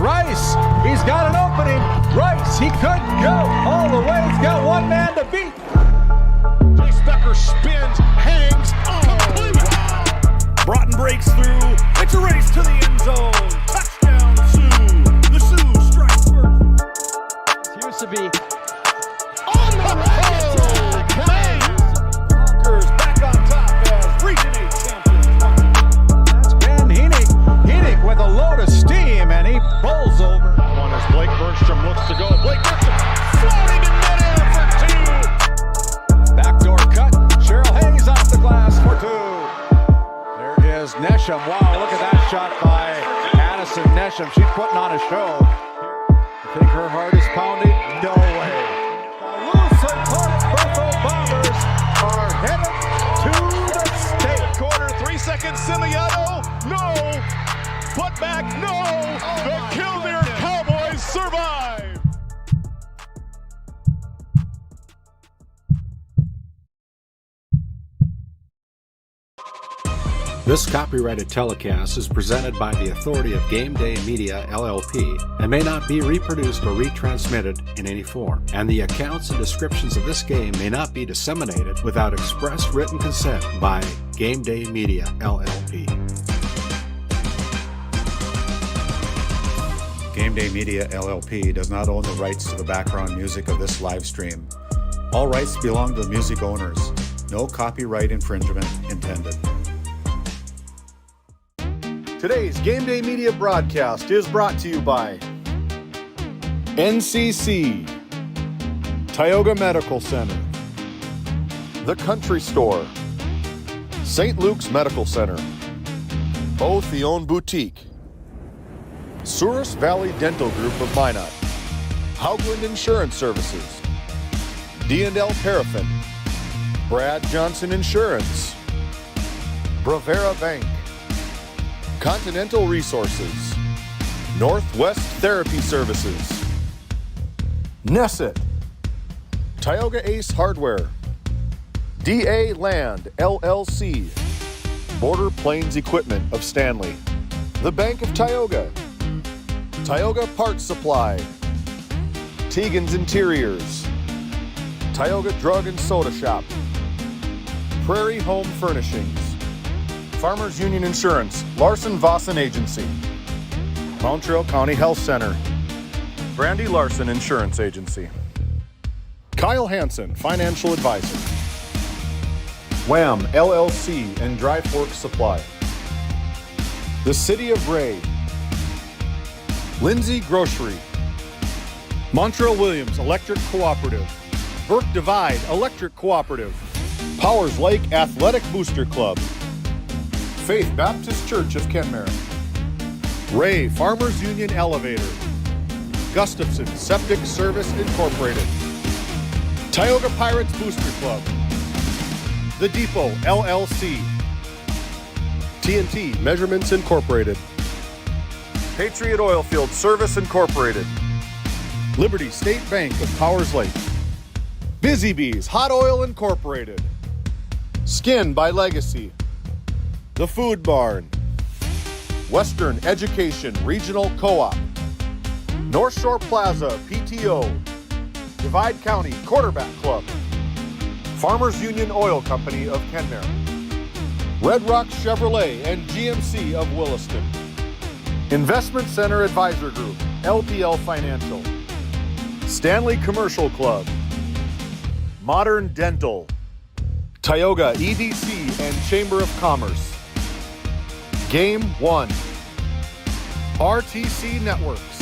Rice. He's got an opening. Rice, he could go all the way. He's got one man to beat. Chase Becker spins, hangs, complete. Wow. Broughton breaks through. It's a race to the end zone. Touchdown, Sioux. The Sioux strike first. It used to be On the road. Conquers back on top as Region 8 champions. That's Ben Heenick. Heenick with a load of steam, and he pulls over. One as Blake Bergstrom looks to go. Blake Bergstrom floating in midair for two. Backdoor cut. Cheryl Hayes off the glass for two. There is Nesham. Wow, look at that shot by Addison Nesham. She's putting on a show. You think her heart is pounding? No way. The Lucid Buffalo Bombers are headed to the state. Corner, 3 seconds, Simiato. No. Put back, no. The Killdeer Cowboys survive. This copyrighted telecast is presented by the authority of GameDay Media, LLP, and may not be reproduced or retransmitted in any form. And the accounts and descriptions of this game may not be disseminated without express written consent by GameDay Media, LLP. GameDay Media, LLP does not own the rights to the background music of this live stream. All rights belong to the music owners. No copyright infringement intended. Today's GameDay Media broadcast is brought to you by NCC, Tioga Medical Center, The Country Store, St. Luke's Medical Center, Otheon Boutique, Souris Valley Dental Group of Minot, Haugland Insurance Services, D&L Paraffin, Brad Johnson Insurance, Bravera Bank, Continental Resources, Northwest Therapy Services, Nesset, Tioga Ace Hardware, DA Land LLC, Border Plains Equipment of Stanley, The Bank of Tioga, Tioga Parts Supply, Tegan's Interiors, Tioga Drug and Soda Shop, Prairie Home Furnishings, Farmers Union Insurance, Larson Vossen Agency, Montreal County Health Center, Brandy Larson Insurance Agency, Kyle Hansen, Financial Advisor, Wham! LLC and Dry Fork Supply, the City of Ray, Lindsay Grocery, Montreal Williams Electric Cooperative, Burke Divide Electric Cooperative, Powers Lake Athletic Booster Club, Faith Baptist Church of Kenmare, Ray Farmers Union Elevator, Gustafson Septic Service Incorporated, Tioga Pirates Booster Club, The Depot LLC, TNT Measurements Incorporated, Patriot Oilfield Service Incorporated, Liberty State Bank of Powers Lake, Busy Bees Hot Oil Incorporated, Skin by Legacy, The Food Barn, Western Education Regional Co-op, North Shore Plaza PTO, Divide County Quarterback Club, Farmers Union Oil Company of Kenmare, Red Rock Chevrolet and GMC of Williston, Investment Center Advisor Group, LPL Financial, Stanley Commercial Club, Modern Dental, Tioga EDC and Chamber of Commerce, Game 1, RTC Networks,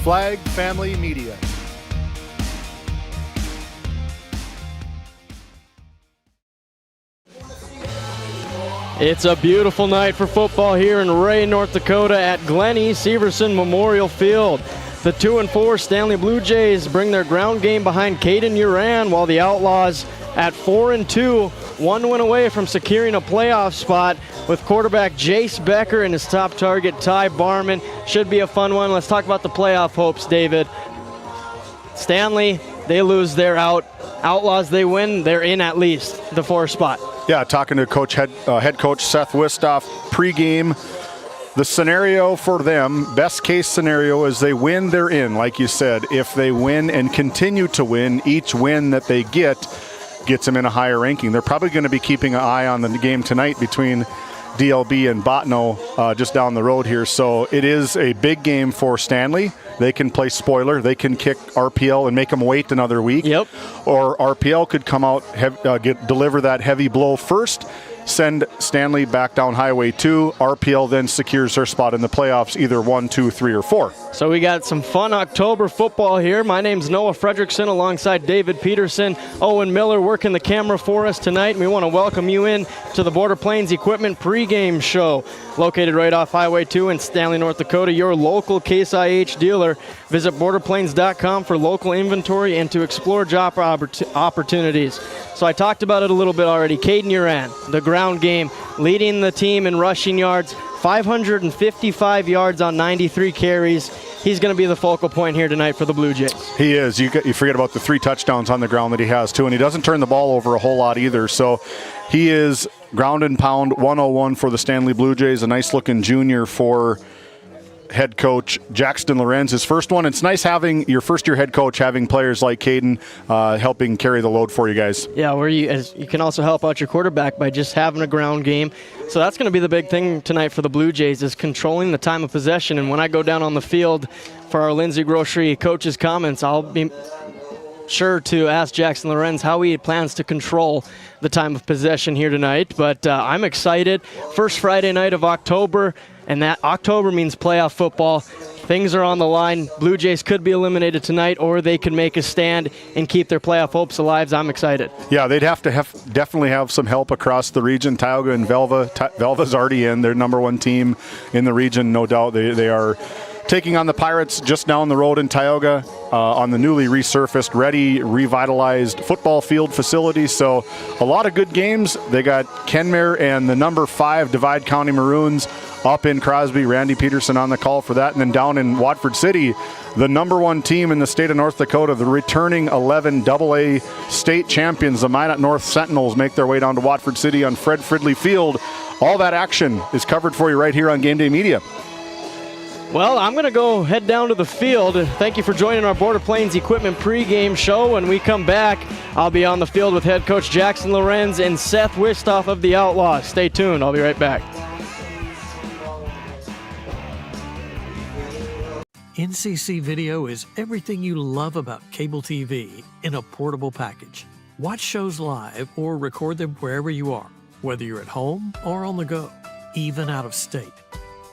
Flag Family Media. It's a beautiful night for football here in Ray, North Dakota at Glen E. Severson Memorial Field. The 2-4 Stanley Blue Jays bring their ground game behind Caden Uran, while the Outlaws at 4-2, one win away from securing a playoff spot with quarterback Jace Becker and his top target Ty Barman. Should be a fun one. Let's talk about the playoff hopes, David. Stanley, they lose, they're out. Outlaws, they win, they're in at least the 4th spot. Yeah, talking to head coach Seth Wistoff pregame. the scenario for them, best case scenario, is they win, they're in. Like you said, if they win and continue to win, each win that they gets them in a higher ranking. They're probably going to be keeping an eye on the game tonight between DLB and Botno just down the road here. So it is a big game for Stanley. They can play spoiler. They can kick RPL and make them wait another week. Yep. Or RPL could come out, deliver that heavy blow first, send Stanley back down Highway 2. RPL then secures their spot in the playoffs, either 1, 2, 3, or 4. So we got some fun October football here. My name's Noah Fredrickson alongside David Peterson. Owen Miller working the camera for us tonight. And we want to welcome you in to the Border Plains Equipment pregame show. Located right off Highway 2 in Stanley, North Dakota, your local Case IH dealer. Visit borderplains.com for local inventory and to explore job opportunities. So I talked about it a little bit already. Caden Uran, the ground game, leading the team in rushing yards, 555 yards on 93 carries. He's going to be the focal point here tonight for the Blue Jays. He is. You forget about the 3 touchdowns on the ground that he has, too, and he doesn't turn the ball over a whole lot either. So he is ground and pound 101 for the Stanley Blue Jays, a nice-looking junior for head coach Jackson Lorenz, his first one. It's nice having your first-year head coach having players like Caden helping carry the load for you guys. Yeah, where you can also help out your quarterback by just having a ground game. So that's going to be the big thing tonight for the Blue Jays, is controlling the time of possession. And when I go down on the field for our Lindsay Grocery coach's comments, I'll be sure to ask Jackson Lorenz how he plans to control the time of possession here tonight. But I'm excited. First Friday night of October, and that October means playoff football. Things are on the line. Blue Jays could be eliminated tonight, or they could make a stand and keep their playoff hopes alive. I'm excited. Yeah, they'd have to definitely have some help across the region. Tioga and Velva. Velva's already in. They're number 1 team in the region, no doubt. They are taking on the Pirates just down the road in Tioga on the newly resurfaced, revitalized football field facility. So a lot of good games. They got Kenmare and the number 5 Divide County Maroons up in Crosby. Randy Peterson on the call for that. And then down in Watford City, the number 1 team in the state of North Dakota, the returning 11 AA state champions, the Minot North Sentinels, make their way down to Watford City on Fred Fridley Field. All that action is covered for you right here on Game Day Media. Well, I'm going to go head down to the field. Thank you for joining our Border Plains Equipment pregame show. When we come back, I'll be on the field with head coach Jackson Lorenz and Seth Wistoff of the Outlaws. Stay tuned. I'll be right back. NCC Video is everything you love about cable TV in a portable package. Watch shows live or record them wherever you are, whether you're at home or on the go, even out of state.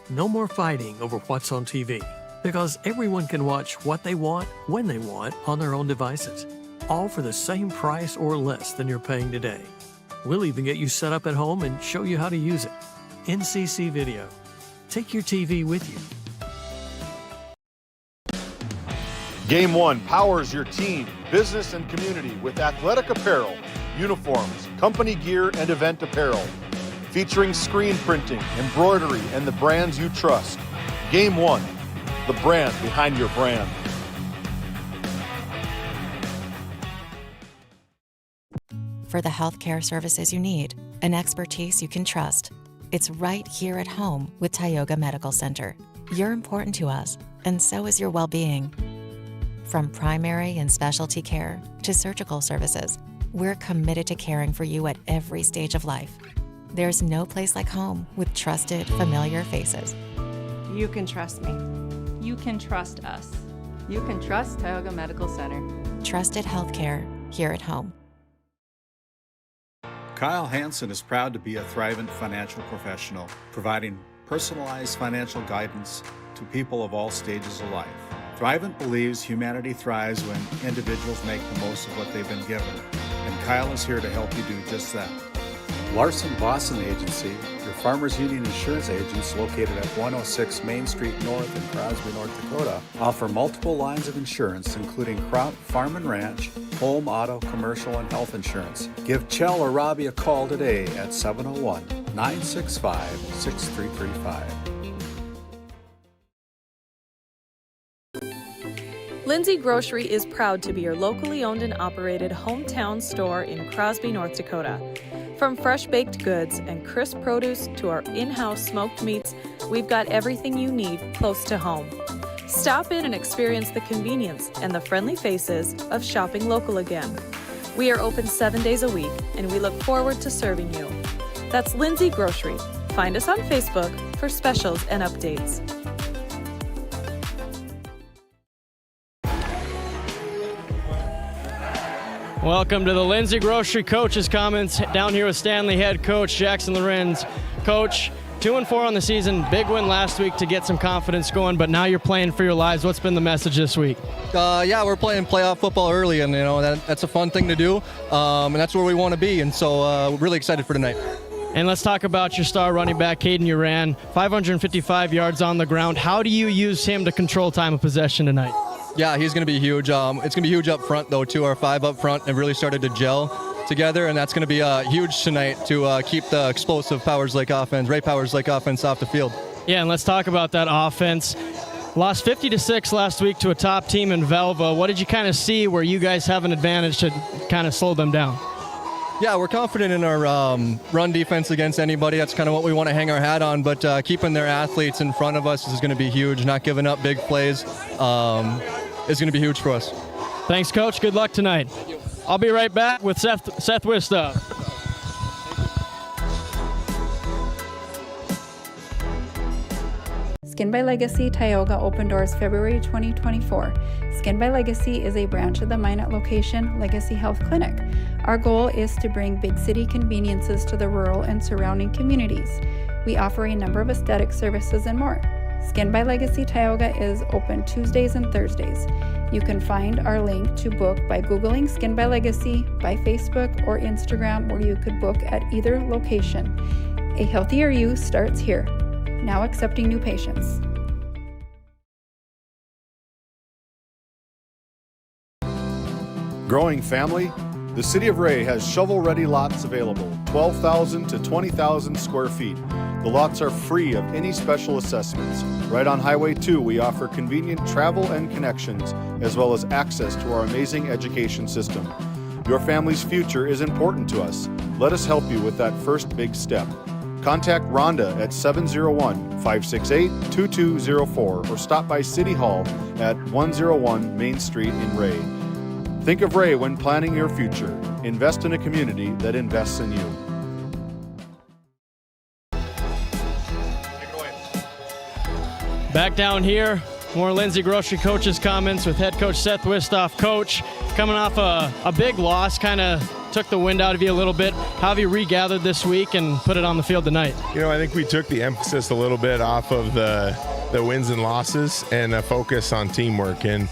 No more fighting over what's on TV, because everyone can watch what they want, when they want, on their own devices, all for the same price or less than you're paying today. We'll even get you set up at home and show you how to use it. NCC Video. Take your TV with you. Game 1 powers your team, business, and community with athletic apparel, uniforms, company gear, and event apparel. Featuring screen printing, embroidery, and the brands you trust. Game 1, the brand behind your brand. For the healthcare services you need, an expertise you can trust, it's right here at home with Tioga Medical Center. You're important to us, and so is your well-being. From primary and specialty care to surgical services, we're committed to caring for you at every stage of life. There's no place like home with trusted, familiar faces. You can trust me. You can trust us. You can trust Tioga Medical Center. Trusted healthcare here at home. Kyle Hansen is proud to be a Thrivent financial professional, providing personalized financial guidance to people of all stages of life. Thrivent believes humanity thrives when individuals make the most of what they've been given, and Kyle is here to help you do just that. Larson Boston Agency, your Farmers Union insurance agents located at 106 Main Street North in Crosby, North Dakota, offer multiple lines of insurance, including crop, farm and ranch, home, auto, commercial, and health insurance. Give Chell or Robbie a call today at 701-965-6335. Lindsay Grocery is proud to be your locally owned and operated hometown store in Crosby, North Dakota. From fresh baked goods and crisp produce to our in-house smoked meats, we've got everything you need close to home. Stop in and experience the convenience and the friendly faces of shopping local again. We are open 7 days a week, and we look forward to serving you. That's Lindsay Grocery. Find us on Facebook for specials and updates. Welcome to the Lindsay Grocery Coach's Comments. Down here with Stanley head coach Jackson Lorenz. Coach, 2-4 on the season. Big win last week to get some confidence going, but now you're playing for your lives. What's been the message this week? Yeah, we're playing playoff football early, and that's a fun thing to do, and that's where we want to be. And so we're really excited for tonight. And let's talk about your star running back, Caden Uran, 555 yards on the ground. How do you use him to control time of possession tonight? Yeah, he's going to be huge. It's going to be huge up front, though, too. Our 5 up front have really started to gel together, and that's going to be huge tonight to keep the explosive Powers Lake offense, Ray Powers Lake offense off the field. Yeah, and let's talk about that offense. Lost 50-6 last week to a top team in Velva. What did you kind of see where you guys have an advantage to kind of slow them down? Yeah, we're confident in our run defense against anybody. That's kind of what we want to hang our hat on, but keeping their athletes in front of us is going to be huge. Not giving up big plays is going to be huge for us. Thanks, Coach. Good luck tonight. I'll be right back with Seth Wistow. Skin by Legacy Tioga open doors February 2024. Skin by Legacy is a branch of the Minot location Legacy Health Clinic. Our goal is to bring big city conveniences to the rural and surrounding communities. We offer a number of aesthetic services and more. Skin by Legacy Tioga is open Tuesdays and Thursdays. You can find our link to book by Googling Skin by Legacy, by Facebook or Instagram, where you could book at either location. A healthier you starts here. Now accepting new patients. Growing family? The City of Ray has shovel-ready lots available, 12,000 to 20,000 square feet. The lots are free of any special assessments. Right on Highway 2, we offer convenient travel and connections, as well as access to our amazing education system. Your family's future is important to us. Let us help you with that first big step. Contact Rhonda at 701-568-2204 or stop by City Hall at 101 Main Street in Ray. Think of Ray when planning your future. Invest in a community that invests in you. Back down here, more Lindsay Grocery Coach's Comments with head coach Seth Wistow. Coach, coming off a big loss, kind of took the wind out of you a little bit. How have you regathered this week and put it on the field tonight? I think we took the emphasis a little bit off of the wins and losses and a focus on teamwork and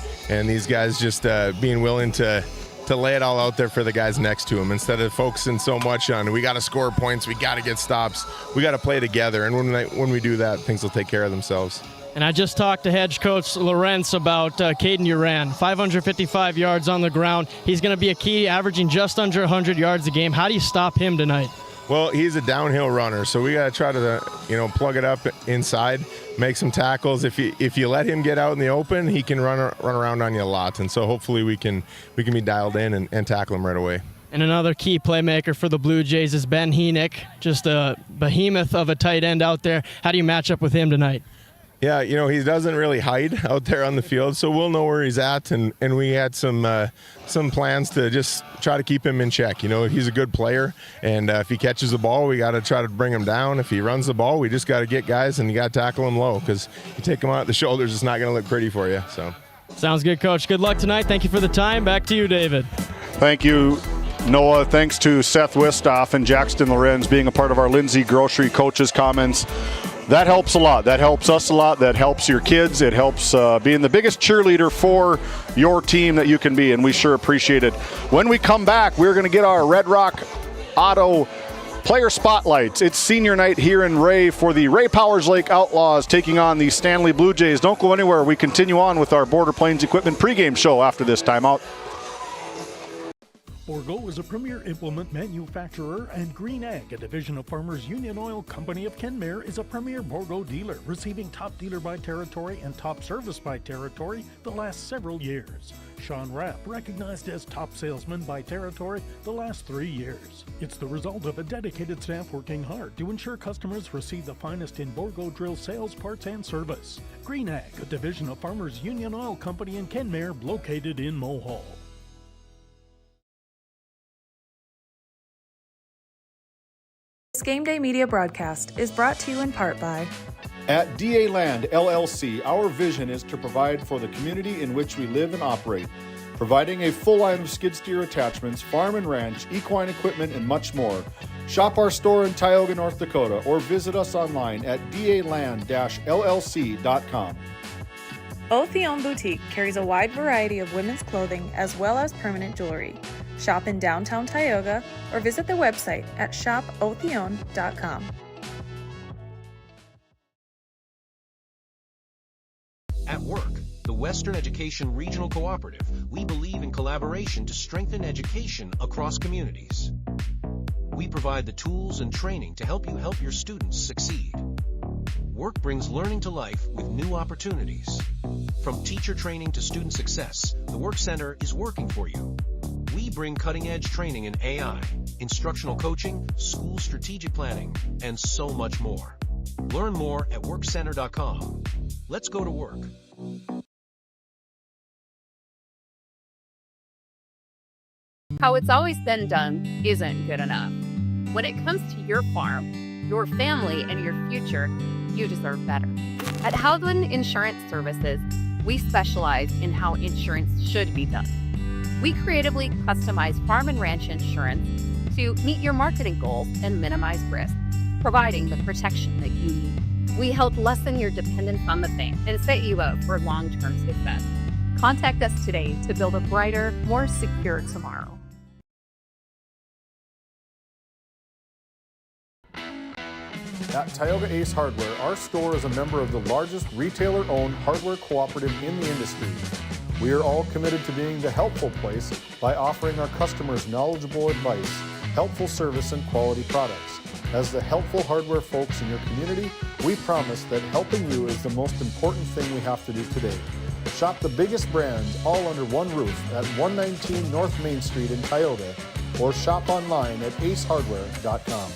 these guys just being willing to lay it all out there for the guys next to them instead of focusing so much on we got to score points, we got to get stops, we got to play together, and when we do that, things will take care of themselves. And I just talked to head coach Lorenz about Caden Uran, 555 yards on the ground. He's going to be a key, averaging just under 100 yards a game. How do you stop him tonight? Well, he's a downhill runner, so we got to try to, plug it up inside, make some tackles. If you let him get out in the open, he can run around on you a lot, and so hopefully we can be dialed in and tackle him right away. And another key playmaker for the Blue Jays is Ben Heenick, just a behemoth of a tight end out there. How do you match up with him tonight? Yeah, he doesn't really hide out there on the field, so we'll know where he's at, and we had some plans to just try to keep him in check. He's a good player, and if he catches the ball, we got to try to bring him down. If he runs the ball, we just got to get guys, and you got to tackle him low, because you take him out at the shoulders, it's not going to look pretty for you. So, sounds good, Coach. Good luck tonight. Thank you for the time. Back to you, David. Thank you, Noah. Thanks to Seth Wistow and Jackson Lorenz being a part of our Lindsay Grocery Coach's Comments. That helps a lot. That helps us a lot. That helps your kids. It helps being the biggest cheerleader for your team that you can be, and we sure appreciate it. When we come back, we're going to get our Red Rock Auto player spotlights. It's senior night here in Ray for the Ray Powers Lake Outlaws taking on the Stanley Blue Jays. Don't go anywhere. We continue on with our Border Plains Equipment pregame show after this timeout. Bourgault is a premier implement manufacturer, and Green Ag, a division of Farmers Union Oil Company of Kenmare, is a premier Bourgault dealer, receiving top dealer by territory and top service by territory the last several years. Sean Rapp, recognized as top salesman by territory the last 3 years. It's the result of a dedicated staff working hard to ensure customers receive the finest in Bourgault drill sales, parts, and service. Green Ag, a division of Farmers Union Oil Company in Kenmare, located in Mohall. This Game Day media broadcast is brought to you in part by At DA Land LLC, our vision is to provide for the community in which we live and operate, providing a full line of skid steer attachments, farm and ranch, equine equipment, and much more. Shop our store in Tioga, North Dakota, or visit us online at daland-llc.com. Otheon Boutique carries a wide variety of women's clothing as well as permanent jewelry. Shop in downtown Tioga or visit their website at shopotheon.com. At work, the Western Education Regional Cooperative, we believe in collaboration to strengthen education across communities. We provide the tools and training to help you help your students succeed. Work brings learning to life with new opportunities. From teacher training to student success, the Work Center is working for you. We bring cutting-edge training in AI, instructional coaching, school strategic planning, and so much more. Learn more at workcenter.com. Let's go to work. How it's always been done isn't good enough. When it comes to your farm, your family, and your future, you deserve better. At Howland Insurance Services, we specialize in how insurance should be done. We creatively customize farm and ranch insurance to meet your marketing goals and minimize risk, providing the protection that you need. We help lessen your dependence on the bank and set you up for long-term success. Contact us today to build a brighter, more secure tomorrow. At Tioga Ace Hardware, our store is a member of the largest retailer-owned hardware cooperative in the industry. We are all committed to being the helpful place by offering our customers knowledgeable advice, helpful service, and quality products. As the helpful hardware folks in your community, we promise that helping you is the most important thing we have to do today. Shop the biggest brands all under one roof at 119 North Main Street in Tioga, or shop online at acehardware.com.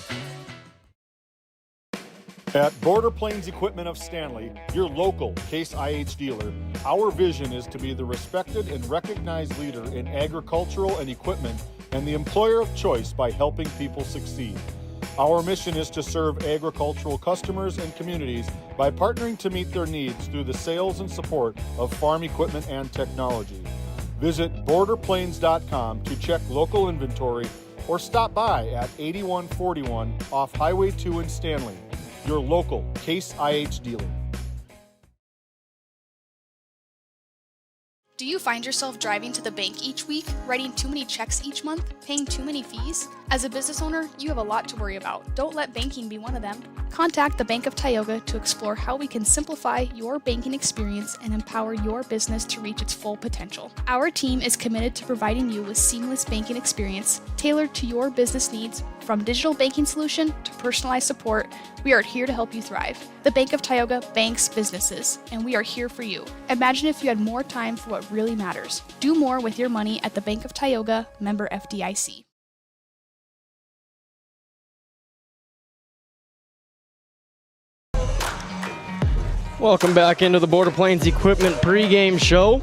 At Border Plains Equipment of Stanley, your local Case IH dealer, our vision is to be the respected and recognized leader in agricultural and equipment and the employer of choice by helping people succeed. Our mission is to serve agricultural customers and communities by partnering to meet their needs through the sales and support of farm equipment and technology. Visit borderplains.com to check local inventory or stop by at 8141 off Highway 2 in Stanley. Your local Case IH dealer. Do you find yourself driving to the bank each week, writing too many checks each month, paying too many fees? As a business owner, you have a lot to worry about. Don't let banking be one of them. Contact the Bank of Tioga to explore how we can simplify your banking experience and empower your business to reach its full potential. Our team is committed to providing you with seamless banking experience tailored to your business needs. From digital banking solution to personalized support, we are here to help you thrive. The Bank of Tioga banks businesses, and we are here for you. Imagine if you had more time for what really matters. Do more with your money at the Bank of Tioga, member FDIC. Welcome back into the Border Plains Equipment pregame show.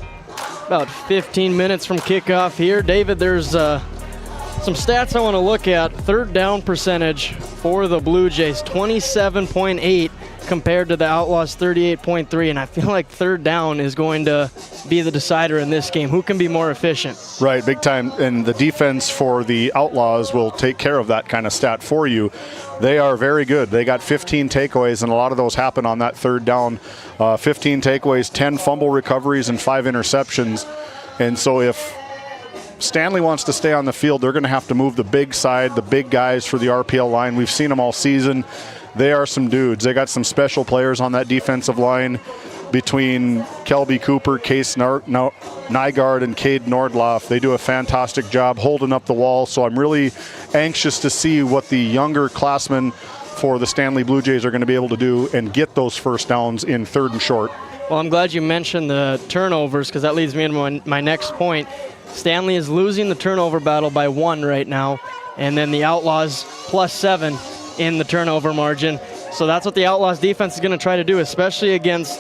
About 15 minutes from kickoff here. David, there's some stats I want to look at. Third down percentage for the Blue Jays, 27.8 compared to the Outlaws' 38.3, and I feel like third down is going to be the decider in this game. Who can be more efficient? Right, big time, and the defense for the Outlaws will take care of that kind of stat for you. They are very good. They got 15 takeaways, and a lot of those happen on that third down. 15 takeaways, 10 fumble recoveries, and 5 interceptions. And so if Stanley wants to stay on the field, they're going to have to move the big side, the big guys for the RPL line. We've seen them all season. They are some dudes. They got some special players on that defensive line. between Kelby Cooper, Case Nygaard, and Cade Nordloff. They do a fantastic job holding up the wall, so I'm really anxious to see what the younger classmen for the Stanley Blue Jays are going to be able to do and get those first downs in 3rd and short. Well, I'm glad you mentioned the turnovers because that leads me into my next point. Stanley is losing the turnover battle by 1 right now, and then the Outlaws +7 in the turnover margin. So that's what the Outlaws defense is going to try to do, especially against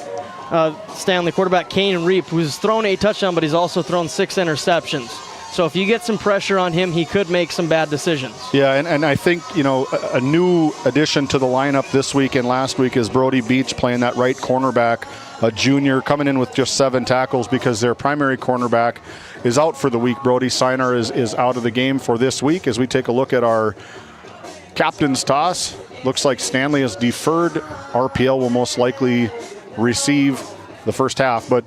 Stanley quarterback Kane Reap, who's thrown 8 touchdowns, but he's also thrown 6 interceptions. So if you get some pressure on him, he could make some bad decisions. Yeah, and I think, a new addition to the lineup this week and last week is Brody Beach playing that right cornerback, a junior, coming in with just 7 tackles because their primary cornerback is out for the week. Brody Sinar is out of the game for this week. As we take a look at our captain's toss, looks like Stanley is deferred. RPL will most likely receive the first half, but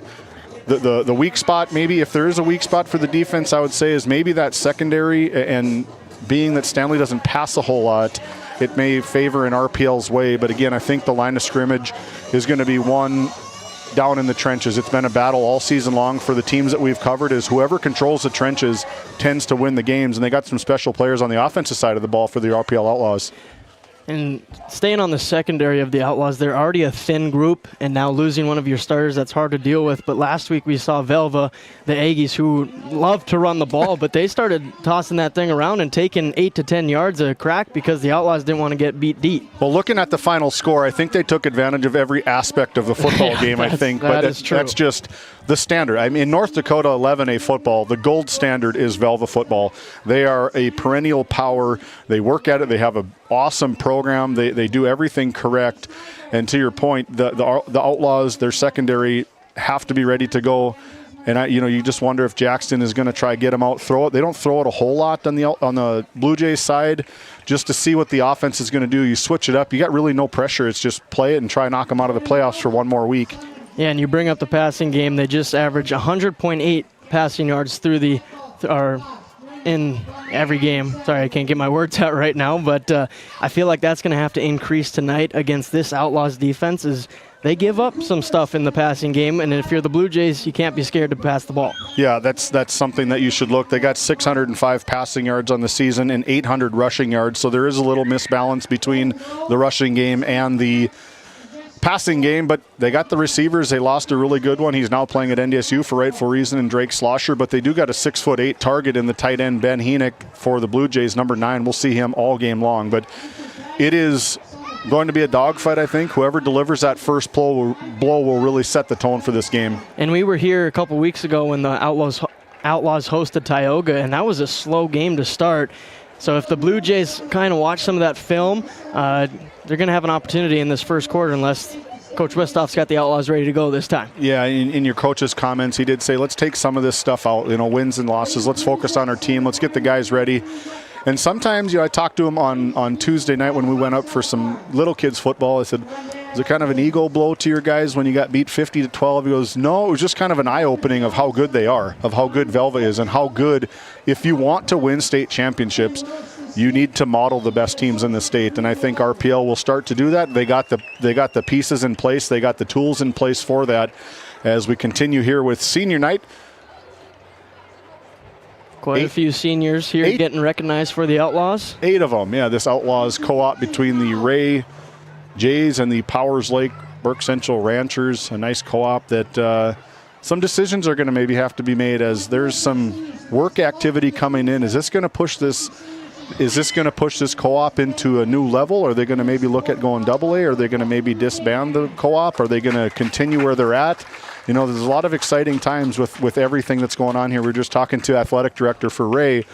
the weak spot, maybe if there is a weak spot for the defense, I would say is maybe that secondary, and being that Stanley doesn't pass a whole lot, it may favor an RPL's way. But again, I think the line of scrimmage is going to be one down in the trenches. It's been a battle all season long for the teams that we've covered, is whoever controls the trenches tends to win the games, and they got some special players on the offensive side of the ball for the RPL Outlaws. And staying on the secondary of the Outlaws, they're already a thin group, and now losing one of your starters, that's hard to deal with. But last week we saw Velva, the Aggies, who love to run the ball, but they started tossing that thing around and taking 8 to 10 yards a crack because the Outlaws didn't want to get beat deep. Well, looking at the final score, I think they took advantage of every aspect of the football game, I think. But is true. That's just the standard. I mean, in North Dakota 11A football, the gold standard is Velva football. They are a perennial power. They work at it. They have an awesome program. They do everything correct. And to your point, the Outlaws, their secondary, have to be ready to go. And you just wonder if Jackson is going to try to get them out, throw it. They don't throw it a whole lot on the Blue Jays side, just to see what the offense is going to do. You switch it up. You got really no pressure. It's just play it and try to knock them out of the playoffs for one more week. Yeah, and you bring up the passing game. They just average 100.8 passing yards in every game. Sorry, I can't get my words out right now, but I feel like that's going to have to increase tonight against this Outlaws defense. They give up some stuff in the passing game, and if you're the Blue Jays, you can't be scared to pass the ball. Yeah, that's something that you should look. They got 605 passing yards on the season and 800 rushing yards, so there is a little misbalance between the rushing game and the passing game, but they got the receivers. They lost a really good one. He's now playing at NDSU for rightful reason, and Drake Slosher, but they do got a 6'8" target in the tight end, Ben Henoch, for the Blue Jays, number 9. We'll see him all game long, but it is going to be a dogfight, I think. Whoever delivers that first blow will really set the tone for this game. And we were here a couple weeks ago when the Outlaws hosted Tioga, and that was a slow game to start. So if the Blue Jays kind of watch some of that film, they're going to have an opportunity in this first quarter unless Coach Westhoff's got the Outlaws ready to go this time. Yeah, in your coach's comments, he did say, let's take some of this stuff out, wins and losses. Let's focus on our team. Let's get the guys ready. And sometimes, I talked to him on Tuesday night when we went up for some little kids football. I said, is it kind of an ego blow to your guys when you got beat 50-12? He goes, no, it was just kind of an eye-opening of how good they are, of how good Velva is, and how good, if you want to win state championships, you need to model the best teams in the state. And I think RPL will start to do that. They got the pieces in place. They got the tools in place for that. As we continue here with senior night. Quite a few seniors here getting recognized for the Outlaws. 8 of them, yeah. This Outlaws co-op between the Ray Jays and the Powers Lake Burke Central Ranchers. A nice co-op that some decisions are going to maybe have to be made as there's some work activity coming in. Is this going to push this co-op into a new level? Are they going to maybe look at going AA? Are they going to maybe disband the co-op? Are they going to continue where they're at? There's a lot of exciting times with everything that's going on here. We're just talking to athletic director for Ray,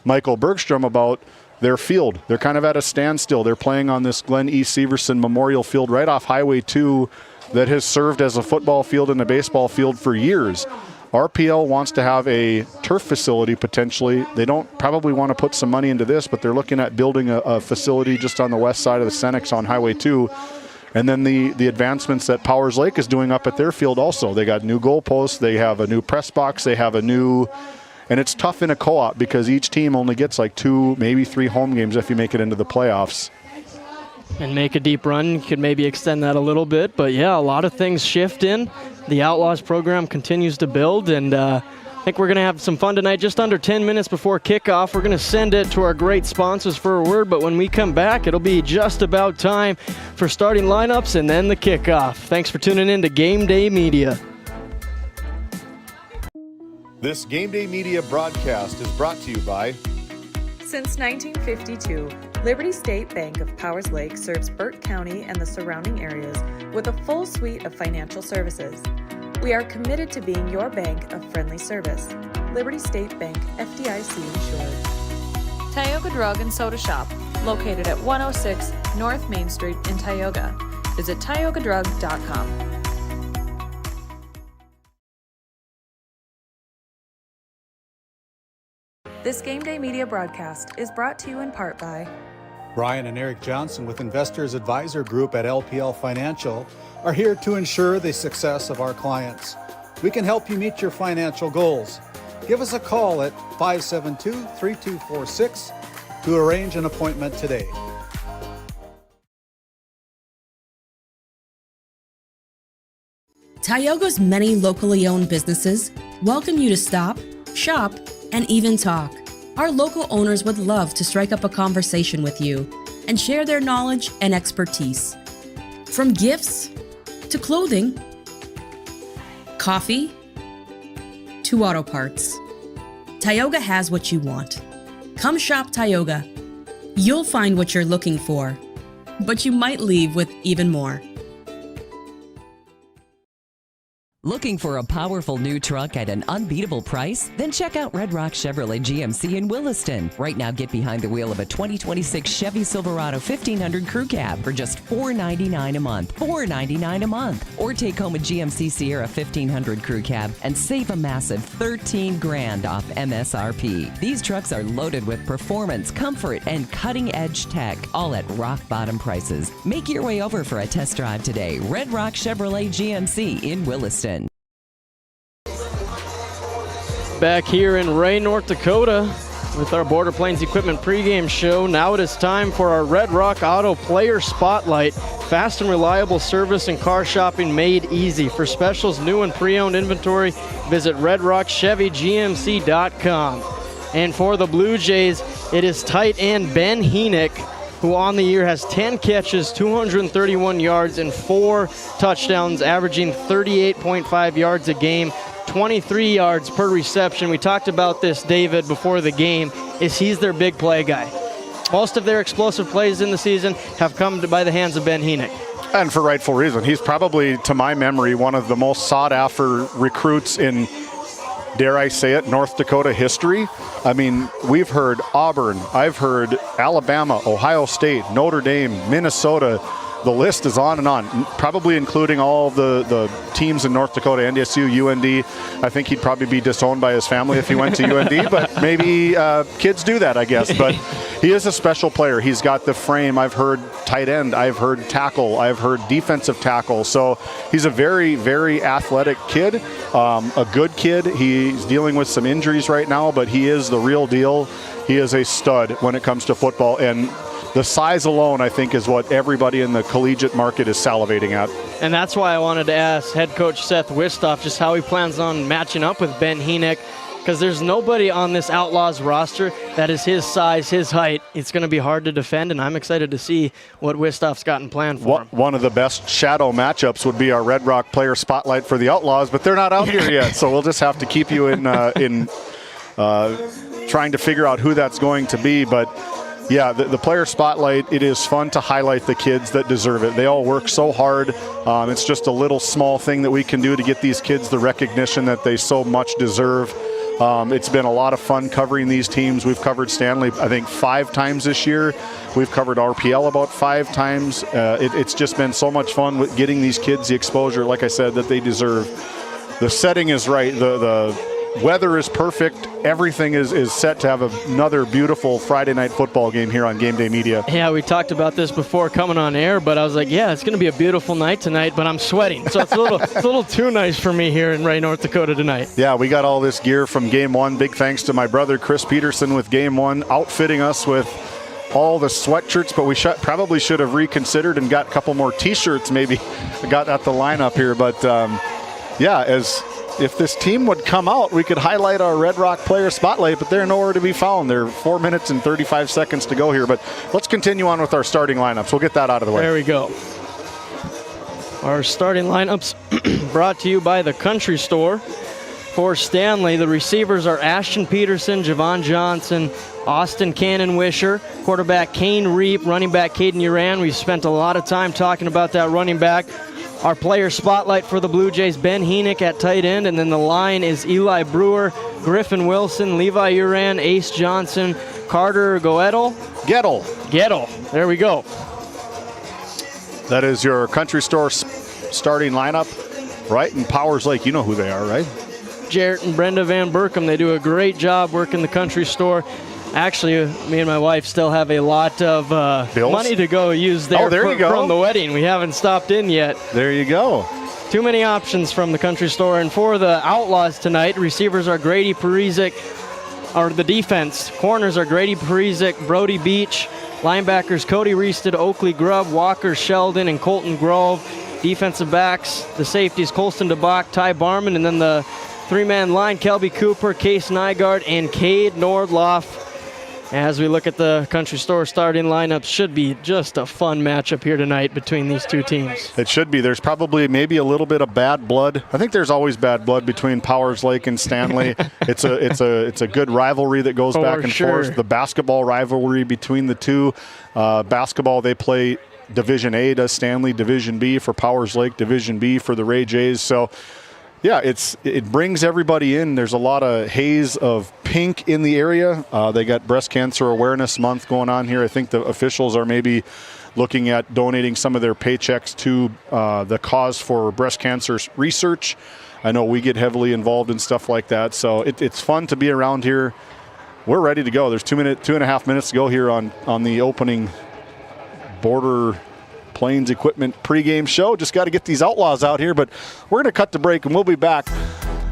Michael Bergstrom, about their field. They're kind of at a standstill. They're playing on this Glenn E. Severson Memorial Field right off Highway 2 that has served as a football field and a baseball field for years. RPL wants to have a turf facility potentially. They don't probably want to put some money into this, but they're looking at building a facility just on the west side of the Senex on Highway 2. And then the advancements that Powers Lake is doing up at their field also. They got new goalposts. They have a new press box. They have and it's tough in a co-op because each team only gets like 2, maybe 3 home games if you make it into the playoffs. and make a deep run. You could maybe extend that a little bit. But yeah, a lot of things shift in. The Outlaws program continues to build, and I think we're going to have some fun tonight. Just under 10 minutes before kickoff, we're going to send it to our great sponsors for a word, but when we come back, it'll be just about time for starting lineups and then the kickoff. Thanks for tuning in to Game Day Media. This Game Day Media broadcast is brought to you by... Since 1952, Liberty State Bank of Powers Lake serves Burt County and the surrounding areas with a full suite of financial services. We are committed to being your bank of friendly service. Liberty State Bank, FDIC insured. Tioga Drug and Soda Shop, located at 106 North Main Street in Tioga. Visit tiogadrug.com. This Game Day Media broadcast is brought to you in part by Brian and Eric Johnson with Investors Advisor Group at LPL Financial are here to ensure the success of our clients. We can help you meet your financial goals. Give us a call at 572-3246 to arrange an appointment today. Tioga's many locally owned businesses welcome you to stop, shop, and even talk. Our local owners would love to strike up a conversation with you and share their knowledge and expertise. From gifts to clothing, coffee to auto parts, Tioga has what you want. Come shop Tioga. You'll find what you're looking for, but you might leave with even more. Looking for a powerful new truck at an unbeatable price? Then check out Red Rock Chevrolet GMC in Williston. Right now, get behind the wheel of a 2026 Chevy Silverado 1500 Crew Cab for just $499 a month. $499 a month. Or take home a GMC Sierra 1500 Crew Cab and save a massive $13,000 off MSRP. These trucks are loaded with performance, comfort, and cutting-edge tech, all at rock-bottom prices. Make your way over for a test drive today. Red Rock Chevrolet GMC in Williston. Back here in Ray, North Dakota with our Border Plains Equipment pregame show. Now it is time for our Red Rock Auto Player Spotlight. Fast and reliable service and car shopping made easy. For specials, new and pre-owned inventory, visit redrockchevygmc.com. And for the Blue Jays, it is tight end Ben Henick, who on the year has 10 catches, 231 yards, and 4 touchdowns, averaging 38.5 yards a game. 23 yards per reception. We talked about this, David, before the game, is he's their big play guy. Most of their explosive plays in the season have come by the hands of Ben Henick. And for rightful reason. He's probably, to my memory, one of the most sought-after recruits in, dare I say it, North Dakota history. I mean, we've heard Auburn, I've heard Alabama, Ohio State, Notre Dame, Minnesota. The list is on and on, probably including all the teams in North Dakota, NDSU, UND. I think he'd probably be disowned by his family if he went to UND, but maybe kids do that, I guess. But he is a special player. He's got the frame. I've heard tight end. I've heard tackle. I've heard defensive tackle. So he's a very, very athletic kid, a good kid. He's dealing with some injuries right now, but he is the real deal. He is a stud when it comes to football. And the size alone, I think, is what everybody in the collegiate market is salivating at. And that's why I wanted to ask head coach Seth Wistoff just how he plans on matching up with Ben Henick, because there's nobody on this Outlaws roster that is his size, his height. It's going to be hard to defend, and I'm excited to see what Wistoff's gotten planned for him. One of the best shadow matchups would be our Red Rock Player Spotlight for the Outlaws, but they're not out here yet, so we'll just have to keep you in trying to figure out who that's going to be. But yeah, the player spotlight, it is fun to highlight the kids that deserve it. They all work so hard. It's just a little small thing that we can do to get these kids the recognition that they so much deserve. It's been a lot of fun covering these teams. We've covered Stanley, I think, 5 times this year. We've covered RPL about 5 times. It's just been so much fun with getting these kids the exposure, like I said, that they deserve. The setting is right. The weather is perfect. Everything is set to have another beautiful Friday night football game here on Game Day Media. Yeah, we talked about this before coming on air, but I was like, yeah, it's going to be a beautiful night tonight, but I'm sweating. So it's a little too nice for me here in Ray, North Dakota tonight. Yeah, we got all this gear from Game 1. Big thanks to my brother Chris Peterson with Game 1 outfitting us with all the sweatshirts, but we probably should have reconsidered and got a couple more T-shirts maybe got at the lineup here. But yeah, if this team would come out, we could highlight our Red Rock player spotlight, but they're nowhere to be found. They're 4 minutes and 35 seconds to go here. But let's continue on with our starting lineups. We'll get that out of the way. There we go. Our starting lineups brought to you by the Country Store. For Stanley, the receivers are Ashton Peterson, Javon Johnson, Austin Cannon-Wisher, quarterback Kane Reap, running back Caden Uran. We've spent a lot of time talking about that running back. Our player spotlight for the Blue Jays, Ben Heenick at tight end, and then the line is Eli Brewer, Griffin Wilson, Levi Uran, Ace Johnson, Carter Gettle. There we go. That is your Country Store starting lineup, right? And Powers Lake, you know who they are, right? Jarrett and Brenda Van Berkom, they do a great job working the Country Store. Actually, me and my wife still have a lot of money to go use there, from the wedding. We haven't stopped in yet. There you go. Too many options from the Country Store. And for the Outlaws tonight, receivers are Grady Parizek, or the defense. Corners are Grady Parizek, Brody Beach. Linebackers Cody Reested, Oakley Grubb, Walker Sheldon, and Colton Grove. Defensive backs, the safeties Colston DeBach, Ty Barman, and then the three-man line, Kelby Cooper, Case Nygaard, and Cade Nordloff. As we look at the Country Store starting lineup, should be just a fun matchup here tonight between these two teams. It should be. There's probably maybe a little bit of bad blood. I think there's always bad blood between Powers Lake and Stanley. It's a good rivalry that goes back and forth. The basketball rivalry between the two. Basketball, they play Division A, does Stanley, Division B for Powers Lake, Division B for the Ray Jays. So yeah, it brings everybody in. There's a lot of haze of pink in the area. They got Breast Cancer Awareness Month going on here. I think the officials are maybe looking at donating some of their paychecks to the cause for breast cancer research. I know we get heavily involved in stuff like that. So it's fun to be around here. We're ready to go. There's 2.5 minutes to go here on the opening Border Plains Equipment pregame show. Just got to get these Outlaws out here, but we're going to cut the break and we'll be back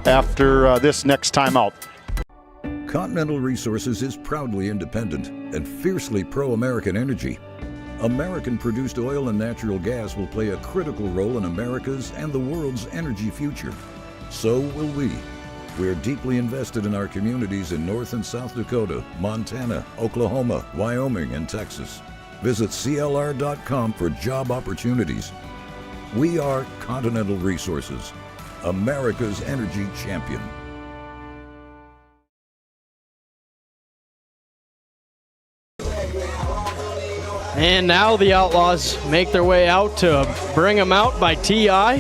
after this next timeout. Continental Resources is proudly independent and fiercely pro-American energy. American-produced oil and natural gas will play a critical role in America's and the world's energy future. So will we. We're deeply invested in our communities in North and South Dakota, Montana, Oklahoma, Wyoming, and Texas. Visit CLR.com for job opportunities. We are Continental Resources, America's energy champion. And now the Outlaws make their way out to Bring 'em Out by T.I.,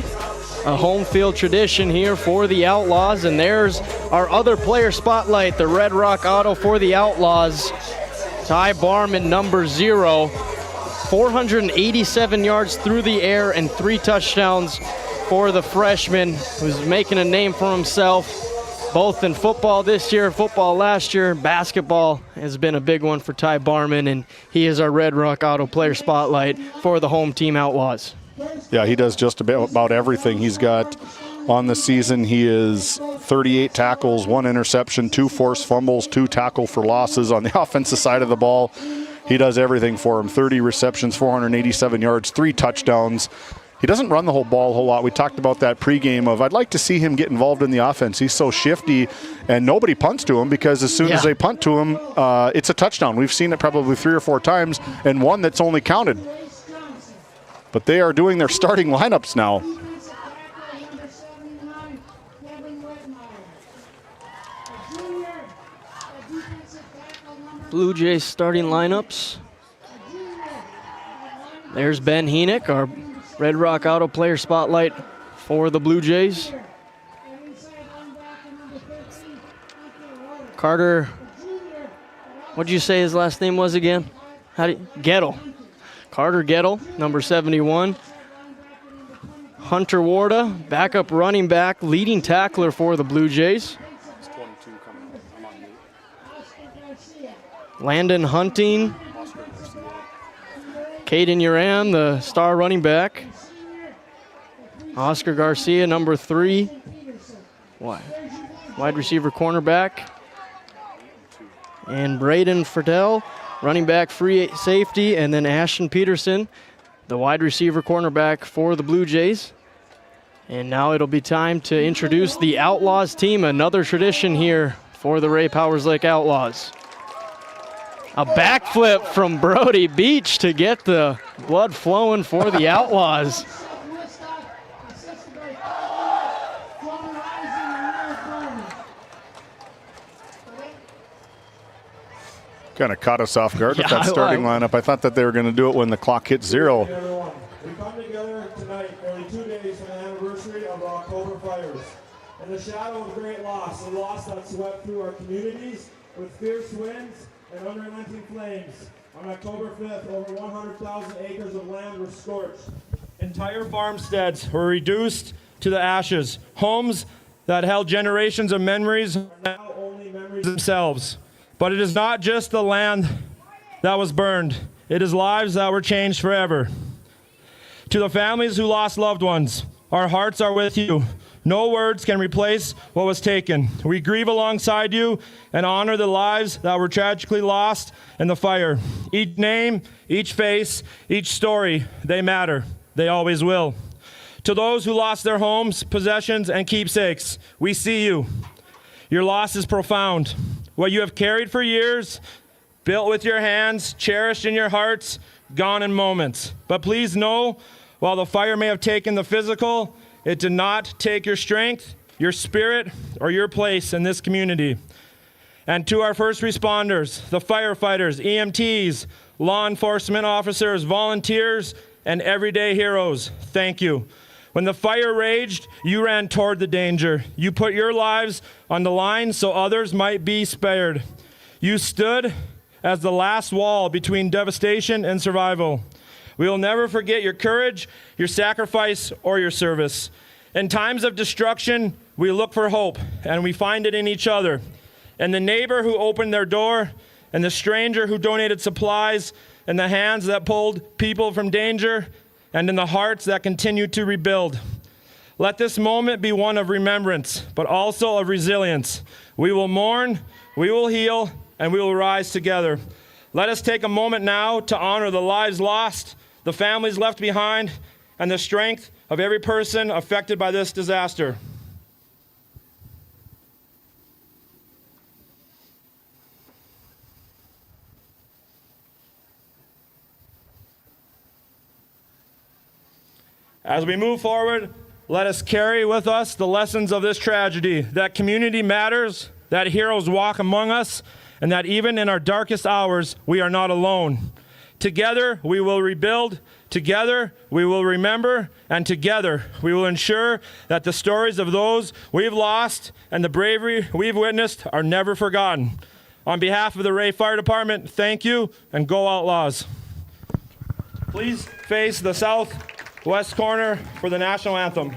a home field tradition here for the Outlaws. And there's our other player spotlight, the Red Rock Auto for the Outlaws. Ty Barman, number 0, 487 yards through the air and 3 touchdowns for the freshman, who's making a name for himself, both in football this year, football last year. Basketball has been a big one for Ty Barman, and he is our Red Rock Auto player spotlight for the home team Outlaws. Yeah, he does just about everything. He's got on the season, he is 38 tackles, 1 interception, 2 forced fumbles, 2 tackle for losses. On the offensive side of the ball, he does everything for him. 30 receptions, 487 yards, 3 touchdowns. He doesn't run the whole ball a whole lot. We talked about that pregame of I'd like to see him get involved in the offense. He's so shifty, and nobody punts to him because as soon as they punt to him, it's a touchdown. We've seen it probably 3 or 4 times, and one that's only counted. But they are doing their starting lineups now. Blue Jays starting lineups. There's Ben Heenick, our Red Rock Auto player spotlight for the Blue Jays. Carter, what'd you say his last name was again? Gettle. Carter Gettle, number 71. Hunter Warda, backup running back, leading tackler for the Blue Jays. Landon Hunting. Caden Uran, the star running back. Oscar Garcia, number 3. Wide receiver cornerback. And Braden Friedel, running back, free safety, and then Ashton Peterson, the wide receiver cornerback for the Blue Jays. And now it'll be time to introduce the Outlaws team, another tradition here for the Ray Powers Lake Outlaws. A backflip from Brody Beach to get the blood flowing for the Outlaws. Kind of caught us off guard with that starting lineup. I thought that they were going to do it when the clock hit 0. We come together tonight, only 2 days from the anniversary of the October fires. In the shadow of great loss, a loss that swept through our communities with fierce winds and unrelenting flames. On October 5th, over 100,000 acres of land were scorched. Entire farmsteads were reduced to the ashes. Homes that held generations of memories are now only memories themselves. But it is not just the land that was burned. It is lives that were changed forever. To the families who lost loved ones, our hearts are with you. No words can replace what was taken. We grieve alongside you and honor the lives that were tragically lost in the fire. Each name, each face, each story, they matter. They always will. To those who lost their homes, possessions, and keepsakes, we see you. Your loss is profound. What you have carried for years, built with your hands, cherished in your hearts, gone in moments. But please know, while the fire may have taken the physical, it did not take your strength, your spirit, or your place in this community. And to our first responders, the firefighters, EMTs, law enforcement officers, volunteers, and everyday heroes, thank you. When the fire raged, you ran toward the danger. You put your lives on the line so others might be spared. You stood as the last wall between devastation and survival. We will never forget your courage, your sacrifice, or your service. In times of destruction, we look for hope, and we find it in each other. And the neighbor who opened their door, and the stranger who donated supplies, and the hands that pulled people from danger, and in the hearts that continue to rebuild. Let this moment be one of remembrance, but also of resilience. We will mourn, we will heal, and we will rise together. Let us take a moment now to honor the lives lost, the families left behind, and the strength of every person affected by this disaster. As we move forward, let us carry with us the lessons of this tragedy, that community matters, that heroes walk among us, and that even in our darkest hours, we are not alone. Together, we will rebuild, together, we will remember, and together, we will ensure that the stories of those we've lost and the bravery we've witnessed are never forgotten. On behalf of the Ray Fire Department, thank you, and go Outlaws. Please face the southwest corner for the national anthem.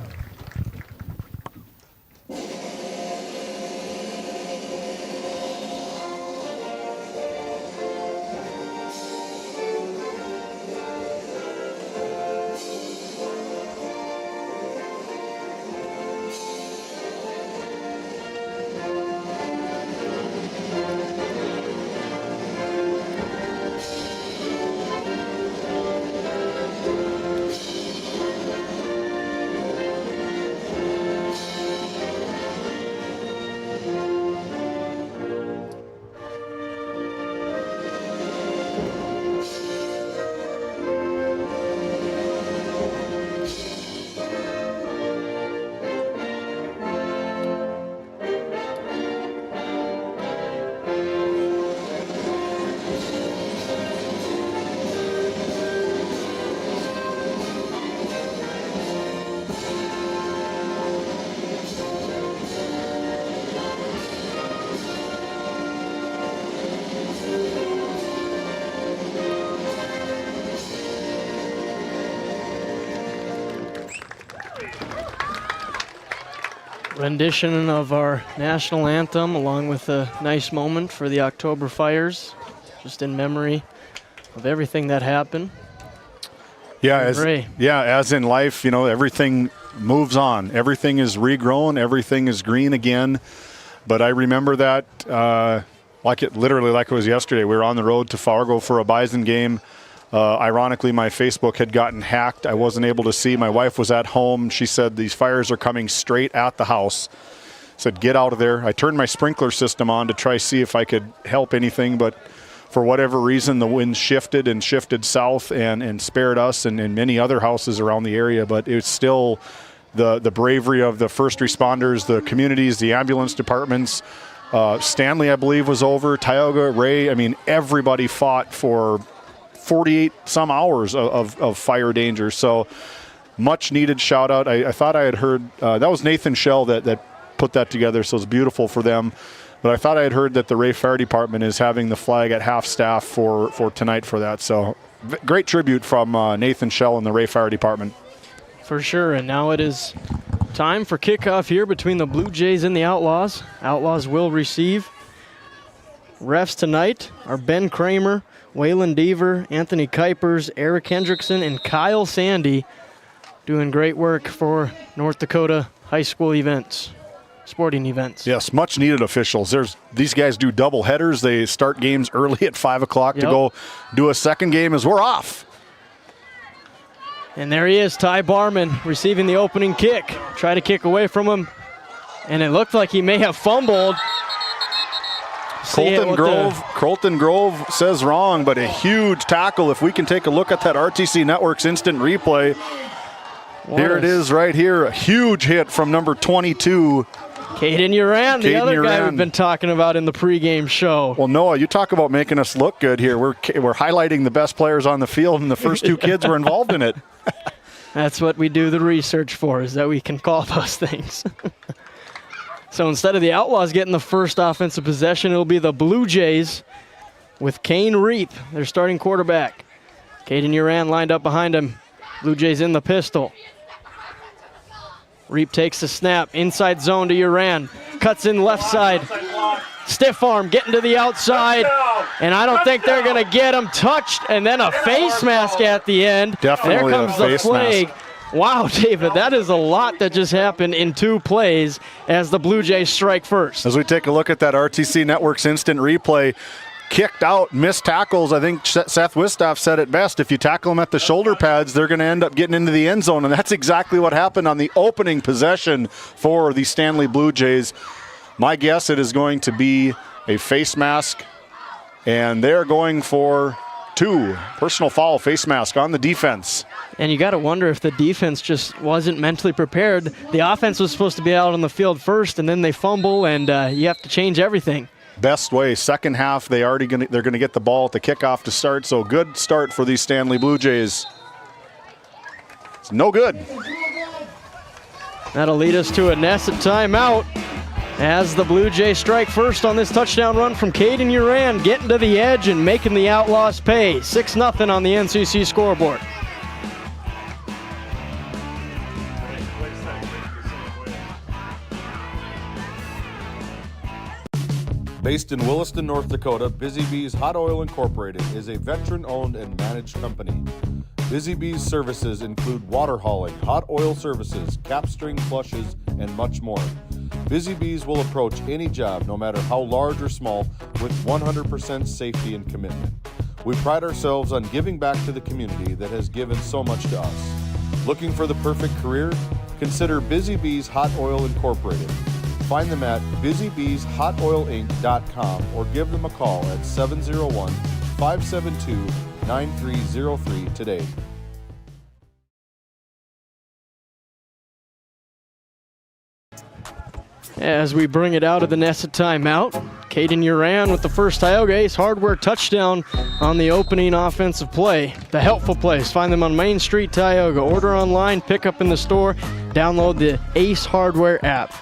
Rendition of our national anthem along with a nice moment for the October fires, just in memory of everything that happened. Yeah, as in life, you know, everything moves on. Everything is regrown. Everything is green again. But I remember that literally like it was yesterday. We were on the road to Fargo for a Bison game. Ironically, my Facebook had gotten hacked. I wasn't able to see. My wife was at home. She said these fires are coming straight at the house. Said, get out of there. I turned my sprinkler system on to try see if I could help anything, but for whatever reason, the wind shifted south and spared us and many other houses around the area. But it's still the bravery of the first responders, the communities, the ambulance departments. Stanley, I believe, was over. Tioga, Ray, I mean, everybody fought for 48 some hours of fire danger. So much needed shout out. I thought I had heard, that was Nathan Shell that put that together, so it's beautiful for them. But I thought I had heard that the Ray Fire Department is having the flag at half staff for tonight for that. So great tribute from Nathan Shell and the Ray Fire Department. For sure, and now it is time for kickoff here between the Blue Jays and the Outlaws. Outlaws will receive. Refs tonight are Ben Kramer, Waylon Deaver, Anthony Kuipers, Eric Hendrickson, and Kyle Sandy, doing great work for North Dakota high school events, sporting events. Yes, much needed officials. These guys do double headers. They start games early at 5 o'clock to go do a second game as we're off. And there he is, Ty Barman, receiving the opening kick. Try to kick away from him, and it looked like he may have fumbled. Colton Grove says wrong, but a huge tackle. If we can take a look at that RTC Network's instant replay. Here it is right here. A huge hit from number 22. Caden Uran, the other guy we've been talking about in the pregame show. Well, Noah, you talk about making us look good here. We're highlighting the best players on the field, and the first two kids were involved in it. That's what we do the research for, is that we can call those things. So instead of the Outlaws getting the first offensive possession, it'll be the Blue Jays with Kane Reap, their starting quarterback. Caden Uran lined up behind him. Blue Jays in the pistol. Reap takes the snap, inside zone to Uran. Cuts in left side. Stiff arm getting to the outside. And I don't think they're going to get him touched. And then a face mask at the end. Definitely there comes the flag. Wow, David, that is a lot that just happened in 2 plays as the Blue Jays strike first. As we take a look at that RTC Network's instant replay, kicked out, missed tackles. I think Seth Wistoff said it best. If you tackle them at the shoulder pads, they're going to end up getting into the end zone, and that's exactly what happened on the opening possession for the Stanley Blue Jays. My guess, it is going to be a face mask, and they're going for 2. Personal foul, face mask on the defense. And you got to wonder if the defense just wasn't mentally prepared. The offense was supposed to be out on the field first, and then they fumble, and you have to change everything. Best way, second half, they're going to get the ball at the kickoff to start, so good start for these Stanley Blue Jays. It's no good. That'll lead us to a Nesset timeout as the Blue Jays strike first on this touchdown run from Caden Uran, getting to the edge and making the Outlaws pay. 6-0 on the NCC scoreboard. Based in Williston, North Dakota, Busy Bees Hot Oil Incorporated is a veteran-owned and managed company. Busy Bees services include water hauling, hot oil services, cap string flushes, and much more. Busy Bees will approach any job, no matter how large or small, with 100% safety and commitment. We pride ourselves on giving back to the community that has given so much to us. Looking for the perfect career? Consider Busy Bees Hot Oil Incorporated. Find them at busybeeshotoilinc.com or give them a call at 701-572-9303 today. As we bring it out of the Nesset timeout, Caden Uran with the first Tioga Ace Hardware touchdown on the opening offensive play. The helpful plays, find them on Main Street, Tioga. Order online, pick up in the store, download the Ace Hardware app.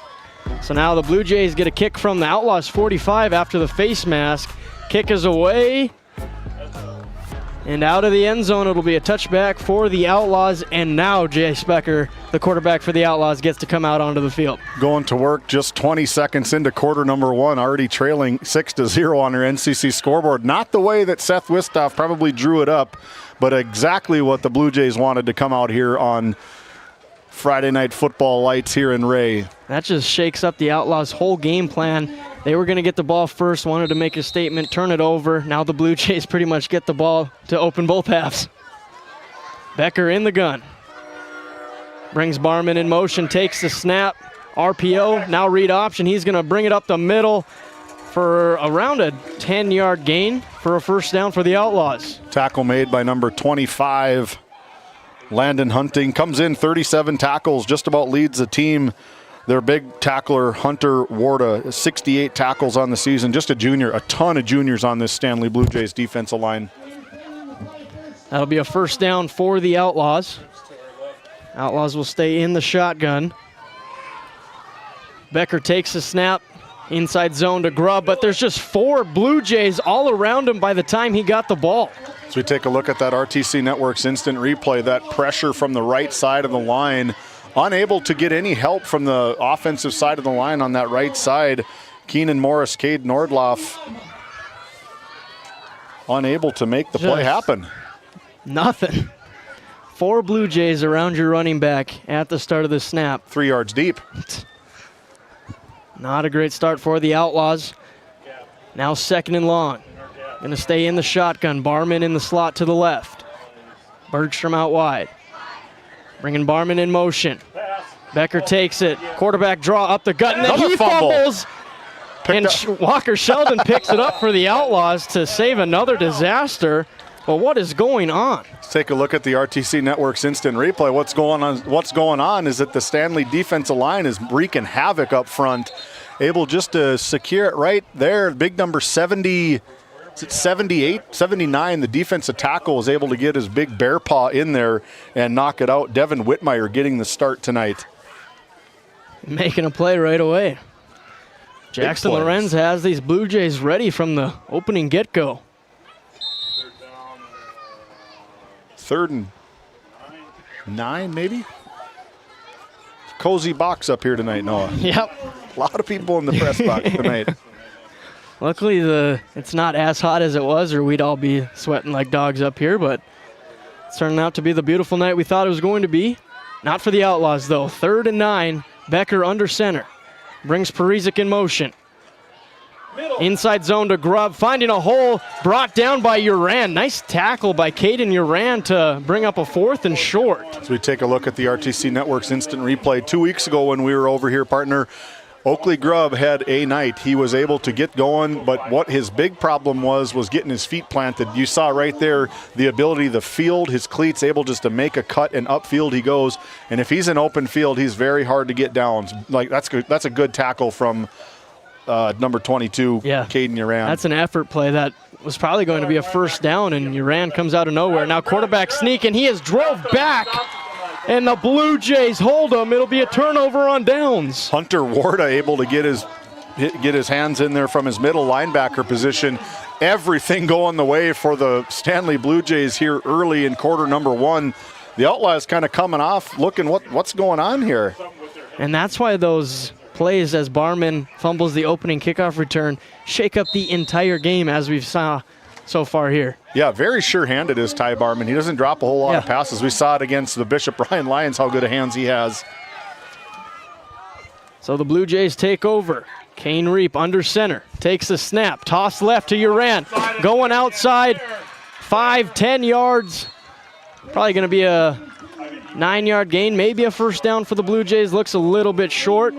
So now the Blue Jays get a kick from the Outlaws 45 after the face mask. Kick is away. And out of the end zone, it'll be a touchback for the Outlaws. And now Jay Specker, the quarterback for the Outlaws, gets to come out onto the field. Going to work just 20 seconds into quarter number 1, already trailing 6-0 on their NCC scoreboard. Not the way that Seth Wistoff probably drew it up, but exactly what the Blue Jays wanted to come out here on Friday Night Football lights here in Ray. That just shakes up the Outlaws' whole game plan. They were going to get the ball first, wanted to make a statement, turn it over. Now the Blue Jays pretty much get the ball to open both halves. Becker in the gun. Brings Barman in motion, takes the snap. RPO, now read option. He's going to bring it up the middle for around a 10-yard gain for a first down for the Outlaws. Tackle made by number 25, Landon Hunting. Comes in 37 tackles, just about leads the team. Their big tackler, Hunter Warda, 68 tackles on the season. Just a junior, a ton of juniors on this Stanley Blue Jays defensive line. That'll be a first down for the Outlaws. Outlaws will stay in the shotgun. Becker takes the snap, inside zone to Grubb, but there's just 4 Blue Jays all around him by the time he got the ball. So we take a look at that RTC Network's instant replay, that pressure from the right side of the line. Unable to get any help from the offensive side of the line on that right side. Keenan Morris, Cade Nordloff, unable to make the play happen. Nothing. 4 Blue Jays around your running back at the start of the snap. 3 yards deep. Not a great start for the Outlaws. Now 2nd and long. Going to stay in the shotgun. Barman in the slot to the left. Bergstrom out wide. Bringing Barman in motion. Becker takes it. Quarterback draw up the gut, and then he fumbles. And Walker Sheldon picks it up for the Outlaws to save another disaster. But what is going on? Let's take a look at the RTC Network's instant replay. What's going on is that the Stanley defensive line is wreaking havoc up front. Able just to secure it right there. Big number 70, 78, 79. The defensive tackle is able to get his big bear paw in there and knock it out. Devin Whitmire getting the start tonight. Making a play right away. Jackson Lorenz has these Blue Jays ready from the opening get-go. 3rd and 9, maybe? Cozy box up here tonight, Noah. Yep. A lot of people in the press box tonight. Luckily, it's not as hot as it was, or we'd all be sweating like dogs up here, but it's turning out to be the beautiful night we thought it was going to be. Not for the Outlaws, though. 3rd and 9, Becker under center. Brings Parizek in motion. Inside zone to Grubb, finding a hole, brought down by Uran. Nice tackle by Caden Uran to bring up a 4th and short. As we take a look at the RTC Network's instant replay, 2 weeks ago when we were over here, partner, Oakley Grubb had a night. He was able to get going, but what his big problem was getting his feet planted. You saw right there the ability, the field, his cleats able just to make a cut, and upfield he goes. And if he's in open field, he's very hard to get down. Like that's good. That's a good tackle from number 22, Caden Uran. That's an effort play that was probably going to be a first down, and Uran comes out of nowhere. Now quarterback sneak, and he has drove back, and the Blue Jays hold him. It'll be a turnover on downs. Hunter Warda able to get his hands in there from his middle linebacker position. Everything going the way for the Stanley Blue Jays here early in quarter number 1. The Outlaws kind of coming off, looking what's going on here. And that's why those plays as Barman fumbles the opening kickoff return shake up the entire game, as we've saw so far here. Yeah, very sure-handed is Ty Barman. He doesn't drop a whole lot of passes. We saw it against the Bishop Ryan Lions, how good of hands he has. So the Blue Jays take over. Kane Reap under center, takes the snap, toss left to Uran, going outside, 5-10 yards. Probably going to be a 9-yard gain, maybe a first down for the Blue Jays. Looks a little bit short.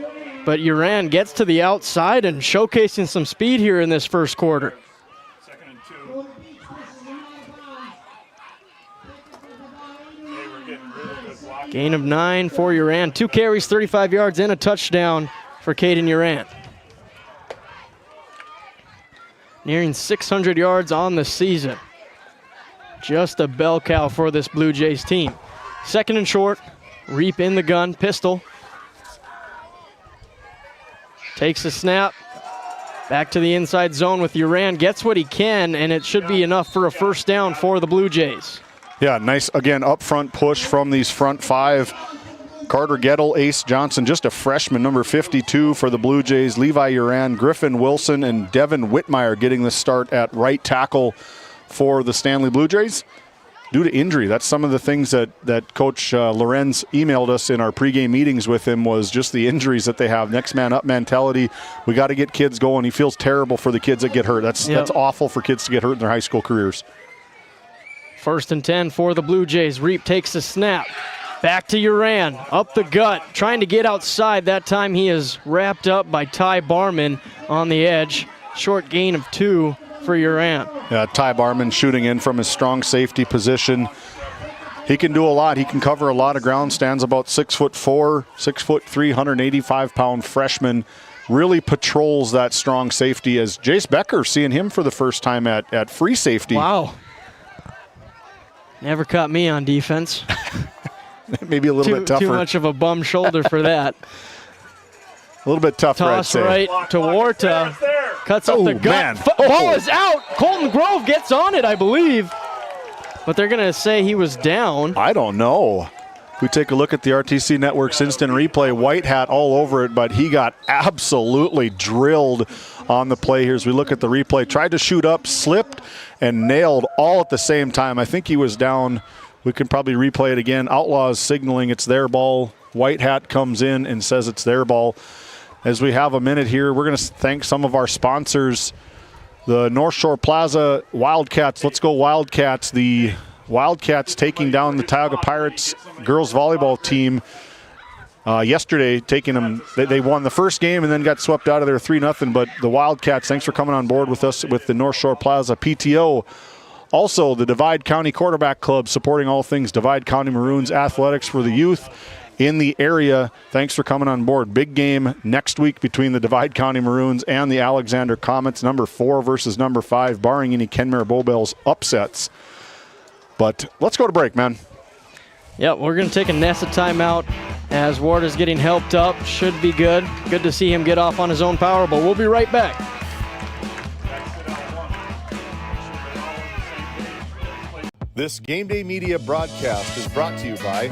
But Uran gets to the outside and showcasing some speed here in this first quarter. 2nd and 2. Gain of 9 for Uran. 2 carries, 35 yards, and a touchdown for Caden Uran. Nearing 600 yards on the season. Just a bell cow for this Blue Jays team. 2nd and short. Reap in the gun, pistol. Takes a snap. Back to the inside zone with Uran. Gets what he can, and it should be enough for a first down for the Blue Jays. Yeah, nice, again, up front push from these front 5. Carter Gettle, Ace Johnson, just a freshman, number 52 for the Blue Jays. Levi Uran, Griffin Wilson, and Devin Whitmire getting the start at right tackle for the Stanley Blue Jays. due to injury. That's some of the things that Coach Lorenz emailed us in our pregame meetings with him, was just the injuries that they have. Next man up mentality. We got to get kids going. He feels terrible for the kids that get hurt. That's awful for kids to get hurt in their high school careers. 1st and 10 for the Blue Jays. Reap takes the snap. Back to Uran, up the gut, trying to get outside. That time he is wrapped up by Ty Barman on the edge. Short gain of 2 for Uran. Yeah, Ty Barman shooting in from his strong safety position. He can do a lot. He can cover a lot of ground. Stands about 6'4", 6'3", 185-pound freshman. Really patrols that strong safety, as Jace Becker, seeing him for the first time at free safety. Wow. Never caught me on defense. Maybe a little bit tougher. Too much of a bum shoulder for that. A little bit tougher, I'd Toss say. right to Warta. Cuts up the gut. Ball is out. Colton Grove gets on it, I believe. But they're going to say he was down. I don't know. If we take a look at the RTC Network's instant replay, White hat all over it, but he got absolutely drilled on the play here as we look at the replay. Tried to shoot up, slipped, and nailed all at the same time. I think he was down. We can probably replay it again. Outlaws signaling it's their ball. White hat comes in and says it's their ball. As we have a minute here, we're going to thank some of our sponsors. The North Shore Plaza Wildcats. Let's go Wildcats. The Wildcats taking down the Tioga Pirates girls volleyball team yesterday, taking them. They won the first game and then got swept out of there 3-0. But the Wildcats, thanks for coming on board with us with the North Shore Plaza PTO. Also, the Divide County Quarterback Club, supporting all things Divide County Maroons athletics for the youth in the area. Thanks for coming on board. Big game next week between the Divide County Maroons and the Alexander Comets, number 4 versus number 5, barring any Kenmare Bowbells upsets. But let's go to break, man. Yep, we're going to take a Nessa timeout as Ward is getting helped up. Should be good. Good to see him get off on his own power, but we'll be right back. This Game Day Media broadcast is brought to you by...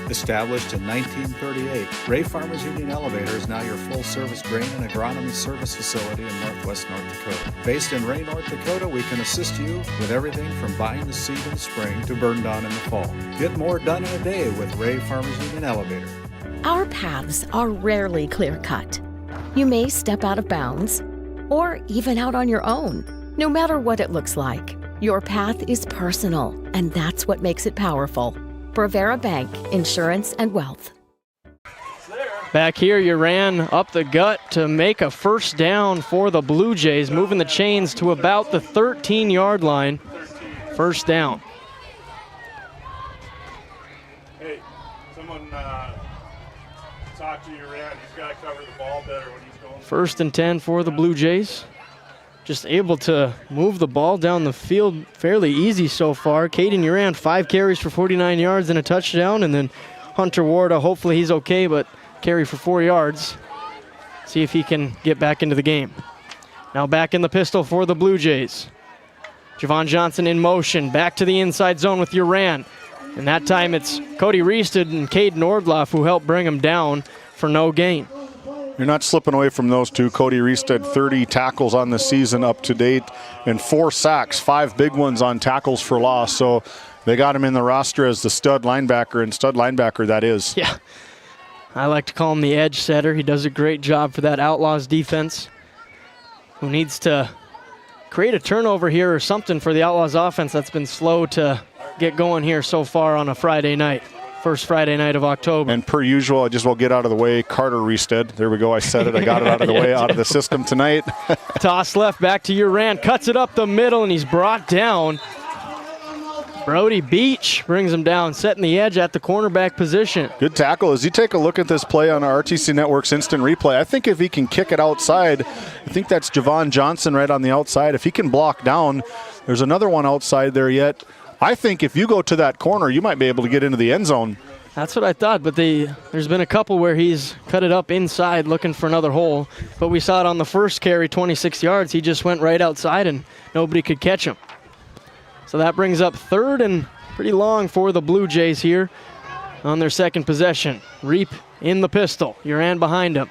Established in 1938, Ray Farmers Union Elevator is now your full-service grain and agronomy service facility in northwest North Dakota. Based in Ray, North Dakota, we can assist you with everything from buying the seed in the spring to burn down in the fall. Get more done in a day with Ray Farmers Union Elevator. Our paths are rarely clear-cut. You may step out of bounds, or even out on your own. No matter what it looks like, your path is personal, and that's what makes it powerful. Bravera Bank, Insurance and Wealth. Back here, you ran up the gut to make a first down for the Blue Jays, moving the chains to about the 13-yard line. First down. Hey, someone talk to Uran. He's got to cover the ball better when he's going. 1st and 10 for the Blue Jays. Just able to move the ball down the field fairly easy so far. Caden Uran, 5 carries for 49 yards and a touchdown. And then Hunter Warda, hopefully he's okay, but carry for 4 yards. See if he can get back into the game. Now back in the pistol for the Blue Jays. Javon Johnson in motion. Back to the inside zone with Uran. And that time it's Cody Reested and Caden Nordloff who helped bring him down for no gain. You're not slipping away from those two. Cody Reested, 30 tackles on the season up to date and 4 sacks, 5 big ones on tackles for loss. So they got him in the roster as the stud linebacker, and stud linebacker that is. Yeah. I like to call him the edge setter. He does a great job for that Outlaws defense, who needs to create a turnover here or something for the Outlaws offense that's been slow to get going here so far on a Friday night. First Friday night of October. And per usual, I just will get out of the way. Carter Reested. There we go. I said it. I got it out of the way, out of the system tonight. Toss left back to Uran. Cuts it up the middle, and he's brought down. Brody Beach brings him down, setting the edge at the cornerback position. Good tackle. As you take a look at this play on our RTC Network's instant replay, I think if he can kick it outside, I think that's Javon Johnson right on the outside. If he can block down, there's another one outside there yet. I think if you go to that corner, you might be able to get into the end zone. That's what I thought, but there's been a couple where he's cut it up inside looking for another hole. But we saw it on the first carry, 26 yards. He just went right outside and nobody could catch him. So that brings up 3rd and pretty long for the Blue Jays here on their second possession. Reap in the pistol. Uran behind him.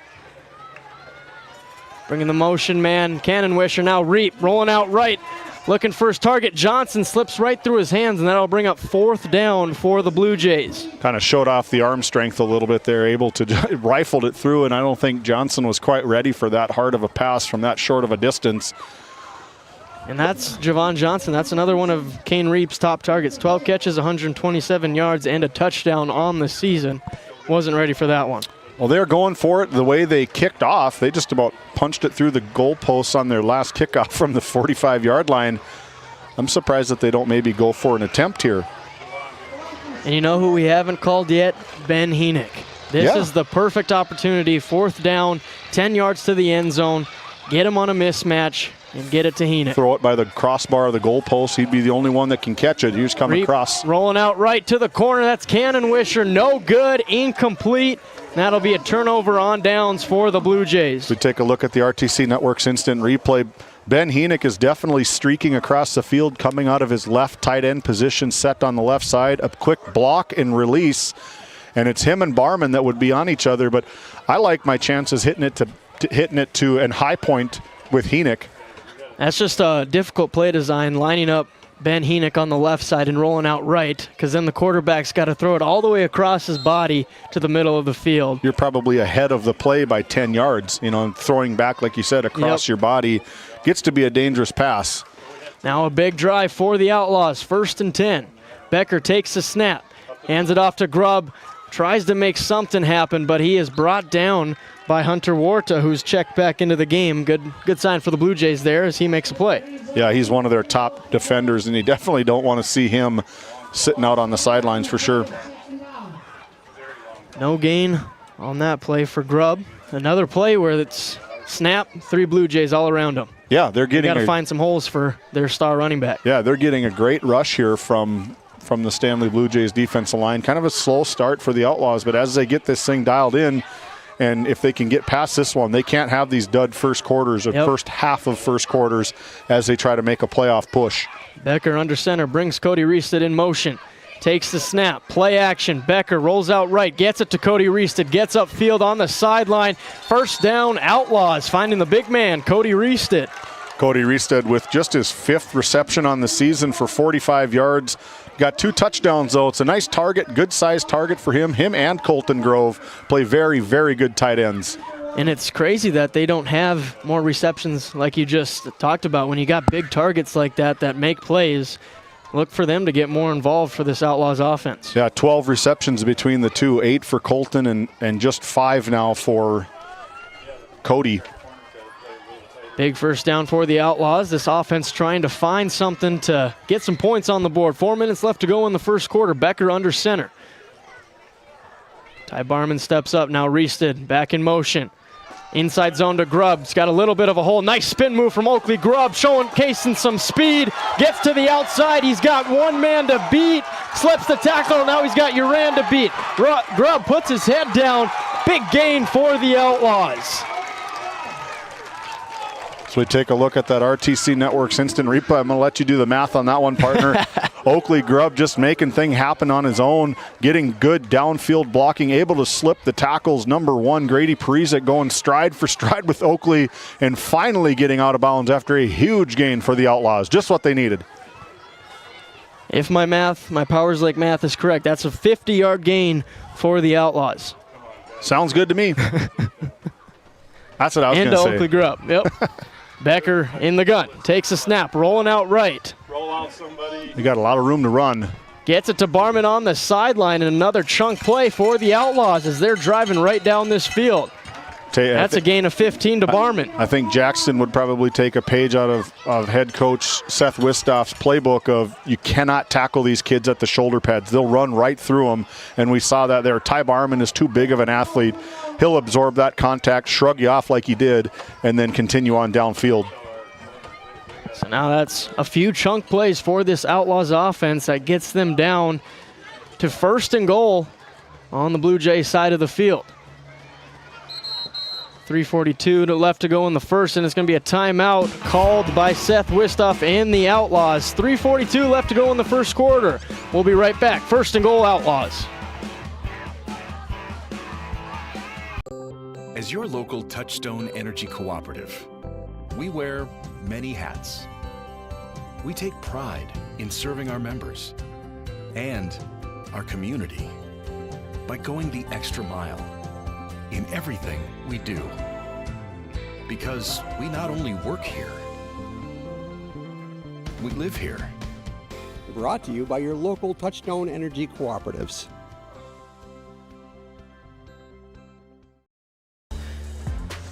Bringing the motion man. Cannonwisher now. Reap rolling out right. looking for his target. Johnson slips right through his hands, and that'll bring up 4th down for the Blue Jays. Kind of showed off the arm strength a little bit there, able to rifled it through, and I don't think Johnson was quite ready for that hard of a pass from that short of a distance. And that's Javon Johnson. That's another one of Kane Reap's top targets. 12 catches, 127 yards, and a touchdown on the season. Wasn't ready for that one. Well, they're going for it. The way they kicked off, they just about punched it through the goalposts on their last kickoff from the 45-yard line. I'm surprised that they don't maybe go for an attempt here. And you know who we haven't called yet? Ben Henick. This is the perfect opportunity. 4th down, 10 yards to the end zone. Get him on a mismatch and get it to Henick. Throw it by the crossbar of the goalpost. He'd be the only one that can catch it. He's coming across. Rolling out right to the corner. That's Cannon Wisher. No good. Incomplete. That'll be a turnover on downs for the Blue Jays. We take a look at the RTC Network's instant replay. Ben Henick is definitely streaking across the field, coming out of his left tight end position, set on the left side. A quick block and release. And it's him and Barman that would be on each other. But I like my chances hitting it to and high point with Henick. That's just a difficult play design, lining up Ben Henick on the left side and rolling out right, because then the quarterback's got to throw it all the way across his body to the middle of the field. You're probably ahead of the play by 10 yards, and throwing back, like you said, across your body gets to be a dangerous pass. Now a big drive for the Outlaws, 1st and 10. Becker takes the snap, hands it off to Grubb, tries to make something happen, but he is brought down by Hunter Warta, who's checked back into the game. Good sign for the Blue Jays there as he makes a play. Yeah, he's one of their top defenders, and you definitely don't want to see him sitting out on the sidelines for sure. No gain on that play for Grubb. Another play where it's snap, 3 Blue Jays all around him. Yeah, they're getting. Got to find some holes for their star running back. Yeah, they're getting a great rush here from the Stanley Blue Jays defensive line. Kind of a slow start for the Outlaws, but as they get this thing dialed in, and if they can get past this one, they can't have these dud first quarters or first half of first quarters as they try to make a playoff push. Becker under center brings Cody Reested in motion. Takes the snap, play action. Becker rolls out right, gets it to Cody Reested, gets upfield on the sideline. 1st down, Outlaws finding the big man, Cody Reested. Cody Reested with just his 5th reception on the season for 45 yards. Got 2 touchdowns, though. It's a nice target, good-sized target for him. Him and Colton Grove play very, very good tight ends. And it's crazy that they don't have more receptions like you just talked about. When you got big targets like that make plays, look for them to get more involved for this Outlaws offense. Yeah, 12 receptions between the two, 8 for Colton and just 5 now for Cody. Big 1st down for the Outlaws. This offense trying to find something to get some points on the board. 4 minutes left to go in the 1st quarter. Becker under center. Ty Barman steps up. Now Reested back in motion. Inside zone to Grubb. It's got a little bit of a hole. Nice spin move from Oakley. Grubb showcasing some speed. Gets to the outside. He's got one man to beat. Slips the tackle. Now he's got Uran to beat. Grubb puts his head down. Big gain for the Outlaws. So we take a look at that RTC Network's instant replay. I'm going to let you do the math on that one, partner. Oakley Grubb just making things happen on his own, getting good downfield blocking, able to slip the tackles. Number 1, Grady Parizek going stride for stride with Oakley, and finally getting out of bounds after a huge gain for the Outlaws. Just what they needed. If my Powers Lake math is correct, that's a 50-yard gain for the Outlaws. Sounds good to me. That's what I was going to say. And Oakley Grubb, yep. Becker in the gun, takes a snap, rolling out right. Roll out somebody. You got a lot of room to run. Gets it to Barman on the sideline, and another chunk play for the Outlaws as they're driving right down this field. That's a gain of 15 to Barman. I think Jackson would probably take a page out of head coach Seth Wistoff's playbook of you cannot tackle these kids at the shoulder pads. They'll run right through them, and we saw that there. Ty Barman is too big of an athlete. He'll absorb that contact, shrug you off like he did, and then continue on downfield. So now that's a few chunk plays for this Outlaws offense that gets them down to 1st and goal on the Blue Jay side of the field. 3:42 left to go in the 1st, and it's going to be a timeout called by Seth Wistoff and the Outlaws. 3:42 left to go in the 1st quarter. We'll be right back. 1st and goal, Outlaws. As your local Touchstone Energy Cooperative, we wear many hats. We take pride in serving our members and our community by going the extra mile in everything we do. Because we not only work here, we live here. Brought to you by your local Touchstone Energy Cooperatives.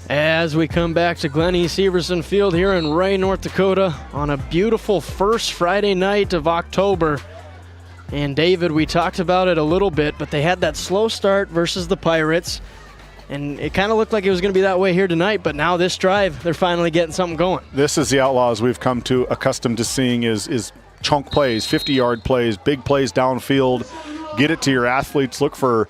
As we come back to Glen E. Severson Field here in Ray, North Dakota on a beautiful first Friday night of October. And David, we talked about it a little bit, but they had that slow start versus the Pirates. And it kind of looked like it was going to be that way here tonight, but now this drive, they're finally getting something going. This is the Outlaws we've come to accustomed to seeing is chunk plays, 50-yard plays, big plays downfield. Get it to your athletes. Look for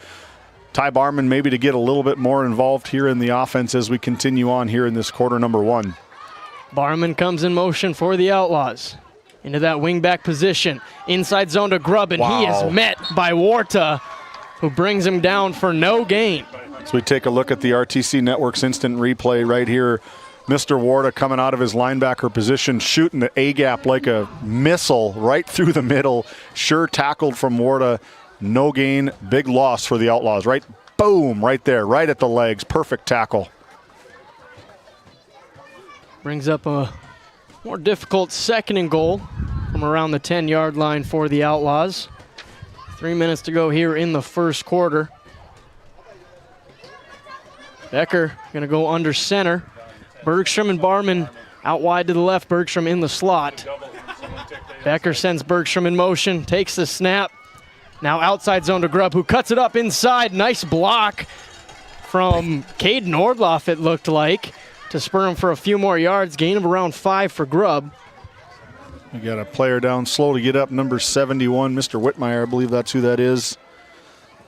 Ty Barman maybe to get a little bit more involved here in the offense as we continue on here in this quarter number 1. Barman comes in motion for the Outlaws. Into that wingback position. Inside zone to Grubb, and Wow. he is met by Warta, who brings him down for no gain. So we take a look at the RTC Network's instant replay right here. Mr. Warta coming out of his linebacker position, shooting the A-gap like a missile right through the middle. Sure tackled from Warta. No gain, big loss for the Outlaws. Right, boom, right there, right at the legs. Perfect tackle. Brings up a more difficult 2nd and goal from around the 10-yard line for the Outlaws. 3 minutes to go here in the first quarter. Becker going to go under center. Bergstrom and Barman out wide to the left. Bergstrom in the slot. Becker sends Bergstrom in motion, takes the snap. Now outside zone to Grubb, who cuts it up inside. Nice block from Cade Nordloff, it looked like, to spur him for a few more yards. Gain of around 5 for Grubb. We got a player down slow to get up, number 71, Mr. Whitmire. I believe that's who that is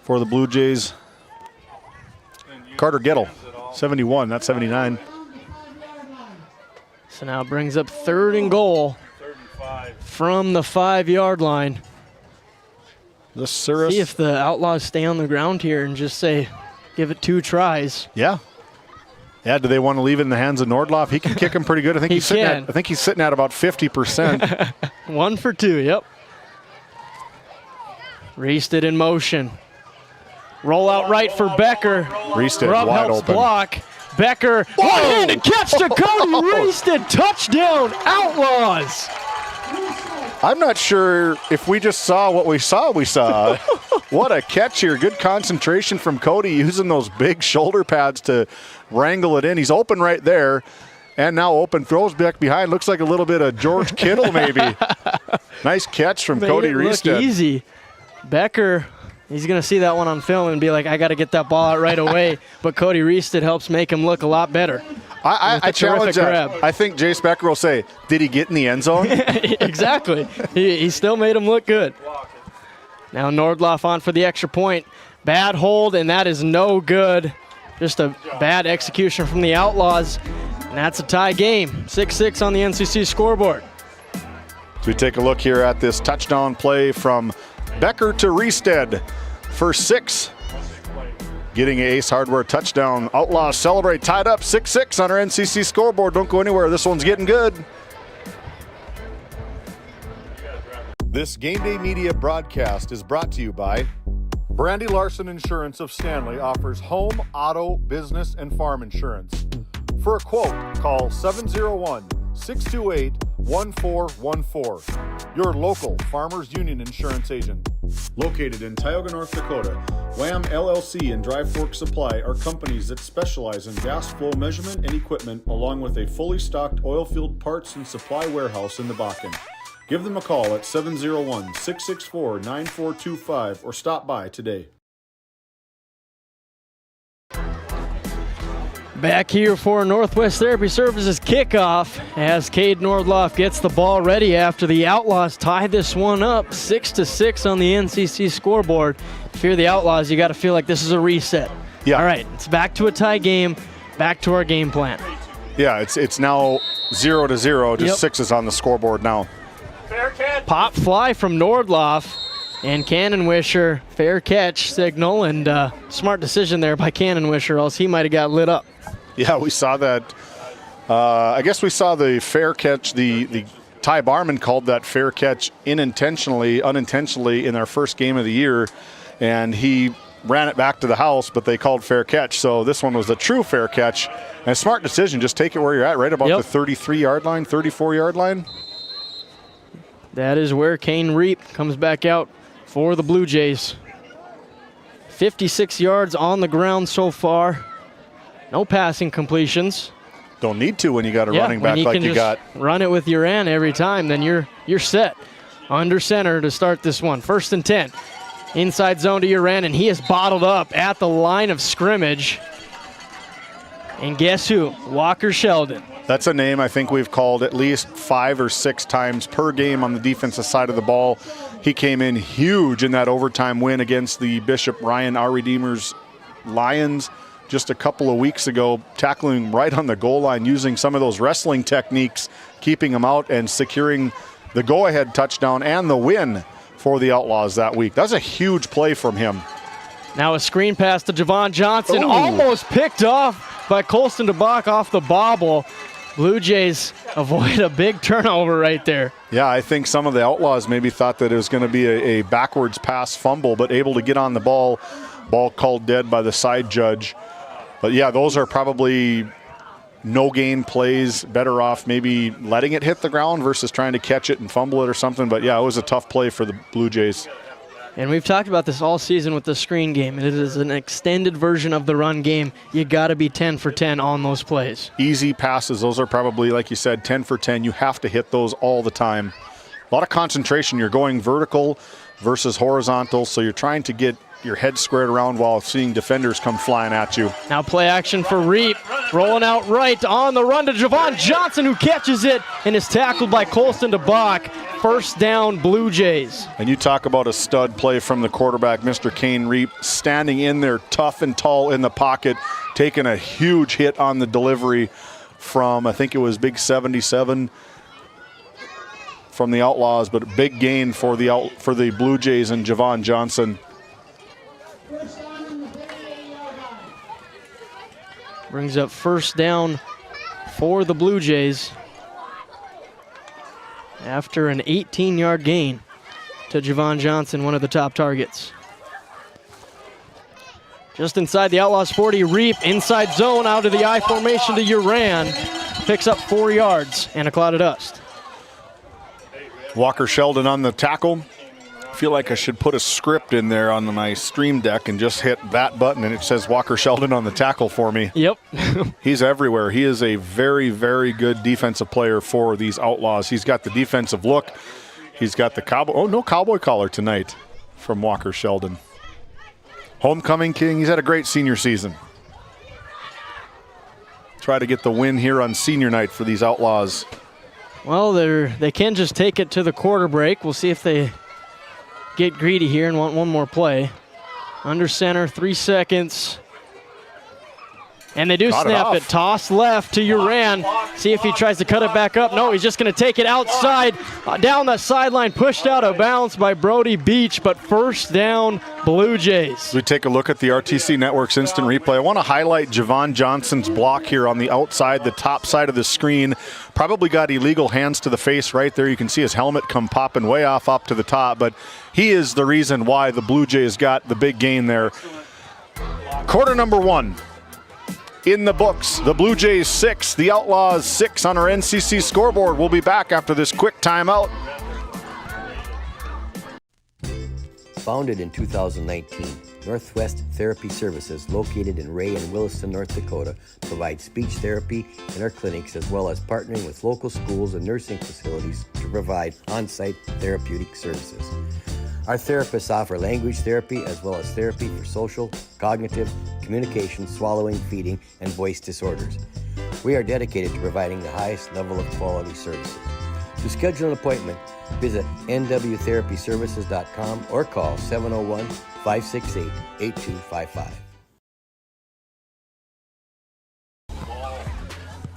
for the Blue Jays. Carter Gettle, 71, not 79. So now it brings up 3rd and goal from the 5-yard line. See if the Outlaws stay on the ground here and just say, give it 2 tries. Yeah. Yeah, do they want to leave it in the hands of Nordloff? He can kick him pretty good. I think he's sitting at about 50%. 1 for 2, yep. Reested in motion. Roll out right for Becker. Reested Grubb wide helps open. block. Becker, one-handed catch to Cody Reested. Touchdown, Outlaws. I'm not sure if we just saw what we saw. What a catch here. Good concentration from Cody, using those big shoulder pads to wrangle it in. He's open right there, and now open. Throws back behind. Looks like a little bit of George Kittle maybe. Nice catch from Cody Reested. Look easy. Becker, he's going to see that one on film and be like, I got to get that ball out right away. But Cody Reested helps make him look a lot better. I challenge that. I think Jace Becker will say, did he get in the end zone? Exactly. He still made him look good. Now Nordloff on for the extra point. Bad hold, and that is no good. Just a bad execution from the Outlaws. And that's a tie game. 6-6 on the NCC scoreboard. So we take a look here at this touchdown play from Becker to Reested for 6. Getting an Ace Hardware touchdown. Outlaws celebrate, tied up 6-6 on our NCC scoreboard. Don't go anywhere. This one's getting good. This Game Day Media broadcast is brought to you by Brandy Larson Insurance of Stanley offers home, auto, business, and farm insurance. For a quote, call 701-628-1414. Your local Farmers Union Insurance agent. Located in Tioga, North Dakota, Wham LLC and Dry Fork Supply are companies that specialize in gas flow measurement and equipment, along with a fully stocked oil field parts and supply warehouse in the Bakken. Give them a call at 701-664-9425 or stop by today. Back here for Northwest Therapy Services kickoff as Cade Nordloff gets the ball ready after the Outlaws tie this one up 6-6 on the NCC scoreboard. If you're the Outlaws, you got to feel like this is a reset. Yeah. All right, it's back to a tie game, back to our game plan. Yeah, it's now 0-0, just 6 on the scoreboard now. Pop fly from Nordloff and Cannonwisher, fair catch signal, and smart decision there by Cannonwisher, else he might have got lit up. Yeah, we saw that. I guess we saw the fair catch, the Ty Barman called that fair catch unintentionally in our first game of the year, and he ran it back to the house, but they called fair catch. So this one was a true fair catch. And a smart decision, just take it where you're at, right about the 33-yard line, 34-yard line. That is where Kane Reap comes back out for the Blue Jays. 56 yards on the ground so far. No passing completions. Don't need to when you got a running back like you got. Run it with your end every time, then you're set. Under center to start this one. 1st and 10. Inside zone to Uran, and he is bottled up at the line of scrimmage. And guess who? Walker Sheldon. That's a name I think we've called at least 5 or 6 times per game on the defensive side of the ball. He came in huge in that overtime win against the Bishop Ryan Our Redeemers Lions just a couple of weeks ago, tackling right on the goal line, using some of those wrestling techniques, keeping him out and securing the go-ahead touchdown and the win for the Outlaws that week. That's a huge play from him. Now a screen pass to Javon Johnson, almost picked off by Colston DeBach off the bobble. Blue Jays avoid a big turnover right there. Yeah, I think some of the Outlaws maybe thought that it was going to be a backwards pass fumble, but able to get on the ball. Ball called dead by the side judge. But yeah, those are probably no-gain plays. Better off maybe letting it hit the ground versus trying to catch it and fumble it or something. But yeah, it was a tough play for the Blue Jays. And we've talked about this all season with the screen game. It is an extended version of the run game. You got to be 10 for 10 on those plays. Easy passes. Those are probably, like you said, 10 for 10. You have to hit those all the time. A lot of concentration. You're going vertical versus horizontal, so you're trying to get your head squared around while seeing defenders come flying at you. Now play action for Reap. Rolling out right on the run to Javon Johnson, who catches it and is tackled by Colston DeBach. 1st down, Blue Jays. And you talk about a stud play from the quarterback, Mr. Kane Reap, standing in there tough and tall in the pocket, taking a huge hit on the delivery from, I think it was Big 77 from the Outlaws, but a big gain for the Blue Jays and Javon Johnson. Brings up 1st down for the Blue Jays after an 18-yard gain to Javon Johnson, one of the top targets. Just inside the Outlaws 40, Reap inside zone out of the I formation to Uran. Picks up 4 yards and a cloud of dust. Walker Sheldon on the tackle. I feel like I should put a script in there on my stream deck and just hit that button and it says Walker Sheldon on the tackle for me. Yep. He's everywhere. He is a very, very good defensive player for these Outlaws. He's got the defensive look. He's got the cowboy collar tonight from Walker Sheldon. Homecoming king. He's had a great senior season. Try to get the win here on senior night for these Outlaws. Well, they can just take it to the quarter break. We'll see if they get greedy here and want one more play. Under center, 3 seconds. And they do snap it. Toss left to Uran. See if he tries to cut it back up. No, he's just going to take it outside, down the sideline, pushed out of bounds by Brody Beach, but 1st down, Blue Jays. We take a look at the RTC Network's instant replay. I want to highlight Javon Johnson's block here on the outside, the top side of the screen. Probably got illegal hands to the face right there. You can see his helmet come popping way off up to the top, but he is the reason why the Blue Jays got the big gain there. Quarter number 1. In the books, the Blue Jays 6, the Outlaws 6 on our NCC scoreboard. We'll be back after this quick timeout. Founded in 2019, Northwest Therapy Services, located in Ray and Williston, North Dakota, provides speech therapy in our clinics as well as partnering with local schools and nursing facilities to provide on-site therapeutic services. Our therapists offer language therapy as well as therapy for social, cognitive, communication, swallowing, feeding, and voice disorders. We are dedicated to providing the highest level of quality services. To schedule an appointment, visit nwtherapyservices.com or call 701-568-8255.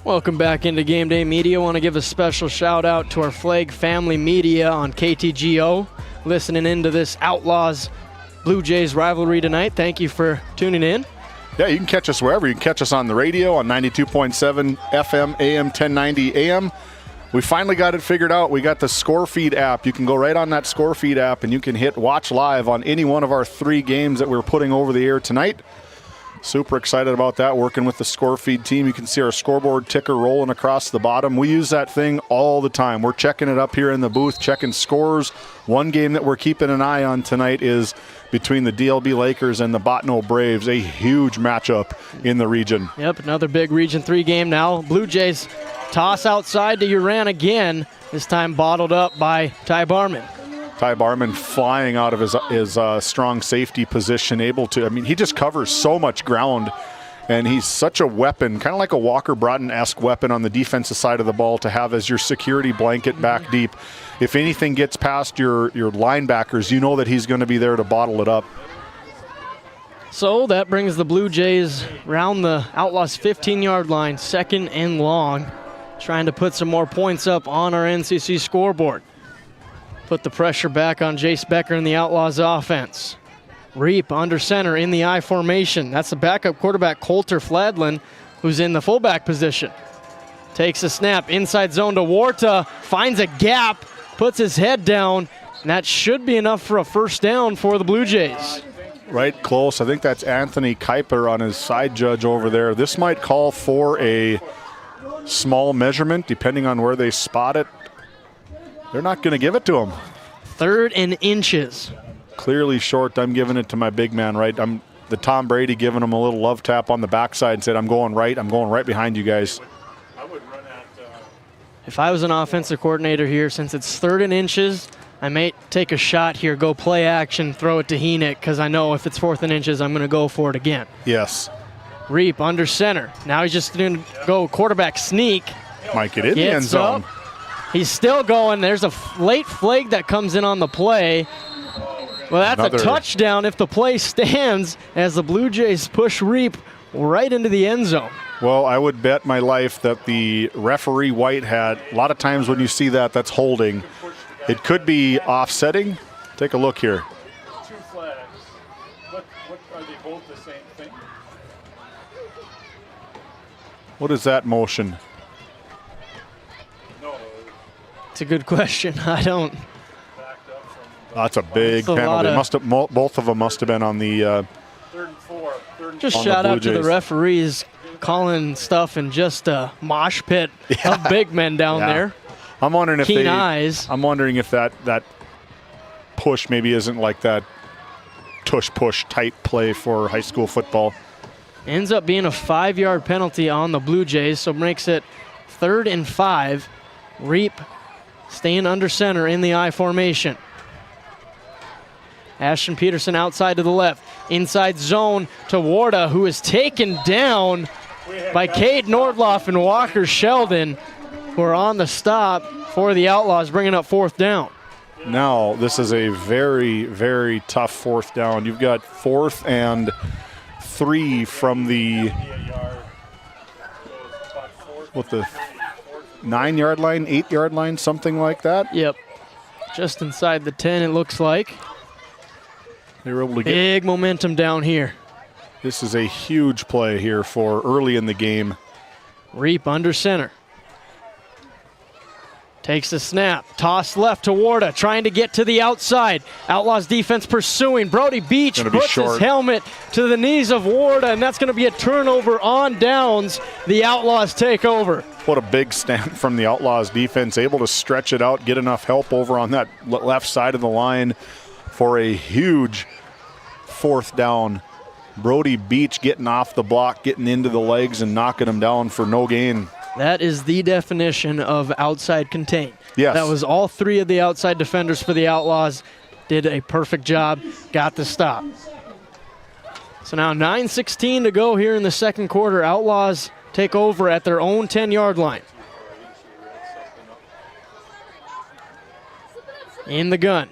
Welcome back into Game Day Media. I want to give a special shout out to our Flag Family Media on KTGO, listening into this Outlaws Blue Jays rivalry tonight. Thank you for tuning in. Yeah, you can catch us wherever. You can catch us on the radio on 92.7 FM, AM 1090 AM. We finally got it figured out. We got the Score Feed app. You can go right on that Score Feed app and you can hit watch live on any one of our 3 games that we're putting over the air tonight. Super excited about that, working with the Score Feed team. You can see our scoreboard ticker rolling across the bottom. We use that thing all the time. We're checking it up here in the booth, checking scores. One game that we're keeping an eye on tonight is between the DLB Lakers and the Botno Braves, a huge matchup in the region. Yep, another big Region 3 game now. Blue Jays toss outside to Uran again, this time bottled up by Ty Barman. Ty Barman flying out of his strong safety position, able to, he just covers so much ground, and he's such a weapon, kind of like a Walker Broughton-esque weapon on the defensive side of the ball to have as your security blanket back deep. If anything gets past your linebackers, you know that he's going to be there to bottle it up. So that brings the Blue Jays around the Outlaws 15-yard line, 2nd and long, trying to put some more points up on our NCC scoreboard. Put the pressure back on Jace Becker and the Outlaws offense. Reap under center in the I formation. That's the backup quarterback, Coulter Fladlin, who's in the fullback position. Takes a snap, inside zone to Warta, finds a gap, puts his head down, and that should be enough for a first down for the Blue Jays. Right close. I think that's Anthony Kuiper on his side judge over there. This might call for a small measurement, depending on where they spot it. They're not going to give it to him. 3rd and inches. Clearly short. I'm giving it to my big man, right? I'm the Tom Brady giving him a little love tap on the backside and said, I'm going right behind you guys. If I was an offensive coordinator here, since it's 3rd and inches, I may take a shot here, go play action, throw it to Henick, because I know if it's 4th and inches, I'm going to go for it again. Yes. Reap under center. Now he's just going to go quarterback sneak. Might get in the end zone. He's still going. There's a late flag that comes in on the play. Well, that's a touchdown if the play stands as the Blue Jays push Reap right into the end zone. Well, I would bet my life that the referee Whitehead, a lot of times when you see that, that's holding. It could be offsetting. Take a look here. 2 flags. What are they both the same thing? What is that motion? It's a good question. I don't. That's a big penalty. Both of them must have been on the 3rd and 4. Just shout out to the referees calling stuff in just a mosh pit of big men down there. I'm wondering if Keen eyes. I'm wondering if that push maybe isn't like that tush push type play for high school football. Ends up being a 5-yard penalty on the Blue Jays, so makes it 3rd and 5. Reap staying under center in the I formation. Ashton Peterson outside to the left. Inside zone to Warda, who is taken down by Cade Nordloff and Walker Sheldon, who are on the stop for the Outlaws, bringing up 4th down. Now, this is a very, very tough 4th down. You've got 4th and 3 from the 9-yard line, 8-yard line, something like that. Yep. Just inside the 10, it looks like. They were able to get big momentum down here. This is a huge play here for early in the game. Reap under center. Takes the snap. Toss left to Warda, trying to get to the outside. Outlaws defense pursuing. Brody Beach puts his helmet to the knees of Warda, and that's going to be a turnover on downs. The Outlaws take over. What a big stand from the Outlaws defense, able to stretch it out, get enough help over on that left side of the line for a huge 4th down. Brody Beach getting off the block, getting into the legs and knocking him down for no gain. That is the definition of outside contain. Yes. That was all 3 of the outside defenders for the Outlaws. Did a perfect job, got the stop. So now 9:16 to go here in the 2nd quarter. Outlaws take over at their own 10-yard line. In the gun.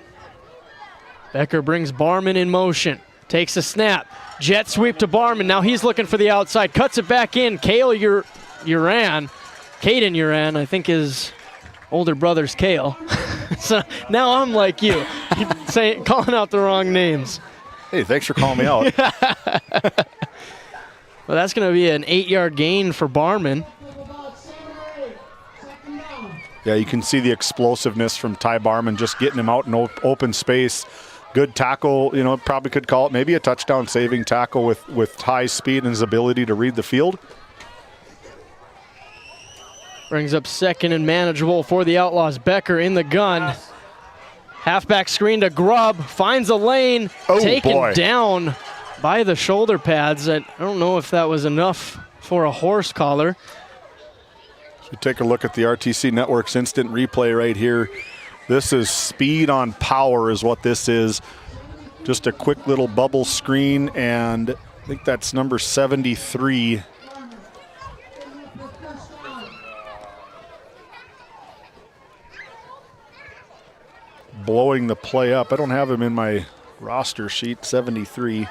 Becker brings Barman in motion. Takes a snap. Jet sweep to Barman. Now he's looking for the outside. Cuts it back in. Caden Uran, I think his older brother's Kale. So now I'm like you, calling out the wrong names. Hey, thanks for calling me out. Well, that's going to be an 8-yard gain for Barman. Yeah, you can see the explosiveness from Ty Barman, just getting him out in open space. Good tackle, probably could call it maybe a touchdown saving tackle with high speed and his ability to read the field. Brings up second and manageable for the Outlaws. Becker in the gun. Halfback screen to Grubb, finds a lane, taken down by the shoulder pads. I don't know if that was enough for a horse collar. So take a look at the RTC Network's instant replay right here. This is speed on power is what this is. Just a quick little bubble screen, and I think that's number 73. Blowing the play up. I don't have him in my roster sheet, 73.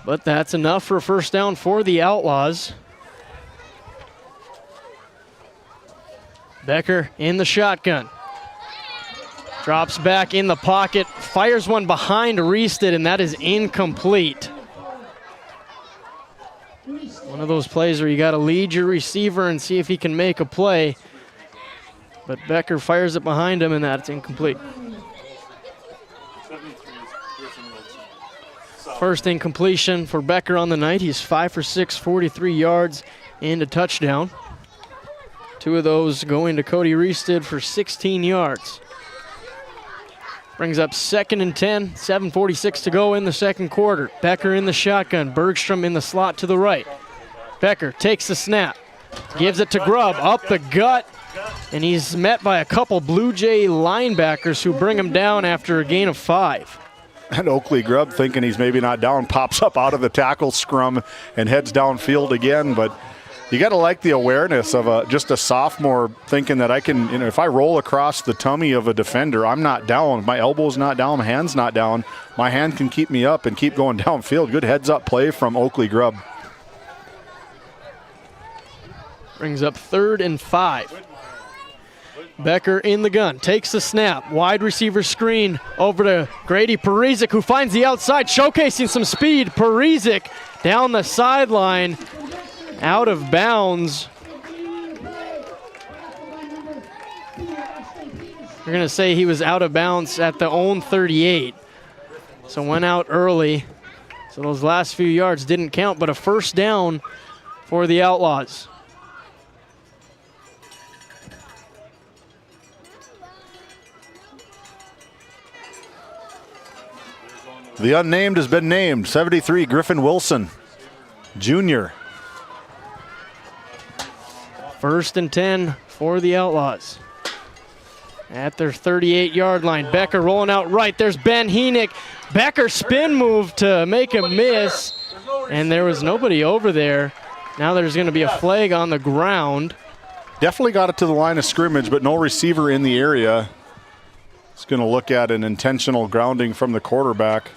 But that's enough for a first down for the Outlaws. Becker in the shotgun. Drops back in the pocket, fires one behind Reested, and that is incomplete. One of those plays where you got to lead your receiver and see if he can make a play. But Becker fires it behind him, and that's incomplete. First incompletion for Becker on the night. He's 5 for 6, 43 yards and a touchdown. 2 of those going to Cody Reested for 16 yards. Brings up 2nd and 10, 7:46 to go in the second quarter. Becker in the shotgun, Bergstrom in the slot to the right. Becker takes the snap, gives it to Grubb, up the gut, and he's met by a couple Blue Jay linebackers who bring him down after a gain of 5. And Oakley Grubb, thinking he's maybe not down, pops up out of the tackle scrum and heads downfield again, but you got to like the awareness of just a sophomore thinking that I can, if I roll across the tummy of a defender, I'm not down. My elbow's not down, my hand's not down. My hand can keep me up and keep going downfield. Good heads-up play from Oakley Grubb. Brings up 3rd and 5. Becker in the gun, takes the snap, wide receiver screen over to Grady Parizek, who finds the outside, showcasing some speed. Parizek down the sideline, out of bounds. We're going to say he was out of bounds at the own 38. So went out early. So those last few yards didn't count, but a first down for the Outlaws. The unnamed has been named. 73, Griffin Wilson, Jr. 1st and 10 for the Outlaws. At their 38-yard line, Becker rolling out right. There's Ben Heenick. Becker spin move to make a miss, and there was nobody over there. Now there's going to be a flag on the ground. Definitely got it to the line of scrimmage, but no receiver in the area. It's going to look at an intentional grounding from the quarterback.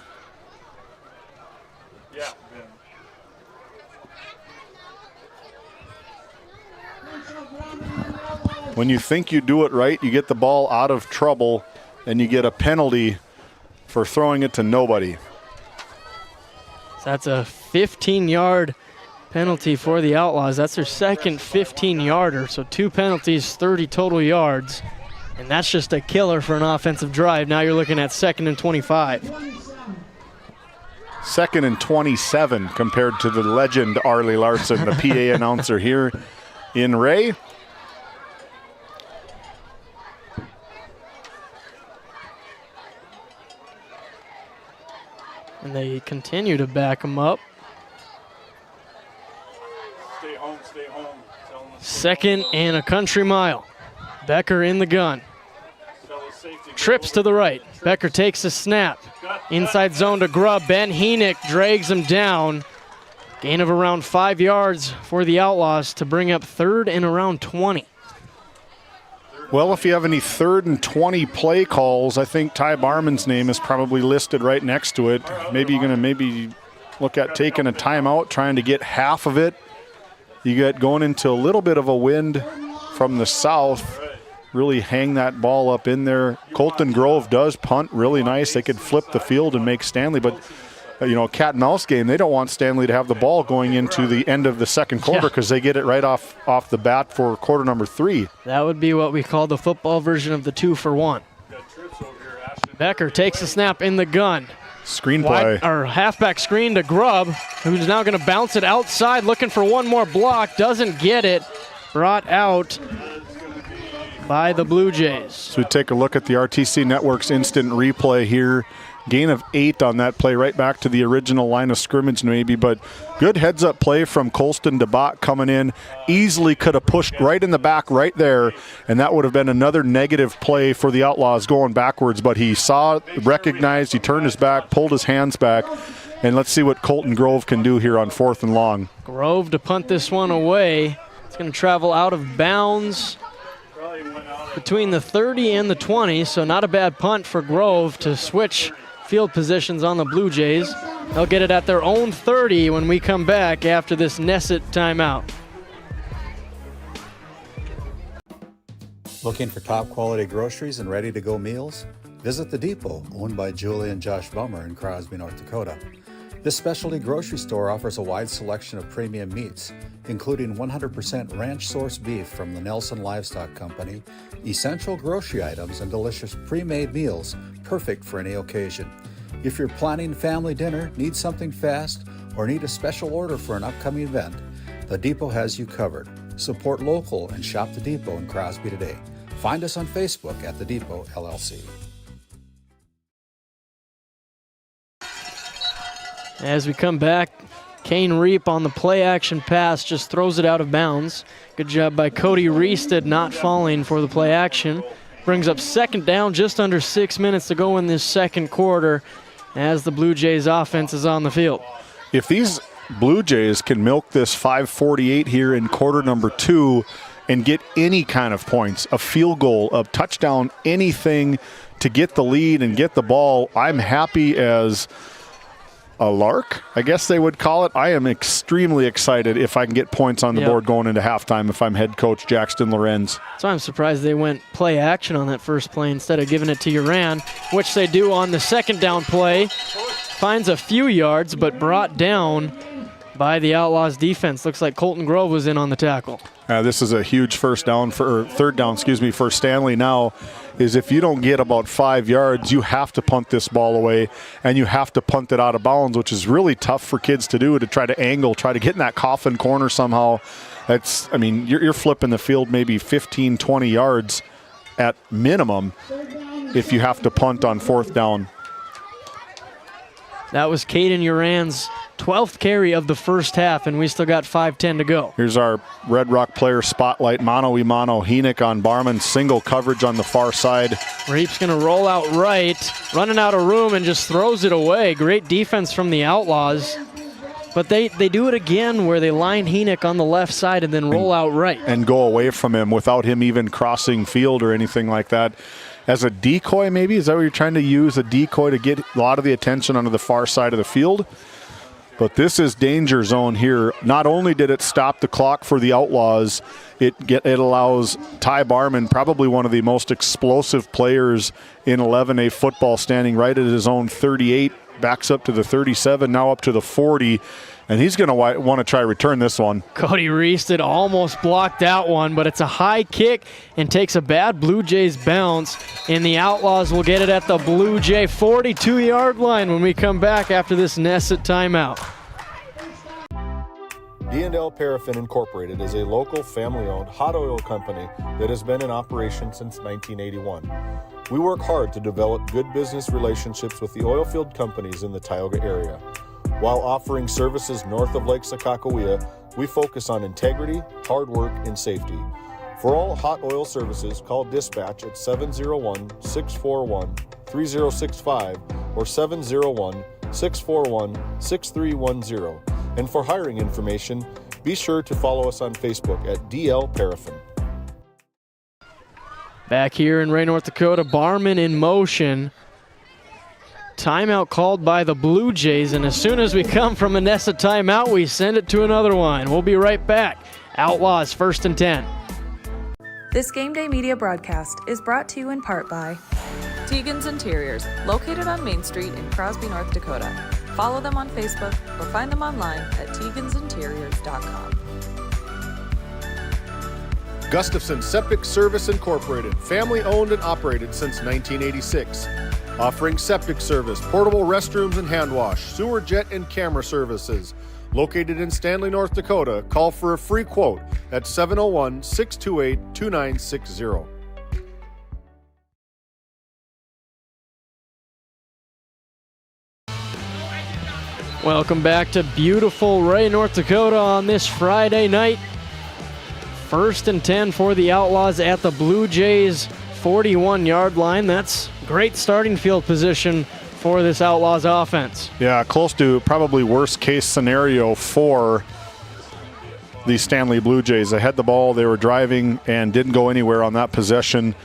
When you think you do it right, you get the ball out of trouble, and you get a penalty for throwing it to nobody. So that's a 15-yard penalty for the Outlaws. That's their second 15-yarder, so 2 penalties, 30 total yards. And that's just a killer for an offensive drive. Now you're looking at 2nd and 25. 2nd and 27 compared to the legend Arlie Larson, the PA announcer here in Ray. And they continue to back him up. Stay home, stay home. 2nd and a country mile. Becker in the gun. Trips to the right. Becker takes a snap. Inside zone to Grubb. Ben Heenick drags him down. Gain of around 5 yards for the Outlaws to bring up 3rd and around 20. Well, if you have any 3rd and 20 play calls, I think Ty Barman's name is probably listed right next to it. Maybe you're going to look at taking a timeout, trying to get half of it. You get going into a little bit of a wind from the south. Really hang that ball up in there. Colton Grove does punt really nice. They could flip the field and make Stanley, but cat and mouse game. They don't want Stanley to have the ball going into the end of the second quarter because they get it right off the bat for quarter number 3. That would be what we call the football version of the 2-for-1. Becker takes the snap in the gun. Screen play. Halfback screen to Grubb, who's now going to bounce it outside, looking for one more block. Doesn't get it. Brought out by the Blue Jays. So we take a look at the RTC Network's instant replay here. Gain of 8 on that play, right back to the original line of scrimmage maybe, but good heads-up play from Colston DeBott coming in. Easily could have pushed right in the back right there, and that would have been another negative play for the Outlaws going backwards, but he saw, recognized, he turned his back, pulled his hands back, and let's see what Colton Grove can do here on 4th and long. Grove to punt this one away. It's going to travel out of bounds between the 30 and the 20, so not a bad punt for Grove to switch field positions on the Blue Jays. They'll get it at their own 30 when we come back after this Nesset timeout. Looking for top quality groceries and ready to go meals? Visit The Depot, owned by Julie and Josh Bummer in Crosby, North Dakota. This specialty grocery store offers a wide selection of premium meats, including 100% ranch-sourced beef from the Nelson Livestock Company, essential grocery items, and delicious pre-made meals perfect for any occasion. If you're planning family dinner, need something fast, or need a special order for an upcoming event, The Depot has you covered. Support local and shop The Depot in Crosby today. Find us on Facebook at The Depot LLC. As we come back, Kane Reap on the play action pass just throws it out of bounds. Good job by Cody Reested not falling for the play action. Brings up 2nd down, just under 6 minutes to go in this second quarter as the Blue Jays offense is on the field. If these Blue Jays can milk this 5:48 here in quarter number 2 and get any kind of points, a field goal, a touchdown, anything to get the lead and get the ball, I'm happy as a lark, I guess they would call it. I am extremely excited if I can get points on the board going into halftime if I'm head coach Jackson Lorenz. So I'm surprised they went play action on that first play instead of giving it to Uran, which they do on the 2nd down play. Finds a few yards, but brought down by the Outlaws defense. Looks like Colton Grove was in on the tackle. This is a huge third down for Stanley now, is if you don't get about 5 yards, you have to punt this ball away, and you have to punt it out of bounds, which is really tough for kids to do, to try to angle, try to get in that coffin corner somehow. You're flipping the field maybe 15, 20 yards at minimum if you have to punt on 4th down. That was Caden Uran's 12th carry of the first half, and we still got 5:10 to go. Here's our Red Rock player spotlight. Mano-a-mano, Henick on Barman, single coverage on the far side. Reap's going to roll out right, running out of room and just throws it away. Great defense from the Outlaws. But they do it again where they line Henick on the left side and then roll out right. And go away from him without him even crossing field or anything like that. As a decoy maybe? Is that what you're trying to use, a decoy to get a lot of the attention onto the far side of the field? But this is danger zone here. Not only did it stop the clock for the Outlaws, it allows Ty Barman, probably one of the most explosive players in 11A football, standing right at his own 38, backs up to the 37, now up to the 40. And he's going to want to try to return this one. Cody Reested almost blocked that one, but it's a high kick and takes a bad Blue Jays bounce, and the Outlaws will get it at the Blue Jay 42-yard line when we come back after this Nesset timeout. D&L Paraffin Incorporated is a local family-owned hot oil company that has been in operation since 1981. We work hard to develop good business relationships with the oil field companies in the Tioga area. While offering services north of Lake Sakakawea, we focus on integrity, hard work, and safety. For all hot oil services, call dispatch at 701-641-3065 or 701-641-6310. And for hiring information, be sure to follow us on Facebook at DL Paraffin. Back here in Ray, North Dakota, Barman in motion. Timeout called by the Blue Jays, and as soon as we come from a Nesset timeout, we send it to another one. We'll be right back. Outlaws 1st and 10. This Game Day media broadcast is brought to you in part by Tegan's Interiors, located on Main Street in Crosby, North Dakota. Follow them on Facebook or find them online at tegansinteriors.com. Gustafson Septic Service Incorporated, family owned and operated since 1986. Offering septic service, portable restrooms and hand wash, sewer jet and camera services. Located in Stanley, North Dakota, call for a free quote at 701-628-2960. Welcome back to beautiful Ray, North Dakota on this Friday night. 1st and 10 for the Outlaws at the Blue Jays 41-yard line. That's great starting field position for this Outlaws offense. Yeah, close to probably worst case scenario for the Stanley Blue Jays. They had the ball, they were driving, and didn't go anywhere on that possession.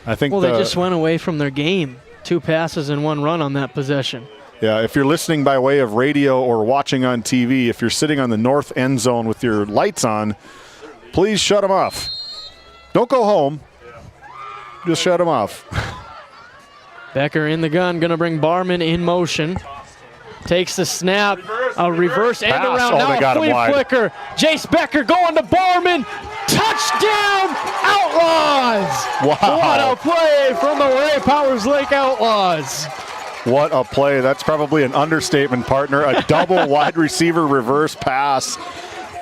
I think they just went away from their game. 2 passes and 1 run on that possession. Yeah, if you're listening by way of radio or watching on TV, if you're sitting on the north end zone with your lights on, please shut them off. Don't go home. Just shut them off. Becker in the gun, going to bring Barman in motion. Takes the snap, a reverse end around, now a flea flicker. Jace Becker going to Barman. Touchdown, Outlaws! Wow. What a play from the Ray Powers Lake Outlaws. What a play. That's probably an understatement, partner. A double wide receiver reverse pass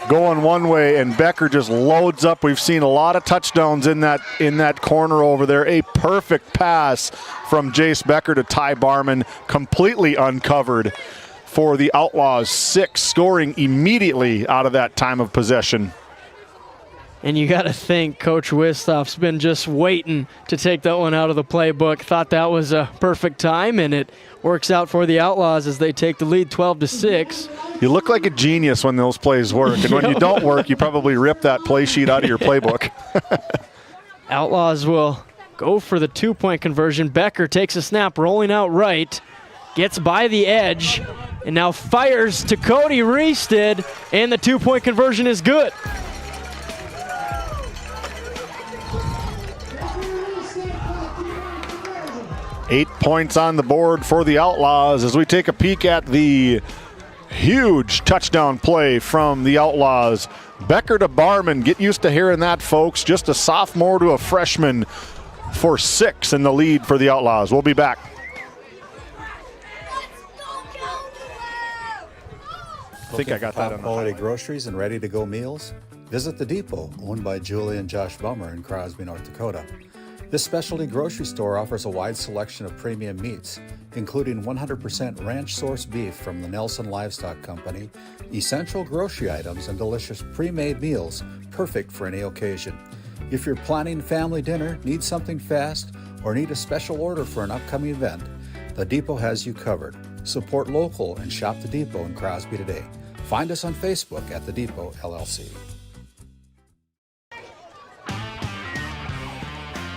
going one way, and Becker just loads up. We've seen a lot of touchdowns in that corner over there. A perfect pass from Jace Becker to Ty Barman, completely uncovered for the Outlaws. 6, scoring immediately out of that time of possession. And you got to think Coach Wistoff's been just waiting to take that one out of the playbook. Thought that was a perfect time, and it works out for the Outlaws as they take the lead 12-6. You look like a genius when those plays work, and when you don't work, you probably rip that play sheet out of your playbook. Outlaws will go for the 2-point conversion. Becker takes a snap, rolling out right, gets by the edge, and now fires to Cody Reested, and the 2-point conversion is good. 8 points on the board for the Outlaws as we take a peek at the huge touchdown play from the Outlaws. Becker to Barman. Get used to hearing that, folks. Just a sophomore to a freshman for 6 in the lead for the Outlaws. We'll be back. I think I got that on quality groceries and ready-to-go meals? Visit The Depot, owned by Julie and Josh Bummer in Crosby, North Dakota. This specialty grocery store offers a wide selection of premium meats, including 100% ranch-sourced beef from the Nelson Livestock Company, essential grocery items, and delicious pre-made meals perfect for any occasion. If you're planning family dinner, need something fast, or need a special order for an upcoming event, The Depot has you covered. Support local and shop The Depot in Crosby today. Find us on Facebook at The Depot LLC.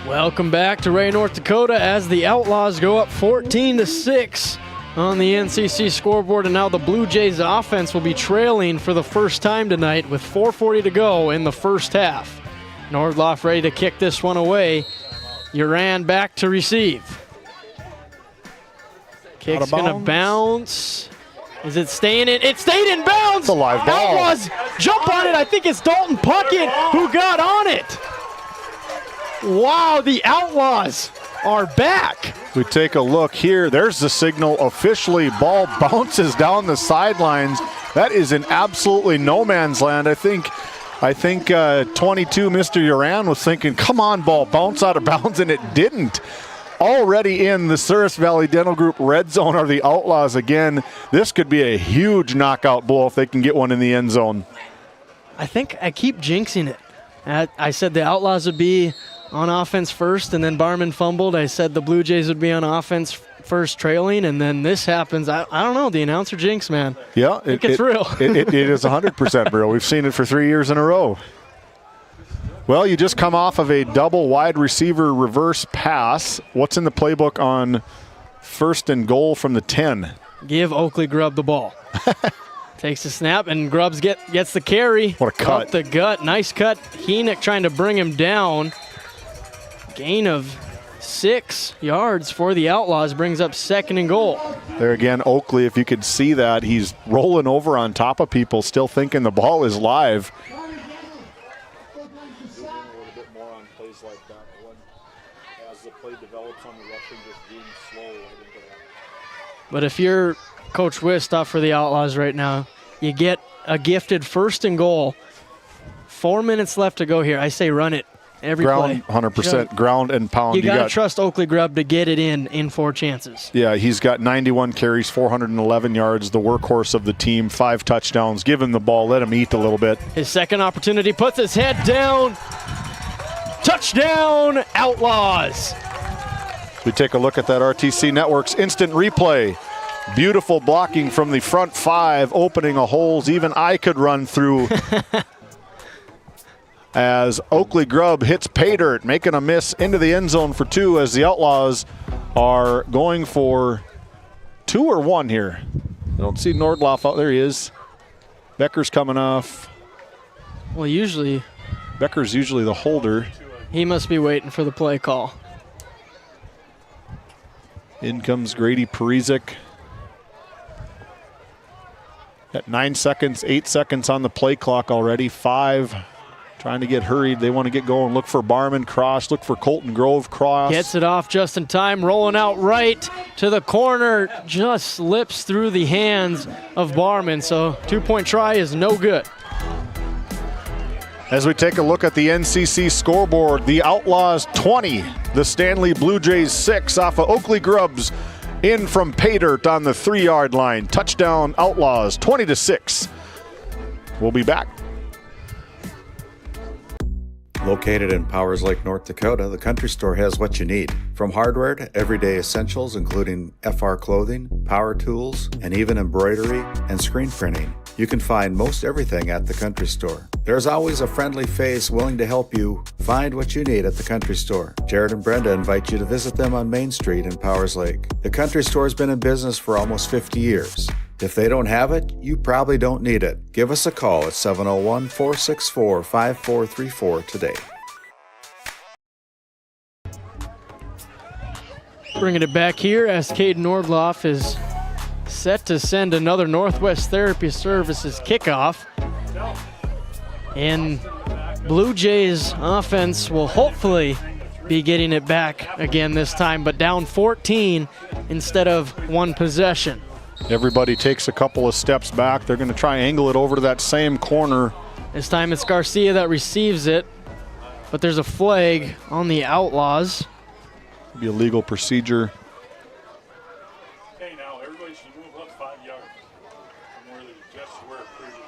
Welcome back to Ray, North Dakota as the Outlaws go up 14-6 on the NCC scoreboard, and now the Blue Jays offense will be trailing for the first time tonight with 4:40 to go in the first half. Nordloff ready to kick this one away. Uran back to receive. Kick's going to bounce. Is it staying in? It stayed in bounds! It's a live ball. Outlaws jump on it. I think it's Dalton Puckett who got on it. Wow, the Outlaws are back. We take a look here. There's the signal officially. Ball bounces down the sidelines. That is in absolutely no man's land. I think 22, Mr. Uran was thinking, come on, ball, bounce out of bounds, and it didn't. Already in the Souris Valley Dental Group red zone are the Outlaws again. This could be a huge knockout blow if they can get one in the end zone. I think I keep jinxing it. I said the Outlaws would be on offense first, and then Barman fumbled. I said the Blue Jays would be on offense first trailing, and then this happens. I don't know. The announcer jinx, man. Yeah. I think it's real. It is 100% real. We've seen it for 3 years in a row. Well, you just come off of a double wide receiver reverse pass. What's in the playbook on 1st and goal from the 10? Give Oakley Grubb the ball. Takes the snap, and Grubbs gets the carry. What a cut. Up the gut. Nice cut. Heenick trying to bring him down. Gain of 6 yards for the Outlaws, brings up 2nd and goal. There again, Oakley, if you could see that, he's rolling over on top of people, still thinking the ball is live. But if you're Coach Wistoff for the Outlaws right now, you get a gifted 1st and goal. 4 minutes left to go here. I say run it every ground, play. 100%, ground and pound. You got to trust Oakley Grubb to get it in 4 chances. Yeah, he's got 91 carries, 411 yards, the workhorse of the team, 5 touchdowns. Give him the ball, let him eat a little bit. His second opportunity, puts his head down. Touchdown, Outlaws. We take a look at that RTC Network's instant replay. Beautiful blocking from the front 5, opening a holes even I could run through. As Oakley Grubb hits pay dirt, making a miss into the end zone for 2, as the Outlaws are going for 2 or 1 here. I don't see Nordloff out there. He is. Becker's coming off. Well, Becker's usually the holder. He must be waiting for the play call. In comes Grady Parizek. At 9 seconds, 8 seconds on the play clock already. 5 trying to get hurried. They want to get going. Look for Barman, cross. Look for Colton Grove, cross. Gets it off just in time, rolling out right to the corner. Just slips through the hands of Barman, so 2-point try is no good. As we take a look at the NCC scoreboard, the Outlaws 20, the Stanley Blue Jays 6 off of Oakley Grubbs in from pay dirt on the 3-yard line. Touchdown Outlaws, 20-6. We'll be back. Located in Powers Lake, North Dakota, the Country Store has what you need. From hardware to everyday essentials, including FR clothing, power tools, and even embroidery and screen printing. You can find most everything at the Country Store. There's always a friendly face willing to help you find what you need at the Country Store. Jared and Brenda invite you to visit them on Main Street in Powers Lake. The Country Store has been in business for almost 50 years. If they don't have it, you probably don't need it. Give us a call at 701-464-5434 today. Bringing it back here as Caden Nordloff is set to send another Northwest Therapy Services kickoff. And Blue Jays offense will hopefully be getting it back again this time, but down 14 instead of 1 possession. Everybody takes a couple of steps back. They're going to try and angle it over to that same corner. This time it's Garcia that receives it, but there's a flag on the Outlaws. Be a legal procedure. Okay, now everybody should move up 5 yards from where they just were previously.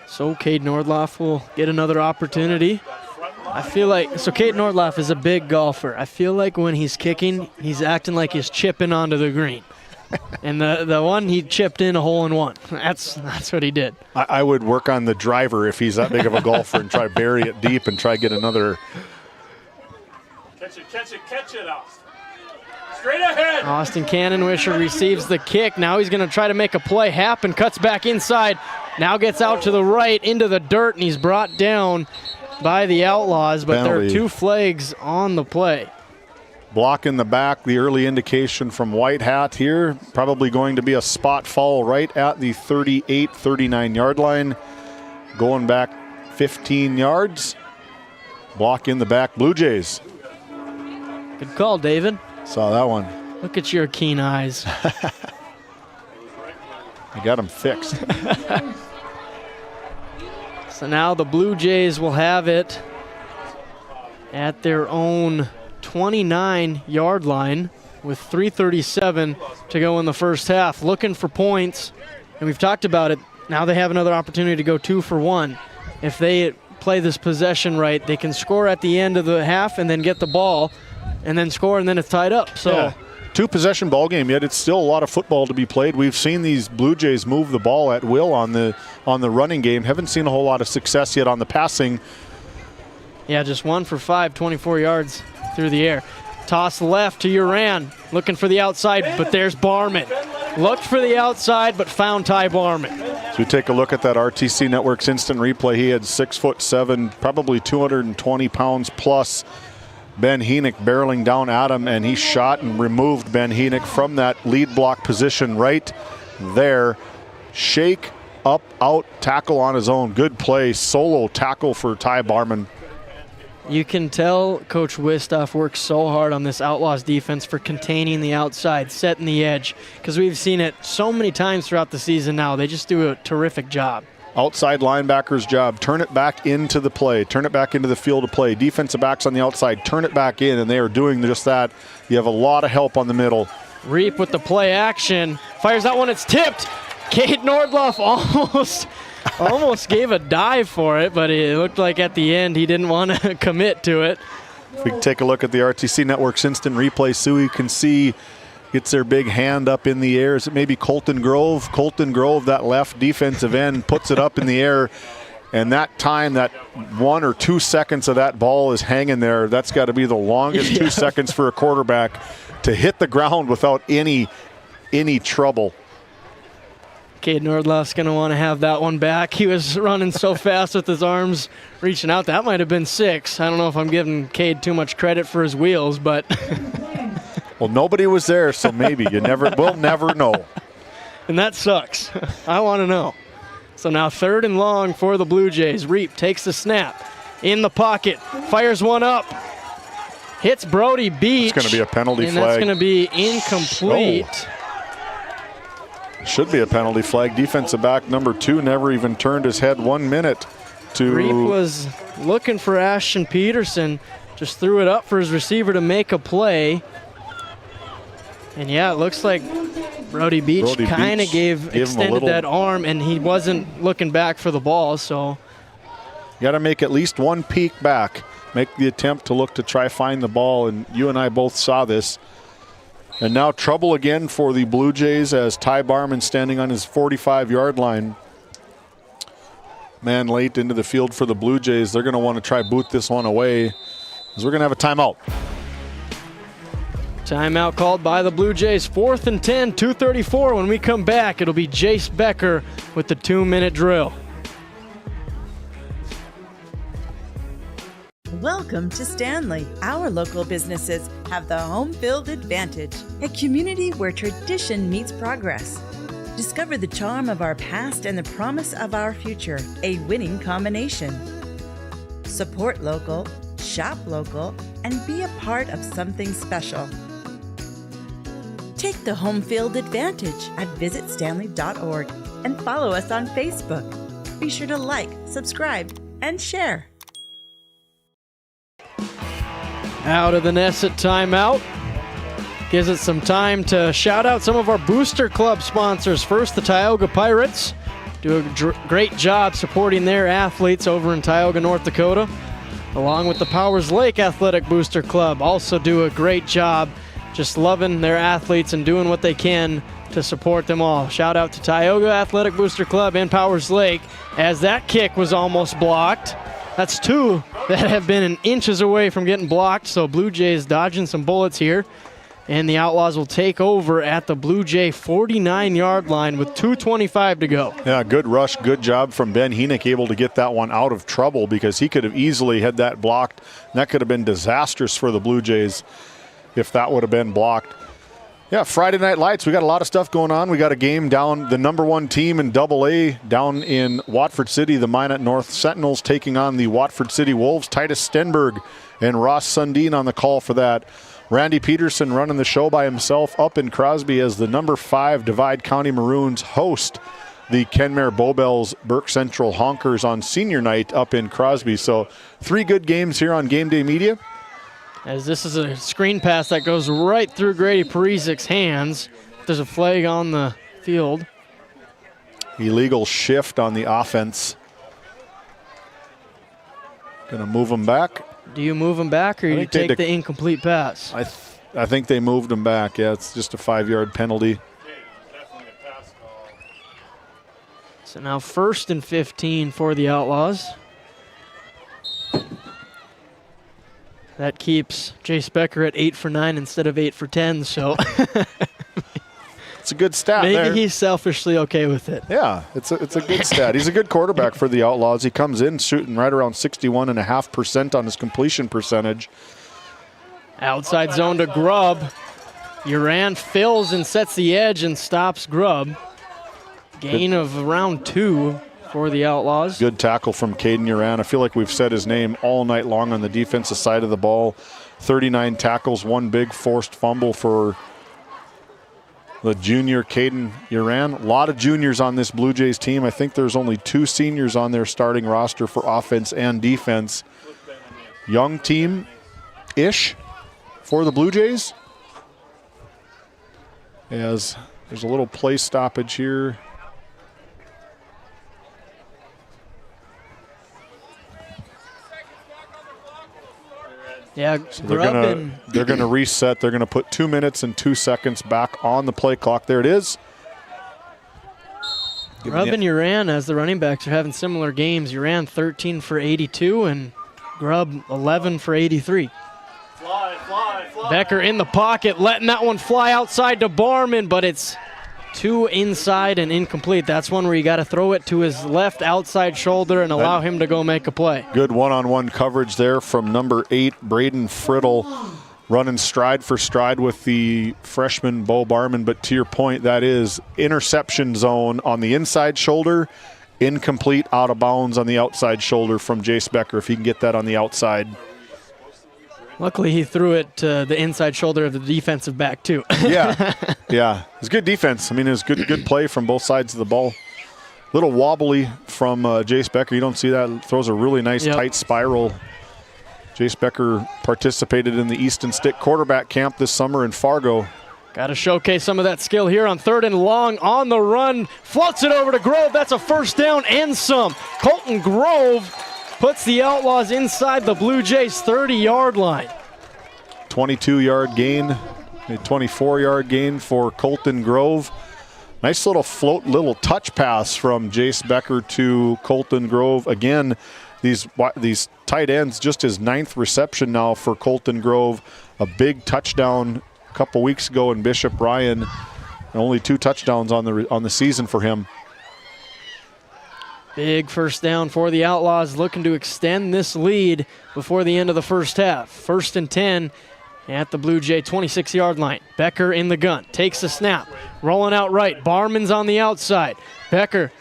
So Cade Nordloff will get another opportunity. I feel like, so Cade Nordloff is a big golfer. I feel like when he's kicking, he's acting like he's chipping onto the green. And the one he chipped in a hole-in-one. That's what he did. I would work on the driver if he's that big of a golfer and try to bury it deep and try to get another. Catch it, Austin. Straight ahead. Austin Cannonwisher receives the kick. Now he's going to try to make a play happen. Cuts back inside. Now gets out to the right into the dirt, and he's brought down by the Outlaws, but there are 2 flags on the play. Block in the back, the early indication from White Hat here. Probably going to be a spot foul right at the 38, 39 yard line. Going back 15 yards. Block in the back, Blue Jays. Good call, David. Saw that one. Look at your keen eyes. I got him fixed. So now the Blue Jays will have it at their own 29-yard line with 3:37 to go in the first half. Looking for points, and we've talked about it. Now they have another opportunity to go 2 for 1. If they play this possession right, they can score at the end of the half and then get the ball and then score, and then it's tied up. So. Yeah. 2-possession ball game, yet it's still a lot of football to be played. We've seen these Blue Jays move the ball at will on the running game. Haven't seen a whole lot of success yet on the passing. Yeah, just 1 for 5, 24 yards through the air. Toss left to Uran, looking for the outside, but there's Barman. Looked for the outside, but found Ty Barman. So we take a look at that RTC Network's instant replay. He had 6'7", probably 220 pounds plus Ben Heenek barreling down at him, and he shot and removed Ben Heenek from that lead block position right there. Shake, up, out, tackle on his own. Good play, solo tackle for Ty Barman. You can tell Coach Wistoff works so hard on this Outlaws defense for containing the outside, setting the edge, because we've seen it so many times throughout the season now. They just do a terrific job. Outside linebacker's job. Turn it back into the play. Turn it back into the field of play. Defensive backs on the outside. Turn it back in, and they are doing just that. You have a lot of help on the middle. Reap with the play action. Fires that one. It's tipped. Cade Nordloff almost gave a dive for it, but it looked like at the end he didn't want to commit to it. If we can take a look at the RTC Network's instant replay, so you can see gets their big hand up in the air. Is it maybe Colton Grove? Colton Grove, that left defensive end, puts it up in the air. And that time, that 1 or 2 seconds of that ball is hanging there. That's got to be the longest 2 seconds for a quarterback to hit the ground without any trouble. Cade Nordloff's going to want to have that one back. He was running so fast with his arms reaching out. That might have been 6. I don't know if I'm giving Cade too much credit for his wheels, but well, nobody was there, so maybe. We'll never know. And that sucks. I want to know. So now 3rd and long for the Blue Jays. Reap takes the snap in the pocket, fires one up, hits Brody Beach. It's going to be a penalty and flag. That's going to be incomplete. Should be a penalty flag. Defensive back number 2 never even turned his head 1 minute to. Reap was looking for Ashton Peterson, just threw it up for his receiver to make a play. And yeah, it looks like Brody Beach kind of extended that arm, and he wasn't looking back for the ball. So you got to make at least one peek back, make the attempt to look to try find the ball, and you and I both saw this. And now trouble again for the Blue Jays as Ty Barman standing on his 45-yard line. Man late into the field for the Blue Jays. They're going to want to try boot this one away as we're going to have a timeout. Timeout called by the Blue Jays. 4th and 10, 2:34. When we come back, it'll be Jace Becker with the 2-minute drill. Welcome to Stanley. Our local businesses have the home field advantage, a community where tradition meets progress. Discover the charm of our past and the promise of our future, a winning combination. Support local, shop local, and be a part of something special. Take the home field advantage at visitstanley.org and follow us on Facebook. Be sure to like, subscribe, and share. Out of the nest at timeout. Gives it some time to shout out some of our Booster Club sponsors. First, the Tioga Pirates do a great job supporting their athletes over in Tioga, North Dakota. Along with the Powers Lake Athletic Booster Club, also do a great job just loving their athletes and doing what they can to support them all. Shout out to Tioga Athletic Booster Club and Powers Lake as that kick was almost blocked. That's 2 that have been inches away from getting blocked, so Blue Jays dodging some bullets here. And the Outlaws will take over at the Blue Jay 49-yard line with 2:25 to go. Yeah, good rush, good job from Ben Heenek, able to get that one out of trouble because he could have easily had that blocked. And that could have been disastrous for the Blue Jays if that would have been blocked. Yeah, Friday Night Lights, we got a lot of stuff going on. We got a game down, the number 1 team in AA down in Watford City, the Minot North Sentinels taking on the Watford City Wolves. Titus Stenberg and Ross Sundin on the call for that. Randy Peterson running the show by himself up in Crosby as the number 5 Divide County Maroons host the Kenmare Bowbells Burke Central Honkers on senior night up in Crosby. So 3 good games here on Game Day Media. As this is a screen pass that goes right through Grady Parizik's hands. There's a flag on the field. Illegal shift on the offense. Gonna move them back. Do you move them back or do you take the incomplete pass? I think they moved them back. Yeah, it's just a 5-yard penalty. So now 1st and 15 for the Outlaws. That keeps Jace Becker at 8 for 9 instead of 8 for 10, so It's a good stat. Maybe there. he's selfishly okay with it. Yeah, it's a good stat. He's a good quarterback for the Outlaws. He comes in shooting right around 61.5% on his completion percentage. Outside zone to Grubb. Uran fills and sets the edge and stops Grubb. Gain of around 2 for the Outlaws. Good tackle from Caden Uran. I feel like we've said his name all night long on the defensive side of the ball. 39 tackles, 1 big forced fumble for the junior Caden Uran. A lot of juniors on this Blue Jays team. I think there's only 2 seniors on their starting roster for offense and defense. Young team-ish for the Blue Jays. As there's a little play stoppage here. Yeah, so they're gonna reset. They're gonna put 2 minutes and 2 seconds back on the play clock. There it is. Grubb and Uran, as the running backs, are having similar games. Uran 13 for 82 and Grubb 11 for 83. Becker in the pocket, letting that one fly outside to Barman, but it's too inside and incomplete. That's one where you got to throw it to his left outside shoulder and allow him to go make a play. Good one-on-one coverage there from number 8, Braden Friddle, running stride for stride with the freshman Bo Barman. But to your point, that is interception zone on the inside shoulder, incomplete, out of bounds on the outside shoulder from Jace Becker, if he can get that on the outside. Luckily, he threw it to the inside shoulder of the defensive back, too. Yeah. It's good defense. I mean, it was good play from both sides of the ball. Little wobbly from Jace Becker. You don't see that. Throws a really nice tight spiral. Jace Becker participated in the Easton Stick quarterback camp this summer in Fargo. Got to showcase some of that skill here on 3rd and long on the run. Floats it over to Grove. That's a first down and some. Colton Grove puts the Outlaws inside the Blue Jays 30-yard line. 22-yard gain, a 24-yard gain for Colton Grove. Nice little float, little touch pass from Jace Becker to Colton Grove. Again, these tight ends, just his 9th reception now for Colton Grove. A big touchdown a couple weeks ago in Bishop Ryan. Only 2 touchdowns on the season for him. Big first down for the Outlaws, looking to extend this lead before the end of the first half. 1st and 10 at the Blue Jay 26-yard line. Becker in the gun, takes a snap, rolling out right. Barman's on the outside. Becker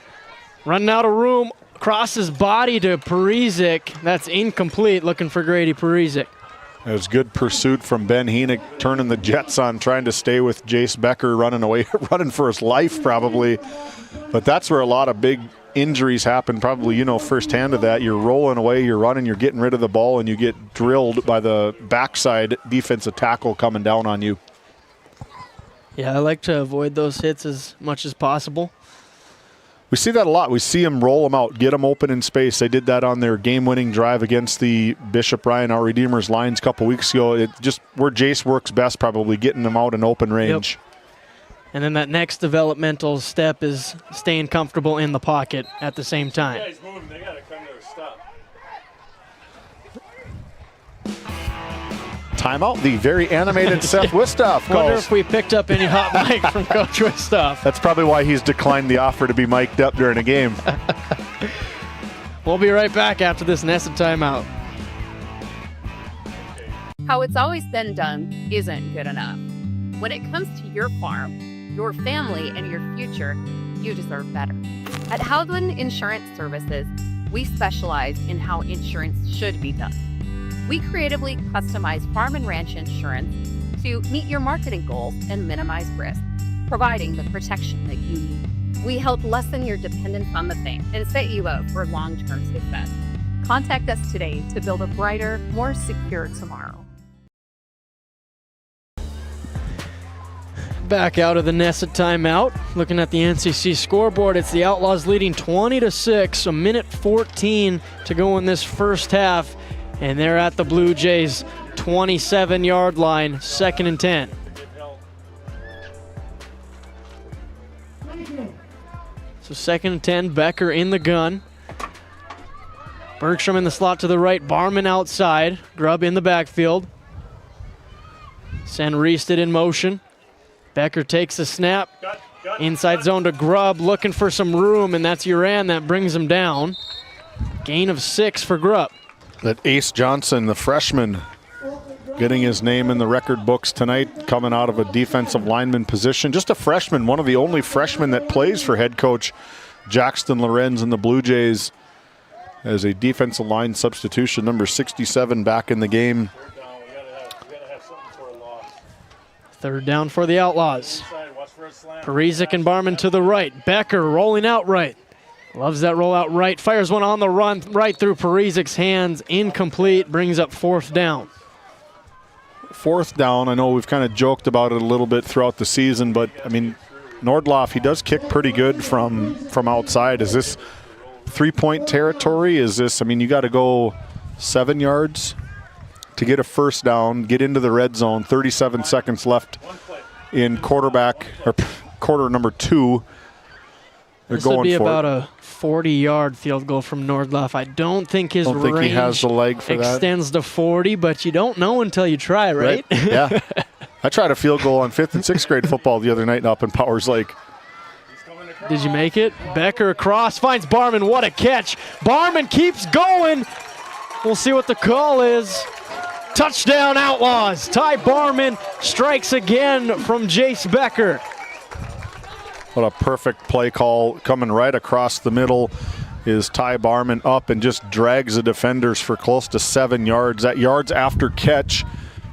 running out of room, crosses body to Parizic. That's incomplete, looking for Grady Parizic. It was good pursuit from Ben Heenek, turning the jets on, trying to stay with Jace Becker, running away, running for his life probably. But that's where a lot of big injuries happen, probably, you know, firsthand of that. You're rolling away, you're running, you're getting rid of the ball, and you get drilled by the backside defensive tackle coming down on you. Yeah, I like to avoid those hits as much as possible. We see that a lot. We see them roll them out, get them open in space. They did that on their game-winning drive against the Bishop Ryan Our Redeemers Lions a couple weeks ago. It's just where Jace works best, probably getting them out in open range. Yep. And then that next developmental step is staying comfortable in the pocket at the same time. Yeah, he's moving. They got to come to a stop. Timeout, the very animated Seth Wistoff calls. Wonder if we picked up any hot mic from Coach Wistoff. That's probably why he's declined the offer to be mic'd up during a game. We'll be right back after this nested timeout. How it's always been done isn't good enough. When it comes to your farm, your family, and your future, you deserve better. At Howland Insurance Services, we specialize in how insurance should be done. We creatively customize farm and ranch insurance to meet your marketing goals and minimize risk, providing the protection that you need. We help lessen your dependence on the bank and set you up for long-term success. Contact us today to build a brighter, more secure tomorrow. Back out of the nested timeout. Looking at the NCC scoreboard, it's the Outlaws leading 20-6, a minute 14 to go in this first half, and they're at the Blue Jays 27-yard line, 2nd and 10. So 2nd and 10, Becker in the gun. Bergstrom in the slot to the right, Barman outside, Grubb in the backfield. Send Reested in motion. Becker takes a snap. Inside zone to Grubb, looking for some room, and that's Uran that brings him down. Gain of 6 for Grubb. That Ace Johnson, the freshman, getting his name in the record books tonight, coming out of a defensive lineman position. Just a freshman, one of the only freshmen that plays for head coach Jackson Lorenz and the Blue Jays as a defensive line substitution, number 67 back in the game. Third down for the Outlaws. Parizek and Barman to the right. Becker rolling out right. Loves that roll out right. Fires one on the run right through Parizek's hands. Incomplete. Brings up 4th down. 4th down, I know we've kind of joked about it a little bit throughout the season, but I mean, Nordloff, he does kick pretty good from outside. Is this 3-point territory? Is this, I mean, you got to go 7 yards to get a first down, get into the red zone. 37 seconds left in quarter number 2. They're this going would be for about it. a 40-yard field goal from Nordloff. I don't think his range he has the leg for that. Extends to 40, but you don't know until you try, right? Yeah. I tried a field goal on 5th and 6th grade football the other night up in Powers Lake. Did you make it? Becker across, finds Barman. What a catch. Barman keeps going. We'll see what the call is. Touchdown Outlaws. Ty Barman strikes again from Jace Becker. What a perfect play call. Coming right across the middle is Ty Barman up and just drags the defenders for close to 7 yards. That yards after catch,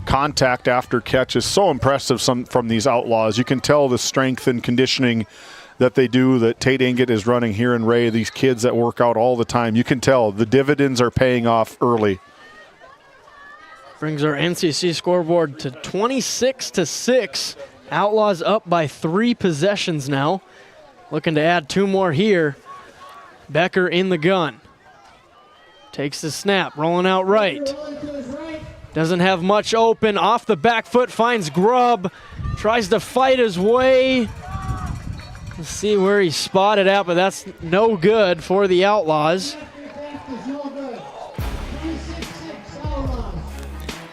contact after catch is so impressive from these Outlaws. You can tell the strength and conditioning that they do, that Tate Inget is running here in Ray, these kids that work out all the time. You can tell the dividends are paying off early. Brings our NCC scoreboard to 26-6. Outlaws up by 3 possessions now. Looking to add 2 more here. Becker in the gun. Takes the snap, rolling out right. Doesn't have much open. Off the back foot, finds Grubb. Tries to fight his way. Let's see where he's spotted at, but that's no good for the Outlaws.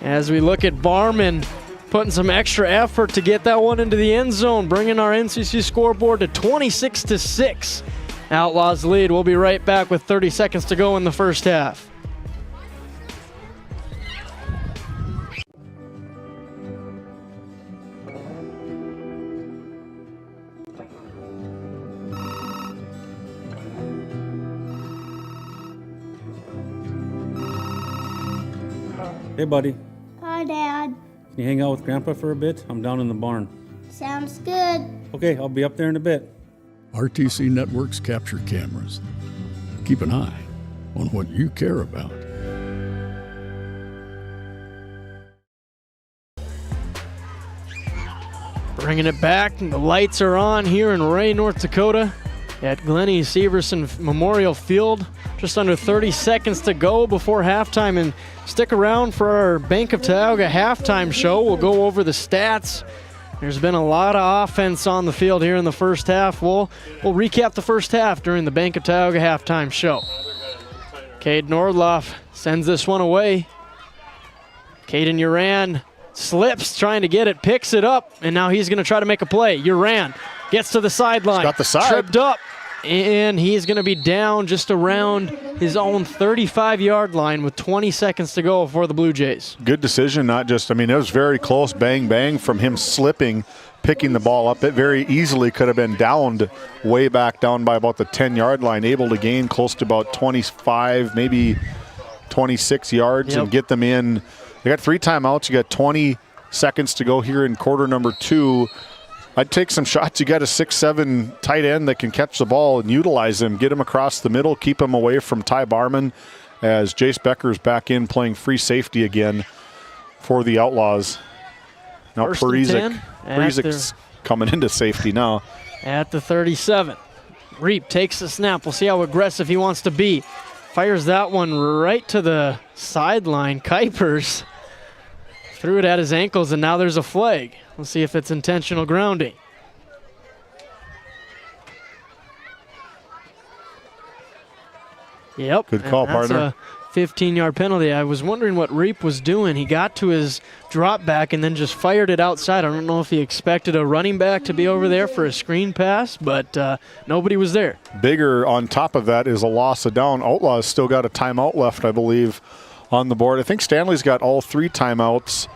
As we look at Barman putting some extra effort to get that one into the end zone, bringing our NCC scoreboard to 26-6. Outlaws lead. We'll be right back with 30 seconds to go in the first half. Hey, buddy. Hi, Dad. Can you hang out with Grandpa for a bit? I'm down in the barn. Sounds good. Okay, I'll be up there in a bit. RTC Networks capture cameras. Keep an eye on what you care about. Bringing it back, the lights are on here in Ray, North Dakota at Glennie Severson Memorial Field. Just under 30 seconds to go before halftime, and stick around for our Bank of Tioga halftime show. We'll go over the stats. There's been a lot of offense on the field here in the first half. We'll recap the first half during the Bank of Tioga halftime show. Cade Nordloff sends this one away. Caden Uran slips, trying to get it, picks it up, and now he's going to try to make a play. Uran gets to the sideline. Got the side. Tripped up, and he's going to be down just around his own 35-yard line with 20 seconds to go for the Blue Jays. Good decision, not just, I mean, it was very close, bang, bang, from him slipping, picking the ball up. It very easily could have been downed way back down by about the 10-yard line, able to gain close to about 25, maybe 26 yards and get them in. They got 3 timeouts. You got 20 seconds to go here in quarter number 2. I'd take some shots. You got a 6'7" tight end that can catch the ball and utilize him, get him across the middle, keep him away from Ty Barman as Jace Becker's back in playing free safety again for the Outlaws. Now Parizek's coming into safety now. At the 37. Reap takes the snap. We'll see how aggressive he wants to be. Fires that one right to the sideline. Kuipers threw it at his ankles, and now there's a flag. We'll see if it's intentional grounding. Yep. Good call, that's partner. 15-yard penalty. I was wondering what Reap was doing. He got to his drop back and then just fired it outside. I don't know if he expected a running back to be over there for a screen pass, but nobody was there. Bigger on top of that is a loss of down. Outlaws still got a timeout left, I believe, on the board. I think Stanley's got all 3 timeouts,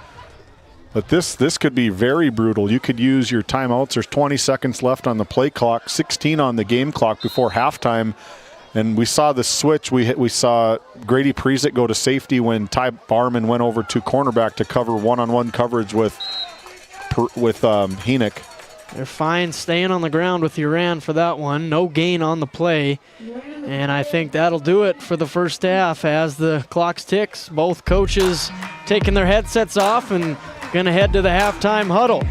but this could be very brutal. You could use your timeouts. There's 20 seconds left on the play clock, 16 on the game clock before halftime. And we saw the switch. We saw Grady Prezic go to safety when Ty Barman went over to cornerback to cover one-on-one coverage with Henick. They're fine staying on the ground with Uran for that one. No gain on the play. And I think that'll do it for the first half as the clock ticks. Both coaches taking their headsets off and going to head to the halftime huddle.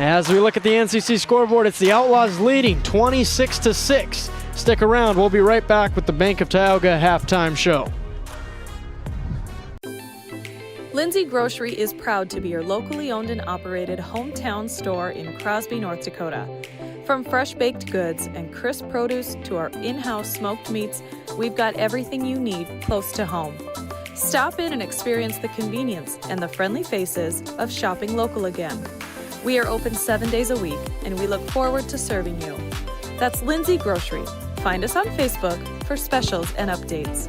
As we look at the NCC scoreboard, it's the Outlaws leading 26-6. Stick around. We'll be right back with the Bank of Tioga halftime show. Lindsay Grocery is proud to be your locally owned and operated hometown store in Crosby, North Dakota. From fresh baked goods and crisp produce to our in-house smoked meats, we've got everything you need close to home. Stop in and experience the convenience and the friendly faces of shopping local again. We are open 7 days a week, and we look forward to serving you. That's Lindsay Grocery. Find us on Facebook for specials and updates.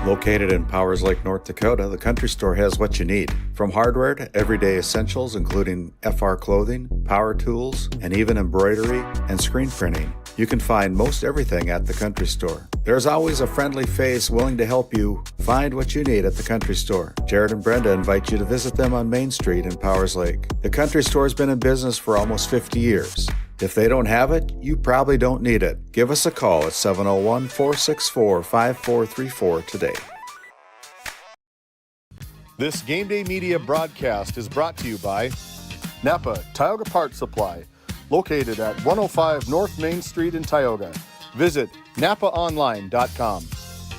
Located in Powers Lake, North Dakota, the Country Store has what you need. From hardware to everyday essentials, including FR clothing, power tools, and even embroidery and screen printing. You can find most everything at the Country Store. There's always a friendly face willing to help you find what you need at the Country Store. Jared and Brenda invite you to visit them on Main Street in Powers Lake. The Country Store has been in business for almost 50 years. If they don't have it, you probably don't need it. Give us a call at 701-464-5434 today. This Game Day Media broadcast is brought to you by Napa Tioga Parts Supply, located at 105 North Main Street in Tioga. Visit napaonline.com.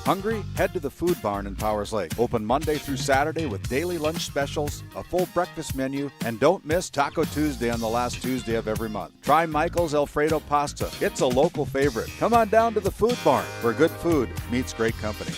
Hungry? Head to the Food Barn in Powers Lake. Open Monday through Saturday with daily lunch specials, a full breakfast menu, and don't miss Taco Tuesday on the last Tuesday of every month. Try Michael's Alfredo Pasta. It's a local favorite. Come on down to the Food Barn, where good food meets great company.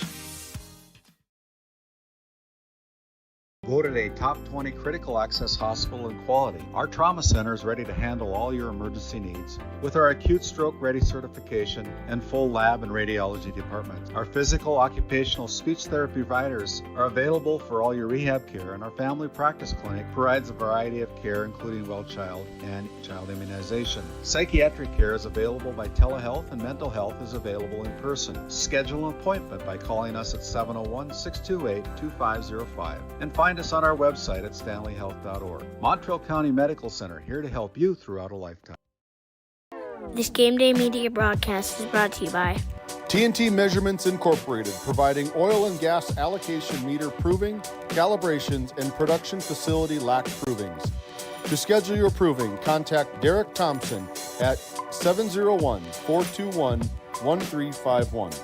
Voted a top 20 critical access hospital in quality, our trauma center is ready to handle all your emergency needs with our acute stroke ready certification and full lab and radiology department. Our physical, occupational, speech therapy providers are available for all your rehab care, and our family practice clinic provides a variety of care, including well child and child immunization. Psychiatric care is available by telehealth, and mental health is available in person. Schedule an appointment by calling us at 701-628-2505 and find us on our website at stanleyhealth.org. Montreal County Medical Center, here to help you throughout a lifetime. This Game Day Media broadcast is brought to you by TNT Measurements Incorporated, providing oil and gas allocation meter proving, calibrations, and production facility lac provings. To schedule your proving, contact Derek Thompson at 701-421-1351.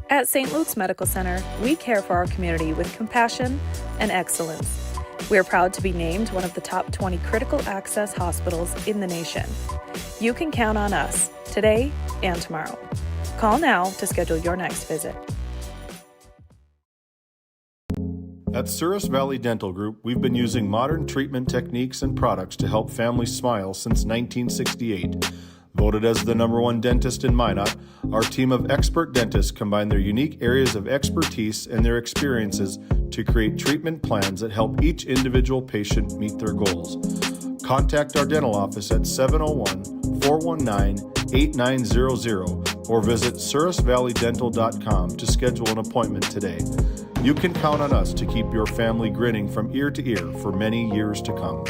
At St. Luke's Medical Center, we care for our community with compassion and excellence. We are proud to be named one of the top 20 critical access hospitals in the nation. You can count on us today and tomorrow. Call now to schedule your next visit. At Souris Valley Dental Group, we've been using modern treatment techniques and products to help families smile since 1968. Voted as the #1 dentist in Minot, our team of expert dentists combine their unique areas of expertise and their experiences to create treatment plans that help each individual patient meet their goals. Contact our dental office at 701-419-8900 or visit sourisvalleydental.com to schedule an appointment today. You can count on us to keep your family grinning from ear to ear for many years to come.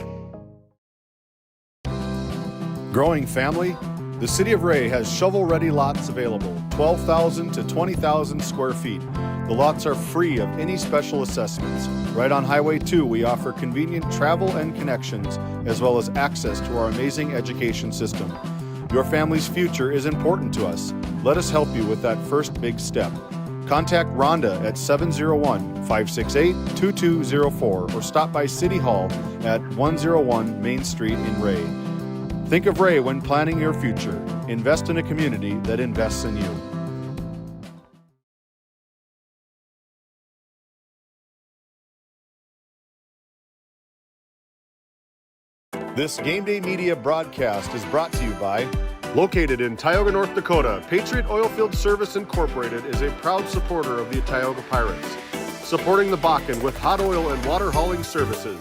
Growing family? The City of Ray has shovel-ready lots available, 12,000 to 20,000 square feet. The lots are free of any special assessments. Right on Highway 2, we offer convenient travel and connections, as well as access to our amazing education system. Your family's future is important to us. Let us help you with that first big step. Contact Rhonda at 701-568-2204 or stop by City Hall at 101 Main Street in Ray. Think of Ray when planning your future. Invest in a community that invests in you. This Game Day Media broadcast is brought to you by located in Tioga, North Dakota. Patriot Oilfield Service Incorporated is a proud supporter of the Tioga Pirates, supporting the Bakken with hot oil and water hauling services.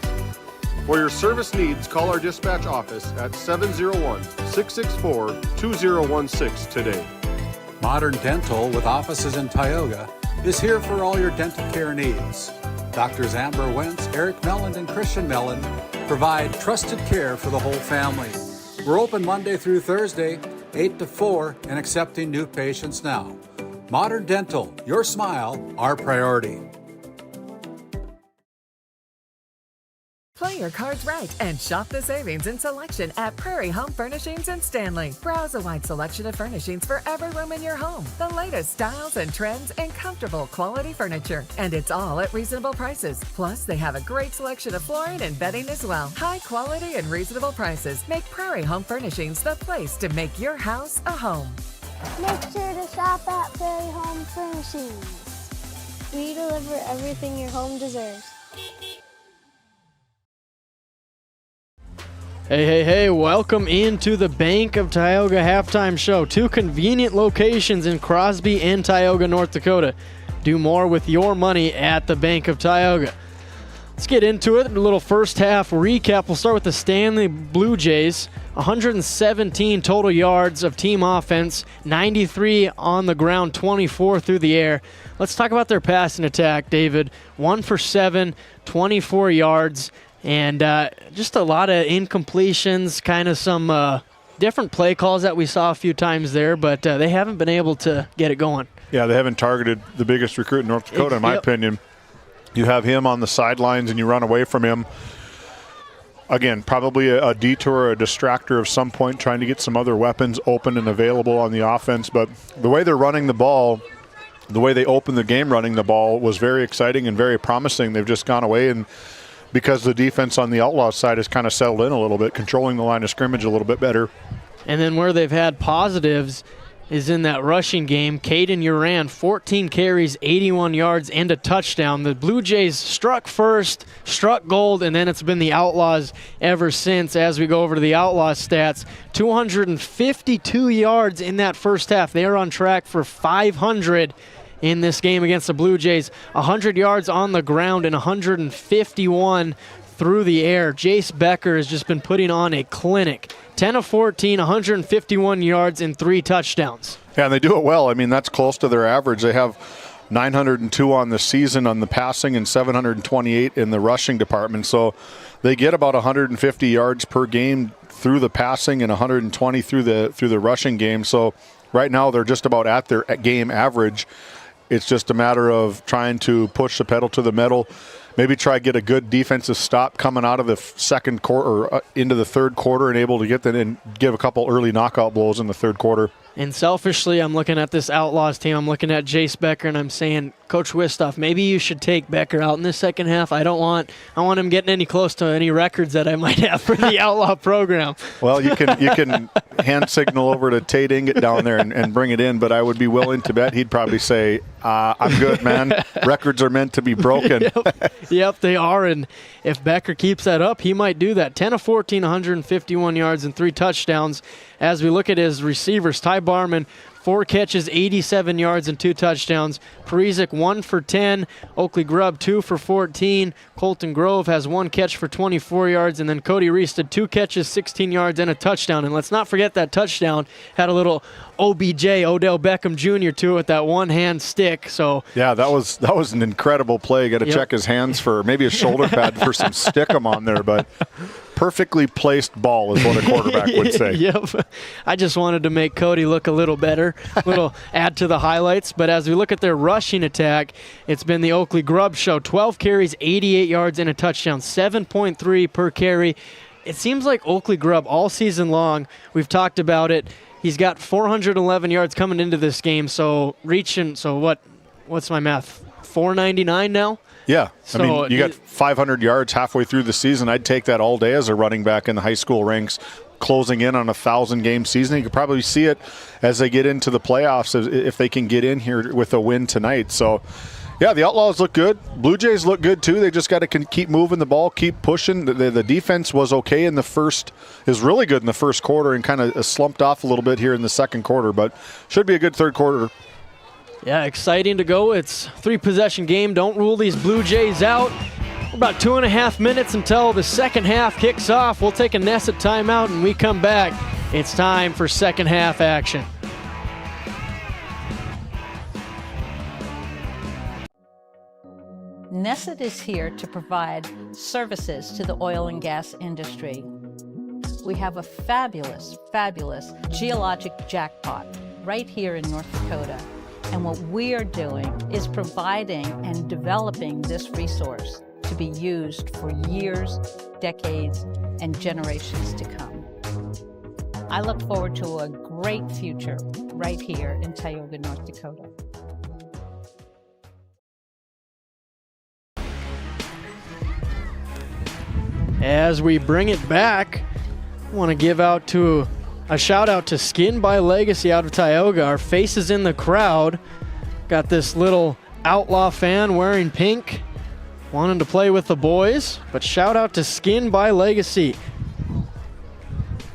For your service needs, call our dispatch office at 701-664-2016 today. Modern Dental, with offices in Tioga, is here for all your dental care needs. Doctors Amber Wentz, Eric Melland, and Christian Melland provide trusted care for the whole family. We're open Monday through Thursday, 8 to 4, and accepting new patients now. Modern Dental, your smile, our priority. Play your cards right and shop the savings and selection at Prairie Home Furnishings in Stanley. Browse a wide selection of furnishings for every room in your home. The latest styles and trends and comfortable quality furniture. And it's all at reasonable prices. Plus, they have a great selection of flooring and bedding as well. High quality and reasonable prices make Prairie Home Furnishings the place to make your house a home. Make sure to shop at Prairie Home Furnishings. We deliver everything your home deserves. Hey, welcome into the Bank of Tioga halftime show. Two convenient locations in Crosby and Tioga, North Dakota. Do more with your money at the Bank of Tioga. Let's get into it. A little first half recap. We'll start with the Stanley Blue Jays. 117 total yards of team offense, 93 on the ground, 24 through the air. Let's talk about their passing attack, David. 1 for 7, 24 yards. And just a lot of incompletions, kind of some different play calls that we saw a few times there, but they haven't been able to get it going. Yeah, they haven't targeted the biggest recruit in North Dakota, in my opinion. You have him on the sidelines and you run away from him. Again, probably a detour, a distractor of some point, trying to get some other weapons open and available on the offense. But the way they're running the ball, the way they opened the game running the ball was very exciting and very promising. They've just gone away and because the defense on the Outlaws side has kind of settled in a little bit, controlling the line of scrimmage a little bit better. And then where they've had positives is in that rushing game. Caden Uran, 14 carries, 81 yards, and a touchdown. The Blue Jays struck first, struck gold, and then it's been the Outlaws ever since. As we go over to the Outlaws stats, 252 yards in that first half. They are on track for 500 in this game against the Blue Jays. 100 yards on the ground and 151 through the air. Jace Becker has just been putting on a clinic. 10 of 14, 151 yards and 3 touchdowns. Yeah, and they do it well. I mean, that's close to their average. They have 902 on the season on the passing and 728 in the rushing department. So they get about 150 yards per game through the passing and 120 through the rushing game. So right now they're just about at their game average. It's just a matter of trying to push the pedal to the metal, maybe try to get a good defensive stop coming out of the second quarter or into the third quarter and able to get that and give a couple early knockout blows in the third quarter. And selfishly, I'm looking at this Outlaws team. I'm looking at Jace Becker, and I'm saying, Coach Wistoff, maybe you should take Becker out in the second half. I want him getting any close to any records that I might have for the Outlaw program. Well, you can hand signal over to Tate Inget down there and bring it in, but I would be willing to bet he'd probably say, I'm good, man. Records are meant to be broken. Yep, they are, and if Becker keeps that up, he might do that. 10 of 14, 151 yards and 3 touchdowns. As we look at his receivers, Ty Barman, 4 catches, 87 yards and 2 touchdowns. Parizek, 1 for 10. Oakley Grubb, 2 for 14. Colton Grove has 1 catch for 24 yards. And then Cody Reese did 2 catches, 16 yards, and a touchdown. And let's not forget that touchdown had a little OBJ, Odell Beckham Jr. to it with that one-hand stick. So yeah, that was an incredible play. Got to check his hands for maybe a shoulder pad for some stickum on there, but perfectly placed ball is what a quarterback would say. Yep. I just wanted to make Cody look a little better, add to the highlights. But as we look at their rushing attack, it's been the Oakley Grubb show. 12 carries, 88 yards, and a touchdown, 7.3 per carry. It seems like Oakley Grubb all season long, we've talked about it, he's got 411 yards coming into this game, so what's my math, 499 now? Yeah, so, I mean, you got 500 yards halfway through the season. I'd take that all day as a running back in the high school ranks, closing in on a 1,000-game season. You could probably see it as they get into the playoffs if they can get in here with a win tonight. So Yeah, the Outlaws look good. Blue Jays look good too. They just got to keep moving the ball, keep pushing. The defense was okay in the first, is really good in the first quarter, and kind of slumped off a little bit here in the second quarter, but should be a good third quarter. Yeah, exciting to go. It's a 3-possession game. Don't rule these Blue Jays out. About 2.5 minutes until the second half kicks off. We'll take a Nessa timeout, and we come back. It's time for second half action. Nesset is here to provide services to the oil and gas industry. We have a fabulous, fabulous geologic jackpot right here in North Dakota. And what we are doing is providing and developing this resource to be used for years, decades, and generations to come. I look forward to a great future right here in Tioga, North Dakota. As we bring it back, I want to give out to a shout out to Skin by Legacy out of Tioga. Our faces in the crowd. Got this little Outlaw fan wearing pink, wanting to play with the boys. But shout out to Skin by Legacy.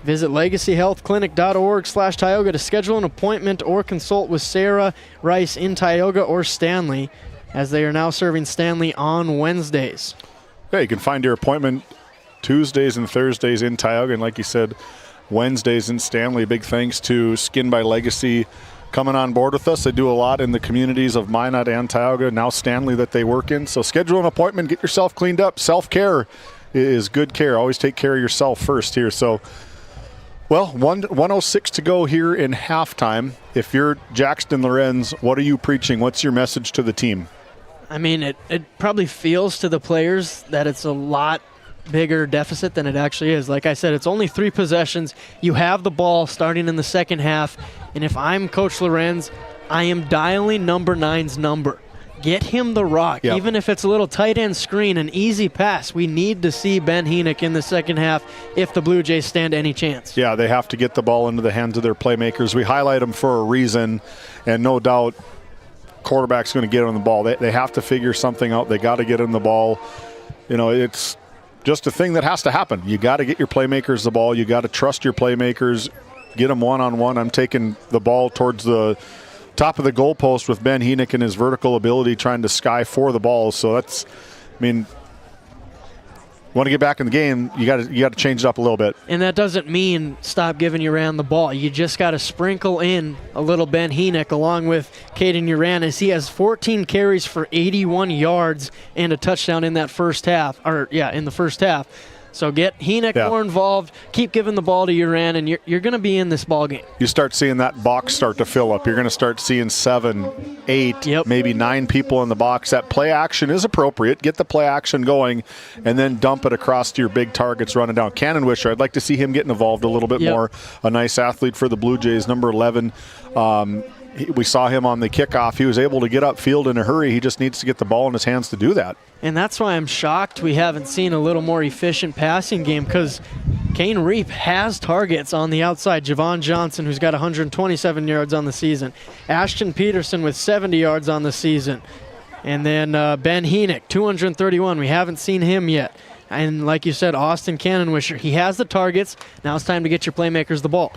Visit legacyhealthclinic.org/Tioga to schedule an appointment or consult with Sarah Rice in Tioga or Stanley, as they are now serving Stanley on Wednesdays. Yeah, you can find your appointment Tuesdays and Thursdays in Tioga, and like you said, Wednesdays in Stanley. Big thanks to Skin by Legacy coming on board with us. They do a lot in the communities of Minot and Tioga, now Stanley, that they work in. So schedule an appointment, get yourself cleaned up. Self-care is good care. Always take care of yourself first here. So, well, 1:06 to go here in halftime. If you're Jackson Lorenz, what are you preaching? What's your message to the team? I mean, it probably feels to the players that it's a lot bigger deficit than it actually is. Like I said, it's only 3 possessions. You have the ball starting in the second half, and if I'm Coach Lorenz, I am dialing number 9's number. Get him the rock, yep. Even if it's a little tight end screen, an easy pass. We need to see Ben Henoch in the second half if the Blue Jays stand any chance. Yeah, they have to get the ball into the hands of their playmakers. We highlight them for a reason, and no doubt quarterback's going to get on the ball. They have to figure something out. They got to get in the ball. You know, it's just a thing that has to happen. You got to get your playmakers the ball. You got to trust your playmakers. Get them one-on-one. I'm taking the ball towards the top of the goalpost with Ben Henoch and his vertical ability, trying to sky for the ball. So that's, I mean, want to get back in the game, you got to change it up a little bit. And that doesn't mean stop giving Uran the ball. You just got to sprinkle in a little Ben Henoch along with Caden Uran, as he has 14 carries for 81 yards and a touchdown in that first half. In the first half. So get Henoch more involved, keep giving the ball to Uran, and you're going to be in this ball game. You start seeing that box start to fill up. You're going to start seeing 7, 8, maybe 9 people in the box. That play action is appropriate. Get the play action going, and then dump it across to your big targets running down. Cannon Wisher, I'd like to see him getting involved a little bit more. A nice athlete for the Blue Jays, number 11. We saw him on the kickoff. He was able to get upfield in a hurry. He just needs to get the ball in his hands to do that. And that's why I'm shocked we haven't seen a little more efficient passing game, because Kane Reap has targets on the outside. Javon Johnson, who's got 127 yards on the season. Ashton Peterson with 70 yards on the season. And then Ben Henoch, 231. We haven't seen him yet. And like you said, Austin Cannonwisher, he has the targets. Now it's time to get your playmakers the ball.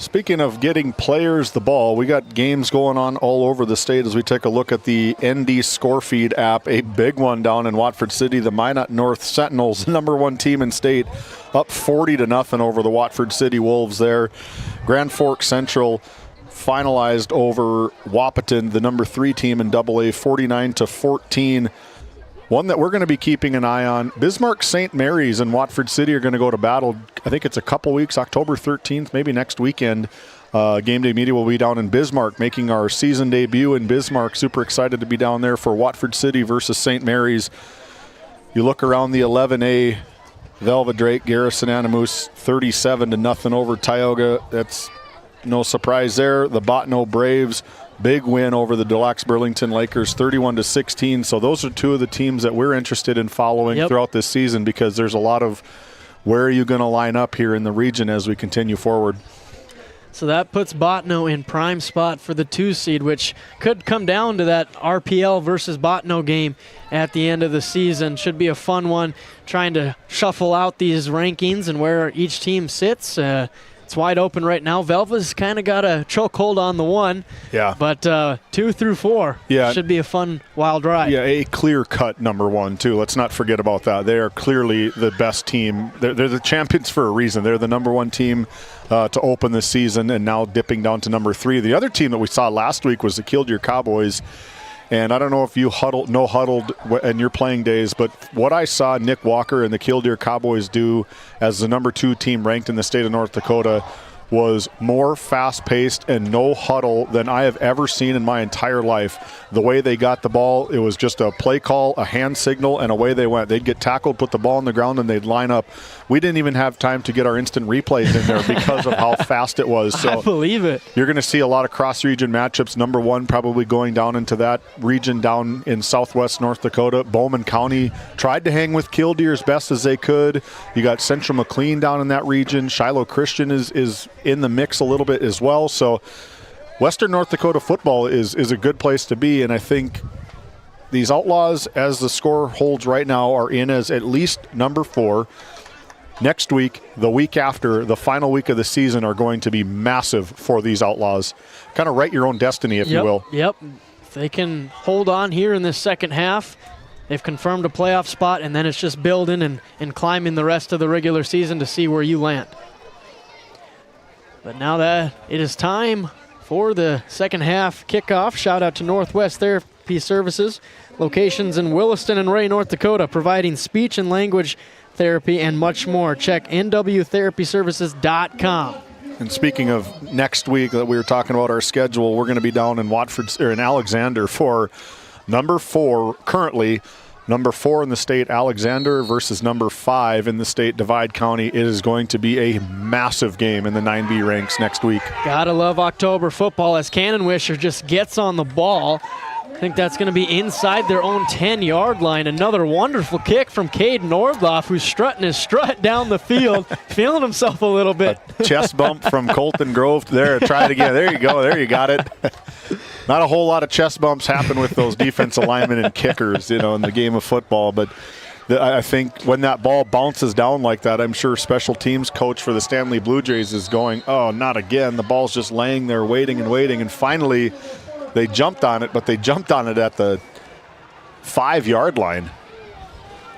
Speaking of getting players the ball, we got games going on all over the state as we take a look at the ND Scorefeed app. A big one down in Watford City. The Minot North Sentinels, #1 team in state, up 40-0 over the Watford City Wolves there. Grand Forks Central finalized over Wahpeton, the #3 team in AA, 49-14. One that we're going to be keeping an eye on. Bismarck St. Mary's and Watford City are going to go to battle. I think it's a couple weeks, October 13th, maybe next weekend. Game Day Media will be down in Bismarck, making our season debut in Bismarck. Super excited to be down there for Watford City versus St. Mary's. You look around the 11A, Velvet Drake, Garrison Animus, 37-0 over Tioga. That's no surprise there. The Botno Braves, big win over the Deluxe Burlington Lakers, 31-16. So those are two of the teams that we're interested in following throughout this season, because there's a lot of where are you going to line up here in the region as we continue forward. So that puts Botno in prime spot for the 2 seed, which could come down to that RPL versus Botno game at the end of the season. Should be a fun one, trying to shuffle out these rankings and where each team sits. It's wide open right now. Velva's kind of got a chokehold on the 1. Yeah. But 2 through 4 should be a fun, wild ride. Yeah, a clear-cut number 1, too. Let's not forget about that. They are clearly the best team. They're the champions for a reason. They're the number 1 team to open this season, and now dipping down to number 3. The other team that we saw last week was the Killdeer Cowboys. And I don't know if you huddled in your playing days, but what I saw Nick Walker and the Killdeer Cowboys do as the number 2 team ranked in the state of North Dakota was more fast-paced and no huddle than I have ever seen in my entire life. The way they got the ball, it was just a play call, a hand signal, and away they went. They'd get tackled, put the ball on the ground, and they'd line up. We didn't even have time to get our instant replays in there because of how fast it was. So I believe it. You're going to see a lot of cross-region matchups. Number 1 probably going down into that region down in southwest North Dakota. Bowman County tried to hang with Killdeer as best as they could. You got Central McLean down in that region. Shiloh Christian is in the mix a little bit as well. So Western North Dakota football is a good place to be, and I think these Outlaws, as the score holds right now, are in as at least number 4. Next week, the week after, the final week of the season are going to be massive for these Outlaws. Kind of write your own destiny, if you will. Yep. If they can hold on here in this second half, they've confirmed a playoff spot, and then it's just building and climbing the rest of the regular season to see where you land. But now that it is time for the second half kickoff, shout out to Northwest Therapy Services, locations in Williston and Ray, North Dakota, providing speech and language therapy and much more. Check nwtherapyservices.com. And speaking of next week that we were talking about our schedule, we're going to be down in Watford or in Alexander for number 4 currently. Number 4 in the state, Alexander, versus number 5 in the state, Divide County. It is going to be a massive game in the 9B ranks next week. Gotta love October football as Cannon Wisher just gets on the ball. I think that's going to be inside their own 10-yard line. Another wonderful kick from Caden Nordloff, who's strutting his strut down the field, feeling himself a little bit. A chest bump from Colton Grove. There, try it again. There you go. There you got it. Not a whole lot of chest bumps happen with those defensive linemen and kickers, in the game of football. But I think when that ball bounces down like that, I'm sure special teams coach for the Stanley Blue Jays is going, oh, not again. The ball's just laying there waiting. And finally they jumped on it, but they jumped on it at the 5-yard line.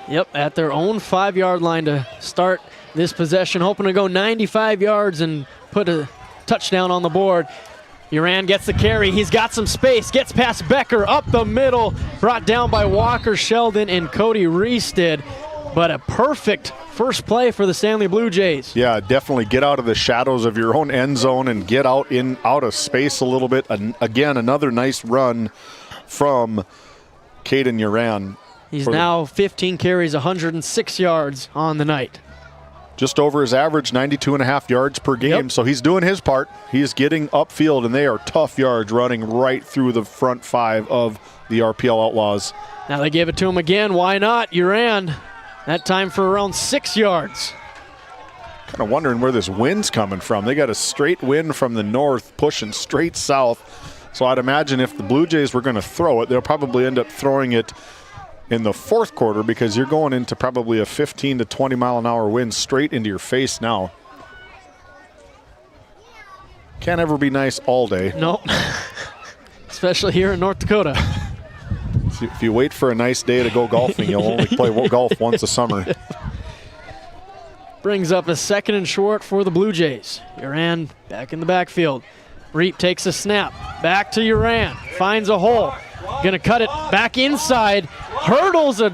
Yep, at their own 5-yard line to start this possession, hoping to go 95 yards and put a touchdown on the board. Uran gets the carry. He's got some space. Gets past Becker up the middle. Brought down by Walker Sheldon and Cody Reested. But a perfect first play for the Stanley Blue Jays. Yeah, definitely get out of the shadows of your own end zone and get out of space a little bit. And again, another nice run from Caden Uran. He's now 15 carries, 106 yards on the night. Just over his average, 92.5 yards per game. Yep. So he's doing his part. He's getting upfield, and they are tough yards running right through the front 5 of the RPL Outlaws. Now they give it to him again. Why not? Uran, that time for around 6 yards. Kind of wondering where this wind's coming from. They got a straight wind from the north pushing straight south. So I'd imagine if the Blue Jays were going to throw it, they'll probably end up throwing it in the fourth quarter, because you're going into probably a 15 to 20 mile an hour wind straight into your face now. Can't ever be nice all day. Nope. Especially here in North Dakota. If you wait for a nice day to go golfing, you'll only play golf once a summer. Brings up a 2nd and short for the Blue Jays. Uran back in the backfield. Reap takes a snap. Back to Uran. Finds a hole. Going to cut it back inside. Hurdles a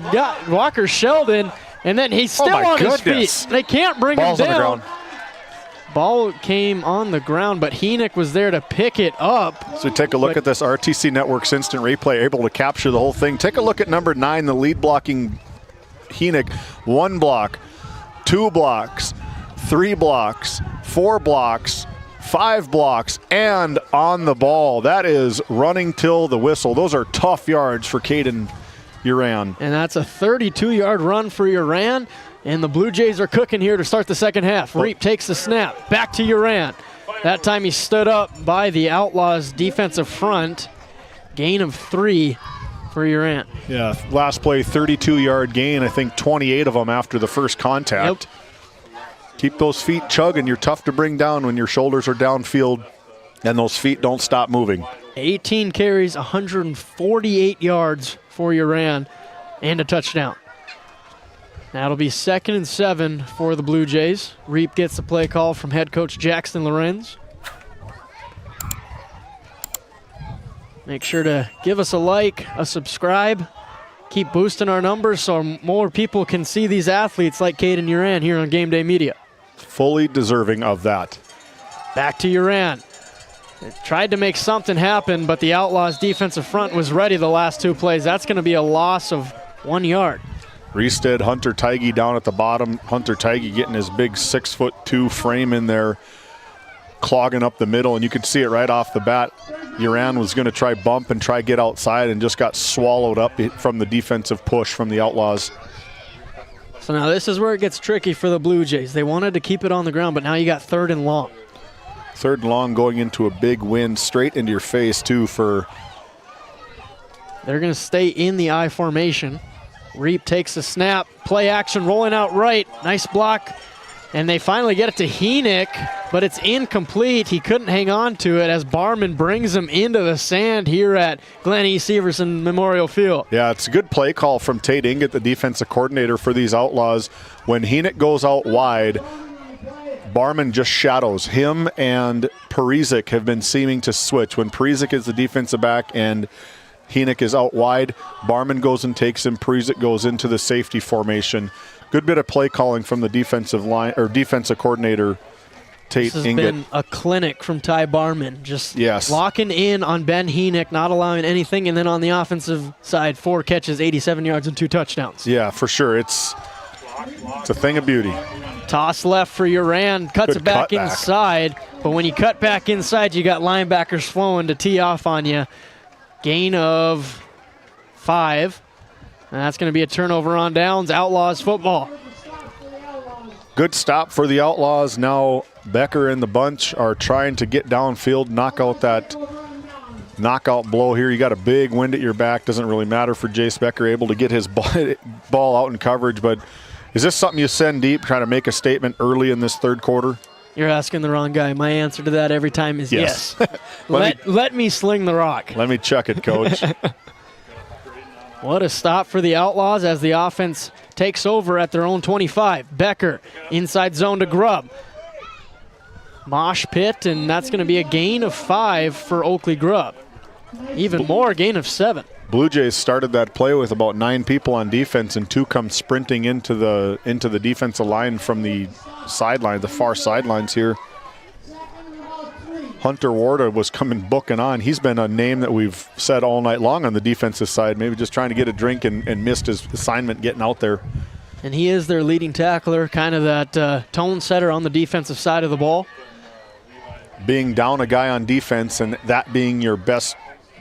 Walker Sheldon, and then he's still on his feet. They can't bring him down. On the ground. Ball came on the ground, but Heenick was there to pick it up. So take a look at this RTC Network's instant replay, able to capture the whole thing. Take a look at number 9, the lead blocking Heenick. 1 block, 2 blocks, 3 blocks, 4 blocks, 5 blocks, and on the ball. That is running till the whistle. Those are tough yards for Caden Uran. And that's a 32-yard run for Uran, and the Blue Jays are cooking here to start the second half. Reap takes the snap. Back to Uran. That time he stood up by the Outlaws defensive front. Gain of 3 for Uran. Yeah, last play, 32-yard gain. I think 28 of them after the first contact. Yep. Keep those feet chugging. You're tough to bring down when your shoulders are downfield and those feet don't stop moving. 18 carries, 148 yards for Uran, and a touchdown. That'll be 2nd and 7 for the Blue Jays. Reap gets the play call from head coach Jackson Lorenz. Make sure to give us a like, a subscribe. Keep boosting our numbers so more people can see these athletes like Caden Uran here on Game Day Media. Fully deserving of that. Back to Uran. They tried to make something happen, but the Outlaws defensive front was ready the last 2 plays. That's going to be a loss of 1 yard. Riestead, Hunter Tighe down at the bottom. Hunter Tighe getting his big 6'2" frame in there, clogging up the middle, and you could see it right off the bat. Uran was going to try bump and try get outside and just got swallowed up from the defensive push from the Outlaws. So now this is where it gets tricky for the Blue Jays. They wanted to keep it on the ground, but now you got 3rd and long. 3rd and long going into a big wind straight into your face too for... They're going to stay in the I formation. Reap takes a snap, play action, rolling out right. Nice block. And they finally get it to Heenick, but it's incomplete. He couldn't hang on to it as Barman brings him into the sand here at Glen E. Severson Memorial Field. Yeah, it's a good play call from Tate Inget, the defensive coordinator for these Outlaws. When Heenick goes out wide, Barman just shadows. Him and Perizic have been seeming to switch. When Perizic is the defensive back and Heenick is out wide, Barman goes and takes him. Perizic goes into the safety formation. Good bit of play calling from the defensive line or defensive coordinator, Tate This has Inget. been a clinic from Ty Barman, just Yes. locking in on Ben Heenick, not allowing anything, and then on the offensive side, 4 catches, 87 yards, and 2 touchdowns. Yeah, for sure. It's a thing of beauty. Toss left for Uran, cuts Good it back cutback. inside, but when you cut back inside, you got linebackers flowing to tee off on you. Gain of 5. And that's going to be a turnover on downs. Outlaws football. Good stop for the Outlaws. Now Becker and the bunch are trying to get downfield, knock out that knockout blow here. You got a big wind at your back. Doesn't really matter for Jace Becker, able to get his ball out in coverage. But is this something you send deep, trying to make a statement early in this 3rd quarter? You're asking the wrong guy. My answer to that every time is yes. Let me sling the rock. Let me check it, Coach. What a stop for the Outlaws as the offense takes over at their own 25. Becker, inside zone to Grubb. Mosh pit, and that's going to be a gain of 5 for Oakley Grubb. Even more, gain of 7. Blue Jays started that play with about 9 people on defense, and 2 come sprinting into the defensive line from the sideline, the far sidelines here. Hunter Warda was coming booking on. He's been a name that we've said all night long on the defensive side, maybe just trying to get a drink and missed his assignment getting out there. And he is their leading tackler, kind of that tone setter on the defensive side of the ball. Being down a guy on defense and that being your best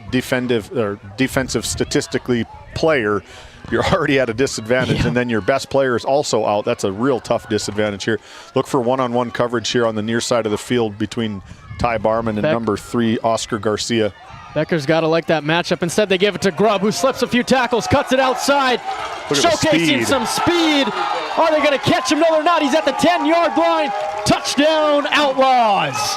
defensive statistically player, you're already at a disadvantage, and then your best player is also out. That's a real tough disadvantage here. Look for one-on-one coverage here on the near side of the field between Ty Barman and number 3, Oscar Garcia. Becker's got to like that matchup. Instead, they give it to Grubb, who slips a few tackles, cuts it outside, showcasing some speed. Are they going to catch him? No, they're not. He's at the 10-yard line. Touchdown, Outlaws.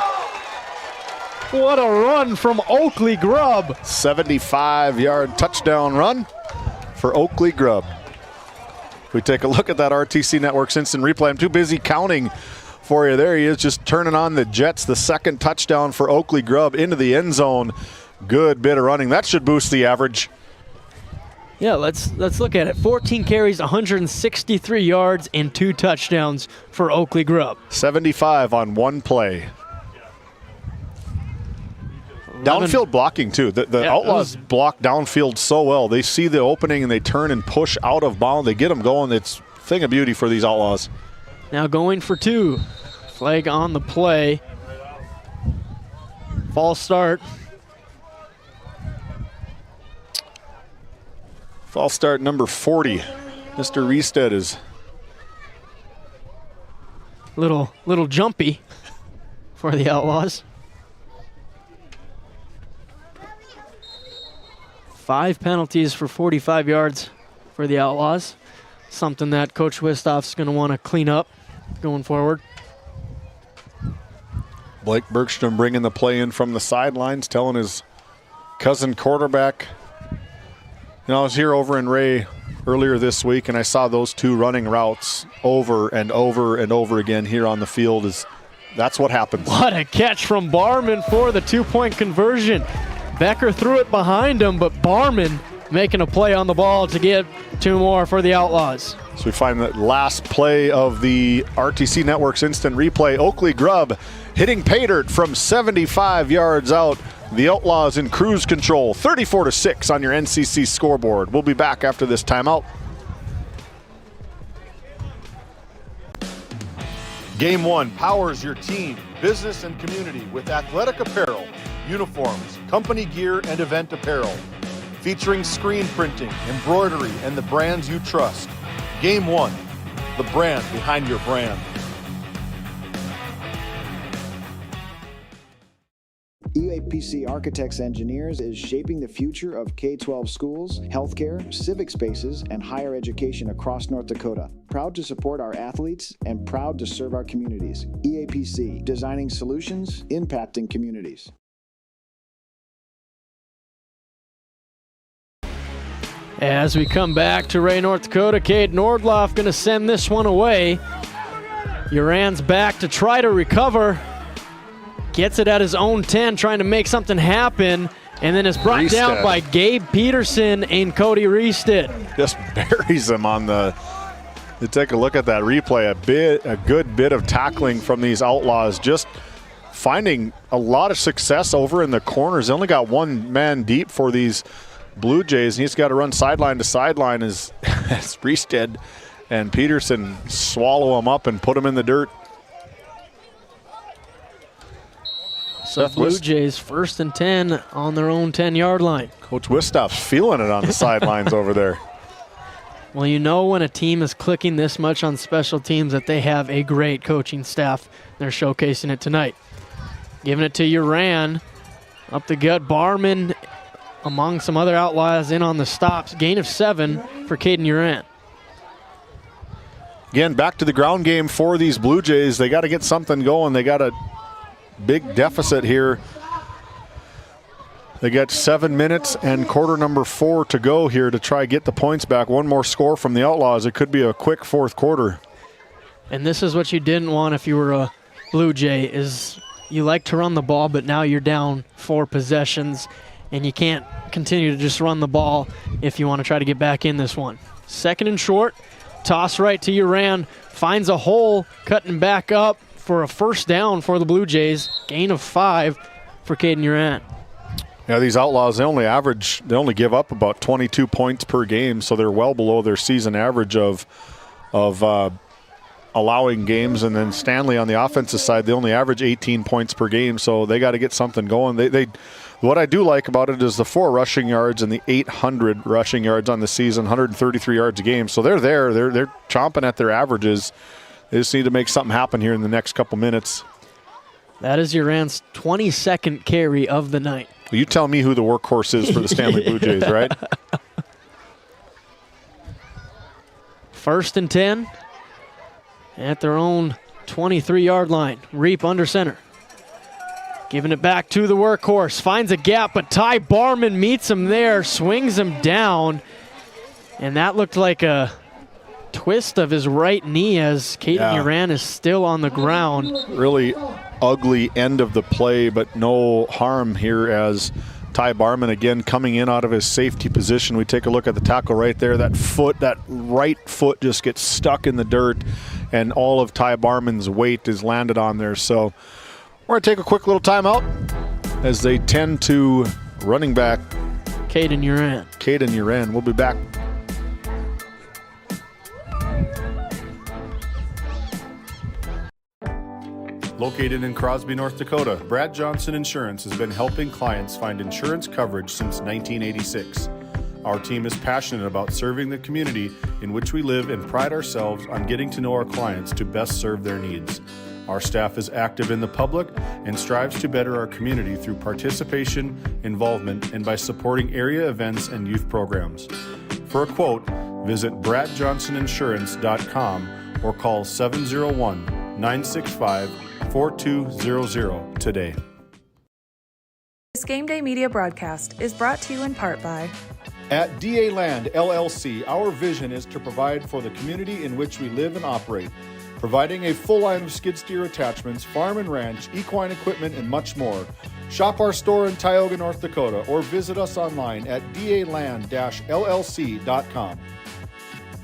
What a run from Oakley Grubb. 75-yard touchdown run for Oakley Grubb. If we take a look at that RTC Network's instant replay, I'm too busy counting for you. There he is, just turning on the Jets. The 2nd touchdown for Oakley Grubb into the end zone. Good bit of running. That should boost the average. Yeah, let's look at it. 14 carries, 163 yards, and 2 touchdowns for Oakley Grubb. 75 on 1 play. Downfield blocking, too. The Outlaws block downfield so well. They see the opening and they turn and push out of bounds. They get them going. It's a thing of beauty for these Outlaws. Now going for 2. Flag on the play. False start. False start number 40. Mr. Riestead is little jumpy. for the Outlaws. 5 penalties for 45 yards for the Outlaws. Something that Coach Wistoff's going to want to clean up going forward. Blake Bergstrom bringing the play in from the sidelines, telling his cousin quarterback. I was here over in Ray earlier this week, and I saw those two running routes over and over and over again here on the field. That's what happens. What a catch from Barman for the 2-point conversion. Becker threw it behind him, but Barman making a play on the ball to get 2 more for the Outlaws. So we find that last play of the RTC Network's instant replay. Oakley Grubb hitting pay dirt from 75 yards out. The Outlaws in cruise control, 34-6 on your NCC scoreboard. We'll be back after this timeout. Game 1 powers your team, business, and community with athletic apparel, uniforms, company gear, and event apparel. Featuring screen printing, embroidery, and the brands you trust. Game 1, the brand behind your brand. EAPC Architects Engineers is shaping the future of K-12 schools, healthcare, civic spaces, and higher education across North Dakota. Proud to support our athletes and proud to serve our communities. EAPC, designing solutions, impacting communities. As we come back to Ray, North Dakota, Cade Nordloff going to send this one away. Uran's back to try to recover. Gets it at his own 10, trying to make something happen, and then is brought down by Gabe Peterson and Cody Reested. Just buries him on the. You take a look at that replay. A good bit of tackling from these Outlaws. Just finding a lot of success over in the corners. They only got one man deep for these Blue Jays, and he's got to run sideline to sideline as Reested and Peterson swallow him up and put him in the dirt. So Blue Jays 1st and 10 on their own 10-yard line. Coach Wistoff's feeling it on the sidelines over there. Well, you know when a team is clicking this much on special teams that they have a great coaching staff. They're showcasing it tonight. Giving it to Uran. Up the gut, Barman among some other Outlaws in on the stops. Gain of 7 for Caden Uran. Again, back to the ground game for these Blue Jays. They got to get something going. They got a big deficit here. They got 7 minutes and quarter number 4 to go here to try get the points back. One more score from the Outlaws. It could be a quick 4th quarter. And this is what you didn't want if you were a Blue Jay, is you like to run the ball, but now you're down 4 possessions, and you can't continue to just run the ball if you want to try to get back in this one. 2nd and short, toss right to Uran, finds a hole, cutting back up for a 1st down for the Blue Jays. Gain of 5 for Caden Uran. Yeah, these Outlaws, they only give up about 22 points per game, so they're well below their season average of allowing games. And then Stanley on the offensive side, they only average 18 points per game, so they got to get something going. What I do like about it is the 4 rushing yards and the 800 rushing yards on the season, 133 yards a game. So they're there. They're chomping at their averages. They just need to make something happen here in the next couple minutes. That is Uran's 22nd carry of the night. Well, you tell me who the workhorse is for the Stanley Blue Jays, right? 1st and 10 at their own 23-yard line. Reap under center. Giving it back to the workhorse. Finds a gap, but Ty Barman meets him there, swings him down. And that looked like a twist of his right knee as Caden Uran is still on the ground. Really ugly end of the play, but no harm here as Ty Barman again coming in out of his safety position. We take a look at the tackle right there. That right foot just gets stuck in the dirt, and all of Ty Barman's weight is landed on there. So we're going to take a quick little timeout as they tend to running back Caden Uran. We'll be back. Located in Crosby, North Dakota, Brad Johnson Insurance has been helping clients find insurance coverage since 1986. Our team is passionate about serving the community in which we live and pride ourselves on getting to know our clients to best serve their needs. Our staff is active in the public and strives to better our community through participation, involvement, and by supporting area events and youth programs. For a quote, visit bradjohnsoninsurance.com or call 701-965-4200 today. This Game Day media broadcast is brought to you in part by At DA Land LLC, our vision is to provide for the community in which we live and operate, providing a full line of skid steer attachments, farm and ranch, equine equipment, and much more. Shop our store in Tioga, North Dakota, or visit us online at daland-llc.com.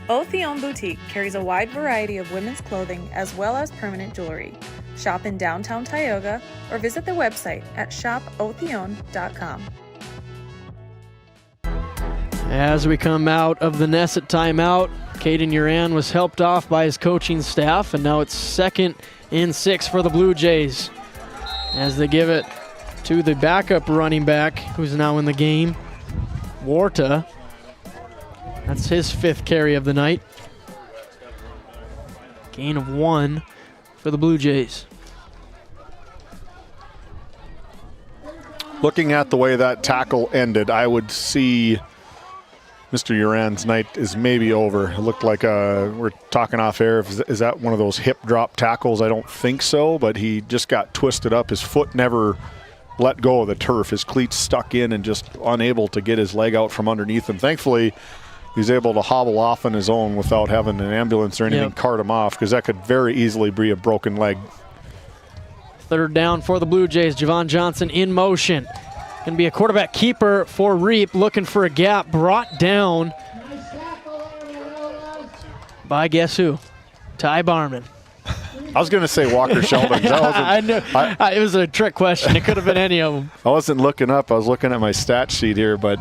Otheon Boutique carries a wide variety of women's clothing as well as permanent jewelry. Shop in downtown Tioga or visit their website at shopotheon.com. As we come out of the Nesset timeout, Caden Uran was helped off by his coaching staff, and now it's 2nd and 6 for the Blue Jays as they give it to the backup running back who's now in the game, Warta. That's his 5th carry of the night. Gain of 1 for the Blue Jays. Looking at the way that tackle ended, I would see Mr. Uran's night is maybe over. It looked like we're talking off air. Is that one of those hip drop tackles? I don't think so, but he just got twisted up. His foot never let go of the turf. His cleats stuck in and just unable to get his leg out from underneath him. Thankfully, he's able to hobble off on his own without having an ambulance or anything cart him off, because that could very easily be a broken leg. 3rd down for the Blue Jays. Javon Johnson in motion. Going to be a quarterback keeper for Reap, looking for a gap, brought down by guess who? Ty Barman. I was going to say Walker Sheldon. I knew. It was a trick question. It could have been any of them. I wasn't looking up. I was looking at my stat sheet here, but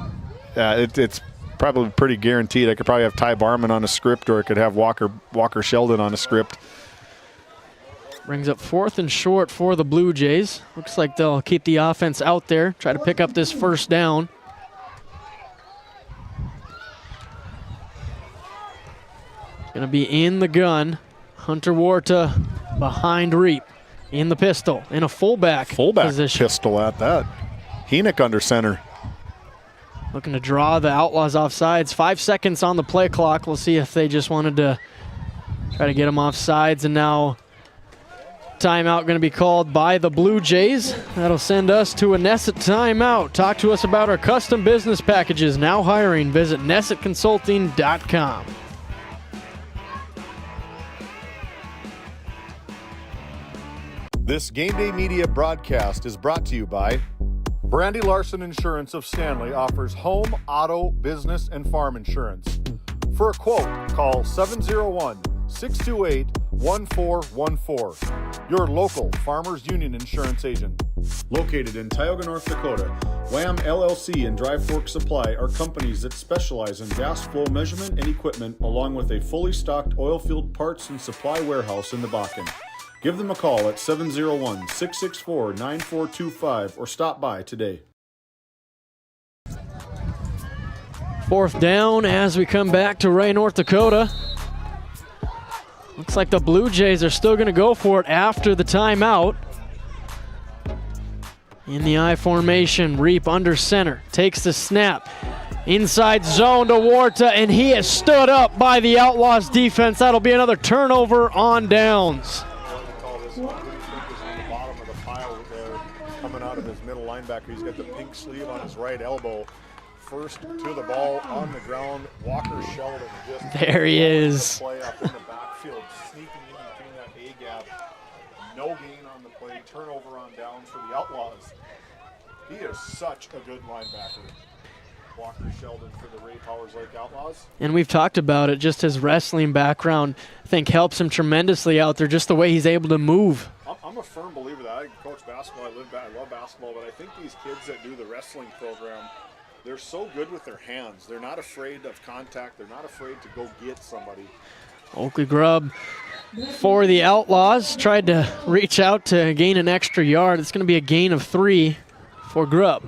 it's probably pretty guaranteed. I could probably have Ty Barman on a script, or I could have Walker Sheldon on a script. Brings up 4th and short for the Blue Jays. Looks like they'll keep the offense out there, try to pick up this 1st down. Going to be in the gun. Hunter Warta behind Reap. In the pistol, in a fullback position. Pistol at that. Henoch under center. Looking to draw the Outlaws off sides. 5 seconds on the play clock. We'll see if they just wanted to try to get them off sides. And now timeout going to be called by the Blue Jays. That'll send us to a Nesset timeout. Talk to us about our custom business packages. Now hiring. Visit nessetconsulting.com. This Game Day media broadcast is brought to you by Brandy Larson Insurance of Stanley offers home, auto, business, and farm insurance. For a quote, call 701-628-1414. Your local Farmers Union Insurance agent. Located in Tioga, North Dakota, Wham LLC and Dry Fork Supply are companies that specialize in gas flow measurement and equipment, along with a fully stocked oil field parts and supply warehouse in the Bakken. Give them a call at 701-664-9425 or stop by today. 4th down as we come back to Ray, North Dakota. Looks like the Blue Jays are still going to go for it after the timeout. In the I formation, Reap under center, takes the snap. Inside zone to Warta, and he is stood up by the Outlaws defense. That'll be another turnover on downs. Coming out of his middle linebacker, he's got the pink sleeve on his right elbow. First to the ball on the ground, Walker Sheldon just there he is. Play up in the backfield, sneaking in between that A gap. No gain on the play, turnover on downs for the Outlaws. He is such a good linebacker. Walker Sheldon for the Ray Powers Lake Outlaws. And we've talked about it, just his wrestling background, I think helps him tremendously out there, just the way he's able to move. I'm a firm believer that I coach basketball, I love basketball, but I think these kids that do the wrestling program, they're so good with their hands. They're not afraid of contact. They're not afraid to go get somebody. Oakley Grubb for the Outlaws. Tried to reach out to gain an extra yard. It's going to be a gain of 3 for Grubb.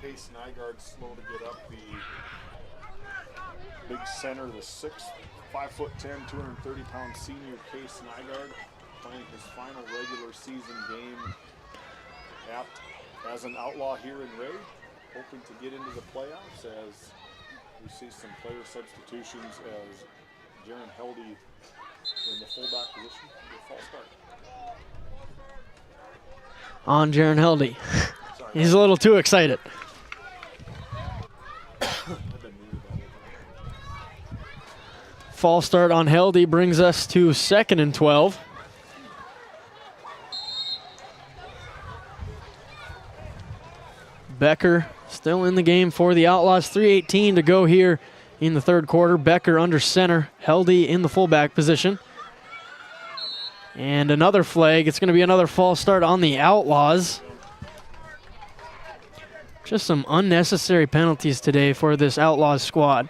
Case Nygaard's slow to get up the big center, the 5'10", 230-pound senior Case Nygaard, playing his final regular season game as an Outlaw here in Ray, hoping to get into the playoffs as we see some player substitutions as Jaron Heldy in the fullback position for a false start. On Jaron Heldy. He's a little too excited. False start on Heldy brings us to 2nd and 12. Becker still in the game for the Outlaws. 3:18 to go here in the third quarter. Becker under center, Heldy in the fullback position. And another flag. It's going to be another false start on the Outlaws. Just some unnecessary penalties today for this Outlaws squad.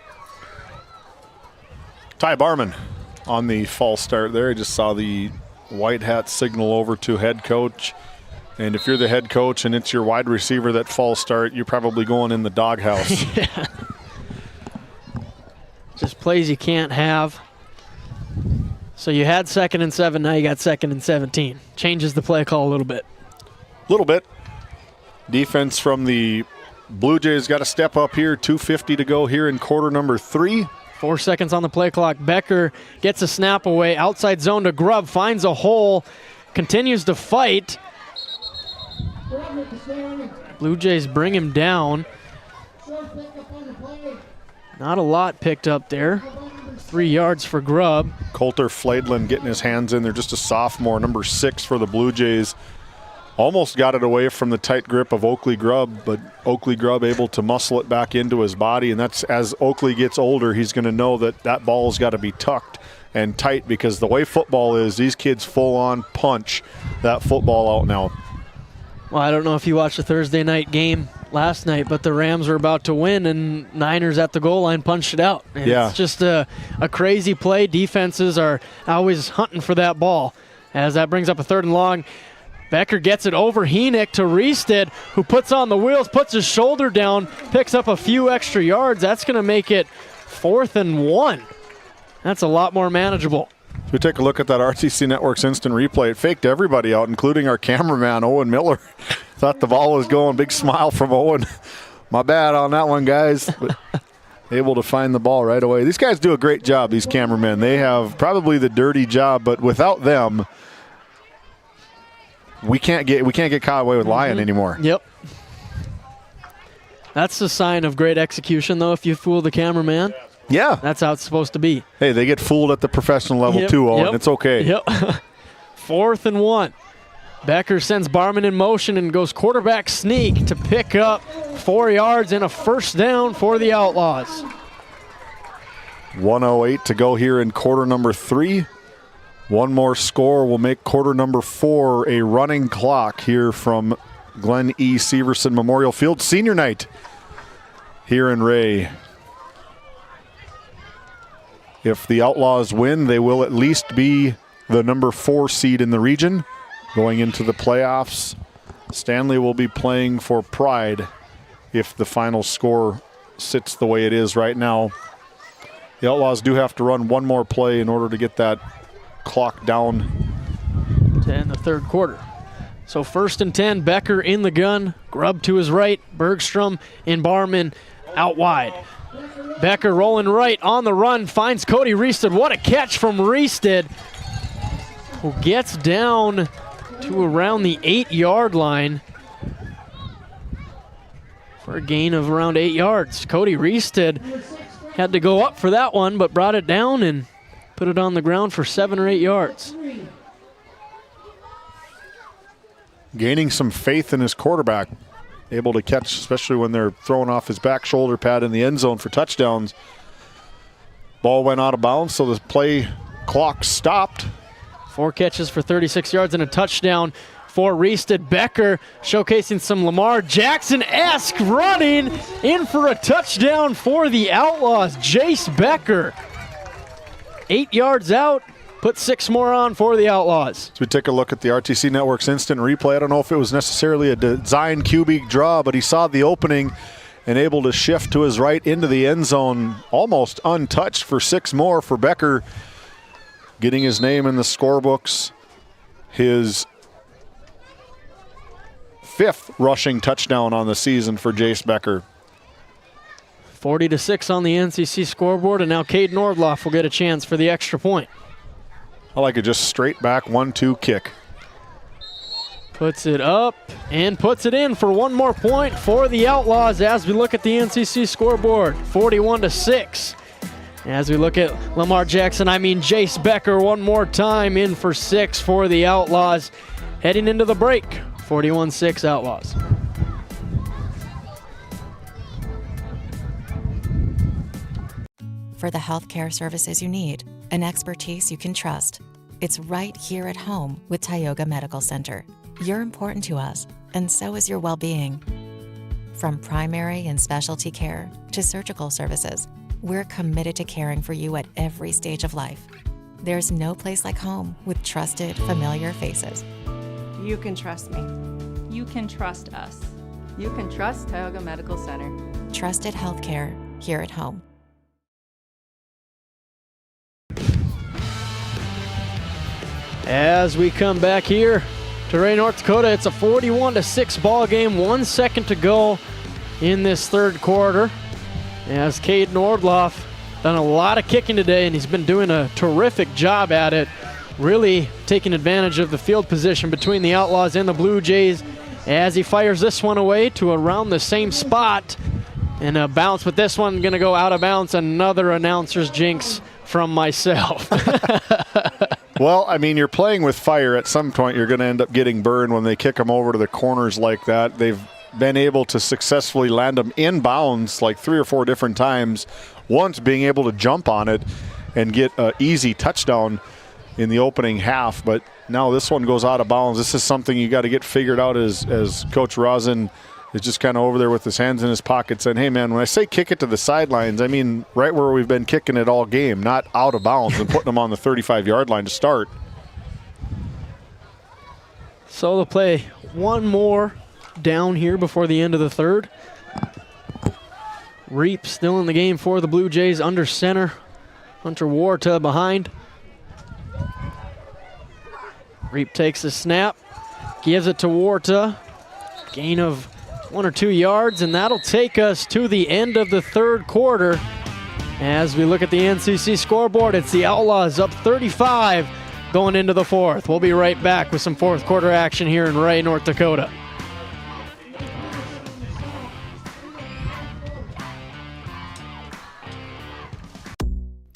Ty Barman on the false start there. I just saw the white hat signal over to head coach. And if you're the head coach and it's your wide receiver that false start, you're probably going in the doghouse. Yeah. Just plays you can't have. So you had 2nd and 7, now you got 2nd and 17. Changes the play call a little bit. Defense from the Blue Jays got to step up here. 2:50 to go here in quarter number 3. 4 seconds on the play clock. Becker gets a snap away. Outside zone to Grubb. Finds a hole. Continues to fight. Blue Jays bring him down. Not a lot picked up there. 3 yards for Grubb. Coulter Flaidlin getting his hands in there. Just a sophomore, number 6 for the Blue Jays. Almost got it away from the tight grip of Oakley Grubb, but Oakley Grubb able to muscle it back into his body, and that's as Oakley gets older, he's going to know that that ball's got to be tucked and tight, because the way football is, these kids full-on punch that football out now. Well, I don't know if you watched the Thursday night game last night, but the Rams were about to win, and Niners at the goal line punched it out. And yeah. It's just a crazy play. Defenses are always hunting for that ball. As that brings up a 3rd and long. Becker gets it over Heenick to Reested, who puts on the wheels, puts his shoulder down, picks up a few extra yards. That's going to make it 4th and 1. That's a lot more manageable. If we take a look at that RTC Network's instant replay, it faked everybody out, including our cameraman, Owen Miller. Thought the ball was going. Big smile from Owen. My bad on that one, guys. But able to find the ball right away. These guys do a great job, these cameramen. They have probably the dirty job, but without them, we can't get caught away with lying anymore. Yep. That's the sign of great execution, though, if you fool the cameraman. Yeah. That's how it's supposed to be. Hey, they get fooled at the professional level too, Owen. It's okay. Yep. 4th and 1. Becker sends Barman in motion and goes quarterback sneak to pick up 4 yards and a 1st down for the Outlaws. 1:08 to go here in quarter number 3. One more score will make quarter number 4 a running clock here from Glenn E. Severson Memorial Field. Senior night here in Ray. If the Outlaws win, they will at least be the number 4 seed in the region going into the playoffs. Stanley will be playing for pride if the final score sits the way it is right now. The Outlaws do have to run one more play in order to get that clock down to end the third quarter. So 1st and 10, Becker in the gun, Grubb to his right, Bergstrom and Barman out wide. Becker rolling right on the run, finds Cody Reested. What a catch from Reested, who gets down to around the 8-yard line for a gain of around 8 yards. Cody Reested had to go up for that one, but brought it down and put it on the ground for 7 or 8 yards. Gaining some faith in his quarterback. Able to catch, especially when they're throwing off his back shoulder pad in the end zone for touchdowns. Ball went out of bounds, so the play clock stopped. 4 catches for 36 yards and a touchdown for Reested. Becker showcasing some Lamar Jackson-esque running in for a touchdown for the Outlaws. Jace Becker, 8 yards out, put 6 more on for the Outlaws. So we take a look at the RTC Network's instant replay. I don't know if it was necessarily a design QB draw, but he saw the opening and able to shift to his right into the end zone, almost untouched for 6 more for Becker, getting his name in the scorebooks. His 5th rushing touchdown on the season for Jace Becker. 40-6 on the NCC scoreboard, and now Cade Nordloff will get a chance for the extra point. I like it, just straight back 1-2 kick. Puts it up and puts it in for 1 more point for the Outlaws as we look at the NCC scoreboard, 41-6. As we look at Jace Becker one more time, in for 6 for the Outlaws. Heading into the break, 41-6 Outlaws. For the healthcare services you need, an expertise you can trust. It's right here at home with Tioga Medical Center. You're important to us, and so is your well-being. From primary and specialty care to surgical services, we're committed to caring for you at every stage of life. There's no place like home with trusted, familiar faces. You can trust me. You can trust us. You can trust Tioga Medical Center. Trusted healthcare here at home. As we come back here to Ray, North Dakota, it's a 41-6 ball game. 1 second to go in this third quarter. As Cade Nordloff done a lot of kicking today, and he's been doing a terrific job at it, really taking advantage of the field position between the Outlaws and the Blue Jays as he fires this one away to around the same spot. And a bounce, but this one going to go out of bounds. Another announcer's jinx from myself. Well, I mean, you're playing with fire. At some point, you're going to end up getting burned when they kick them over to the corners like that. They've been able to successfully land them in bounds like 3 or 4 different times. Once being able to jump on it and get an easy touchdown in the opening half. But now this one goes out of bounds. This is something you got to get figured out as Coach Rosen is just kind of over there with his hands in his pocket saying, hey, man, when I say kick it to the sidelines, I mean right where we've been kicking it all game, not out of bounds and putting them on the 35-yard line to start. So they'll play one more down here before the end of the third. Reap still in the game for the Blue Jays under center. Hunter Warta behind. Reap takes the snap, gives it to Warta. Gain of 1 or 2 yards, and that'll take us to the end of the third quarter. As we look at the NCC scoreboard, it's the Outlaws up 35 going into the fourth. We'll be right back with some fourth quarter action here in Ray, North Dakota.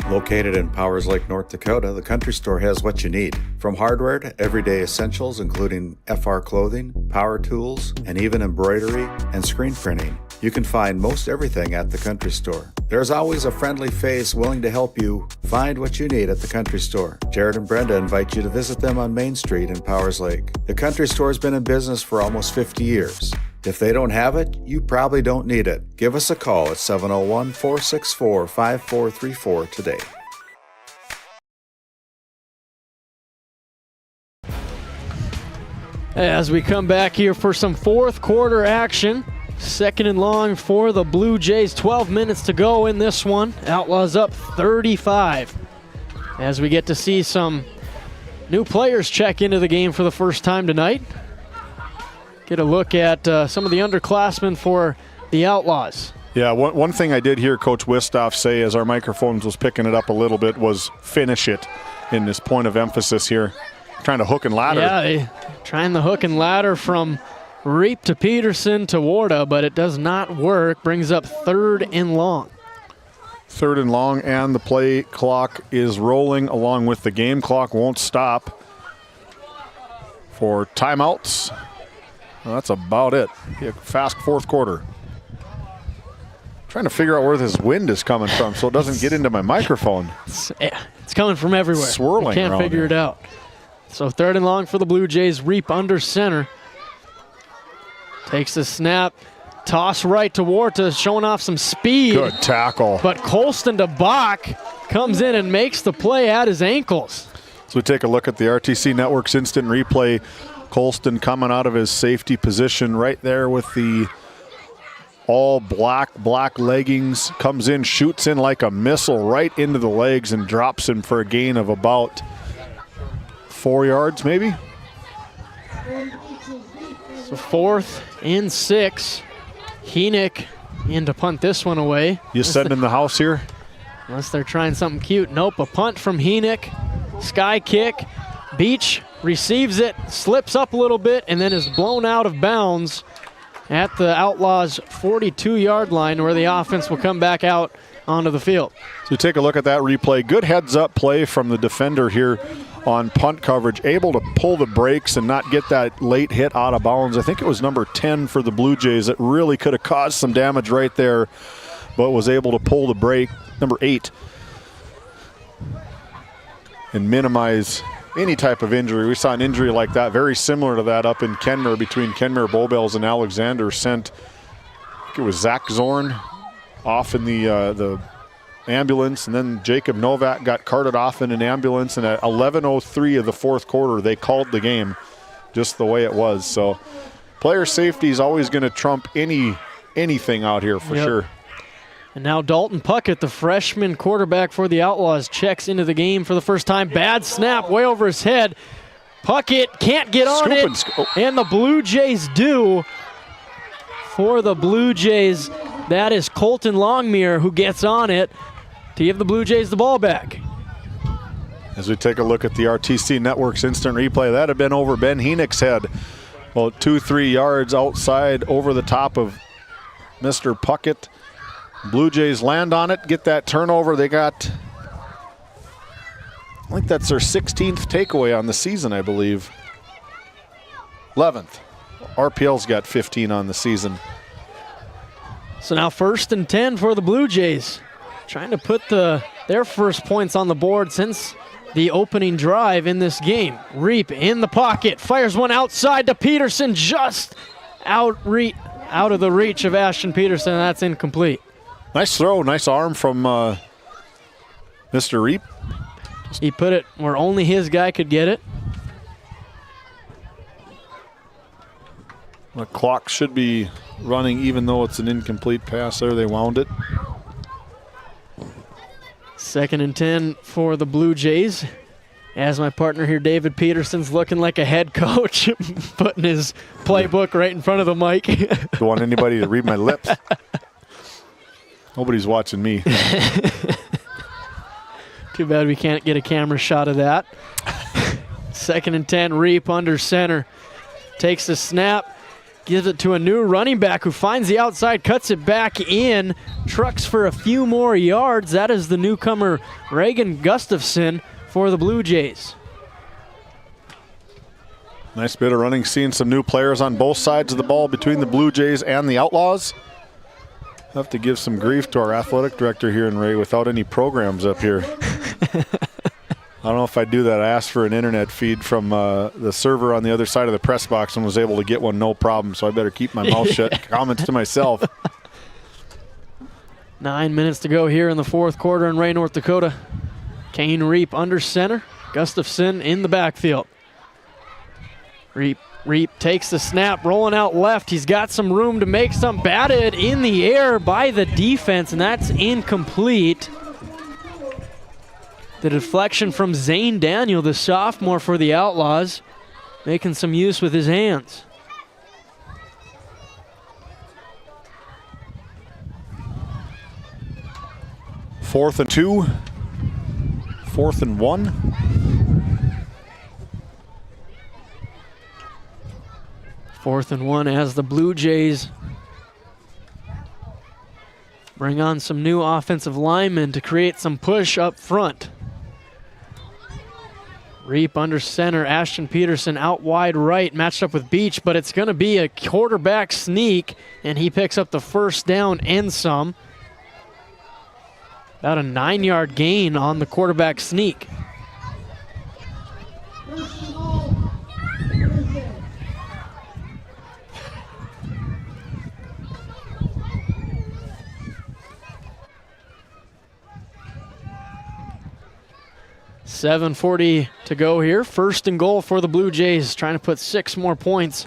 Located in Powers Lake, North Dakota, the Country Store has what you need. From hardware to everyday essentials, including FR clothing, power tools, and even embroidery and screen printing. You can find most everything at the Country Store. There's always a friendly face willing to help you find what you need at the Country Store. Jared and Brenda invite you to visit them on Main Street in Powers Lake. The Country Store has been in business for almost 50 years. If they don't have it, you probably don't need it. Give us a call at 701-464-5434 today. As we come back here for some fourth quarter action, 2nd and long for the Blue Jays. 12 minutes to go in this one. Outlaws up 35. As we get to see some new players check into the game for the first time tonight. Get a look at some of the underclassmen for the Outlaws. Yeah, one thing I did hear Coach Wistoff say as our microphones was picking it up a little bit was finish it in this point of emphasis here. Trying to hook and ladder. Yeah, trying the hook and ladder from Reap to Peterson to Warda, but it does not work. Brings up 3rd and long. 3rd and long, and the play clock is rolling along with the game clock. Won't stop for timeouts. Well, that's about it. Yeah, fast fourth quarter. Trying to figure out where this wind is coming from so it doesn't get into my microphone. It's coming from everywhere. Swirling. Can't figure it out. So 3rd and long for the Blue Jays. Reap under center. Takes the snap. Toss right to Warta, showing off some speed. Good tackle. But Colston to Bach comes in and makes the play at his ankles. So we take a look at the RTC Network's instant replay. Colston coming out of his safety position right there with the all black leggings, comes in, shoots in like a missile right into the legs and drops him for a gain of about 4 yards maybe. So 4th and 6. Heenick in to punt this one away. You setting in the house here? Unless they're trying something cute. Nope, a punt from Heenick. Sky kick. Beach receives it, slips up a little bit, and then is blown out of bounds at the Outlaws' 42-yard line, where the offense will come back out onto the field. So take a look at that replay. Good heads-up play from the defender here on punt coverage, able to pull the brakes and not get that late hit out of bounds. I think it was number 10 for the Blue Jays that really could have caused some damage right there, but was able to pull the brake, number 8, and minimize any type of injury. We saw an injury like that, very similar to that up in Kenmare between Kenmare Bowbells and Alexander. Sent, I think it was Zach Zorn off in the ambulance, and then Jacob Novak got carted off in an ambulance, and at 11:03 of the fourth quarter, they called the game just the way it was. So player safety is always going to trump anything out here for sure. And now Dalton Puckett, the freshman quarterback for the Outlaws, checks into the game for the first time. Bad snap way over his head. Puckett can't get on it, and the Blue Jays do. For the Blue Jays, that is Colton Longmire who gets on it to give the Blue Jays the ball back. As we take a look at the RTC Network's instant replay, that had been over Ben Heenick's head. About 2-3 yards outside over the top of Mr. Puckett. Blue Jays land on it, get that turnover. They got, I think that's their 16th takeaway on the season, I believe. 11th. RPL's got 15 on the season. So now 1st and 10 for the Blue Jays. Trying to put their first points on the board since the opening drive in this game. Reap in the pocket, fires one outside to Peterson, just out of the reach of Ashton Peterson. That's incomplete. Nice throw, nice arm from Mr. Reap. He put it where only his guy could get it. The clock should be running even though it's an incomplete pass there. They wound it. 2nd and 10 for the Blue Jays. As my partner here, David Peterson's looking like a head coach, putting his playbook right in front of the mic. Don't want anybody to read my lips. Nobody's watching me. Too bad we can't get a camera shot of that. 2nd and 10, Reap under center. Takes the snap, gives it to a new running back who finds the outside, cuts it back in, trucks for a few more yards. That is the newcomer, Reagan Gustafson, for the Blue Jays. Nice bit of running, seeing some new players on both sides of the ball between the Blue Jays and the Outlaws. Have to give some grief to our athletic director here in Ray without any programs up here. I don't know if I do that. I asked for an internet feed from the server on the other side of the press box and was able to get one no problem, so I better keep my mouth shut. Comments to myself. 9 minutes to go here in the fourth quarter in Ray, North Dakota. Kane Reap under center. Gustafson in the backfield. Reap takes the snap, rolling out left. He's got some room to make some. Batted in the air by the defense, and that's incomplete. The deflection from Zane Daniel, the sophomore for the Outlaws, making some use with his hands. Fourth and 2. 4th and 1. 4th and 1 as the Blue Jays bring on some new offensive linemen to create some push up front. Reap under center, Ashton Peterson out wide right, matched up with Beach, but it's going to be a quarterback sneak, and he picks up the first down and some. About a 9-yard gain on the quarterback sneak. .740 to go here. 1st and goal for the Blue Jays, trying to put 6 more points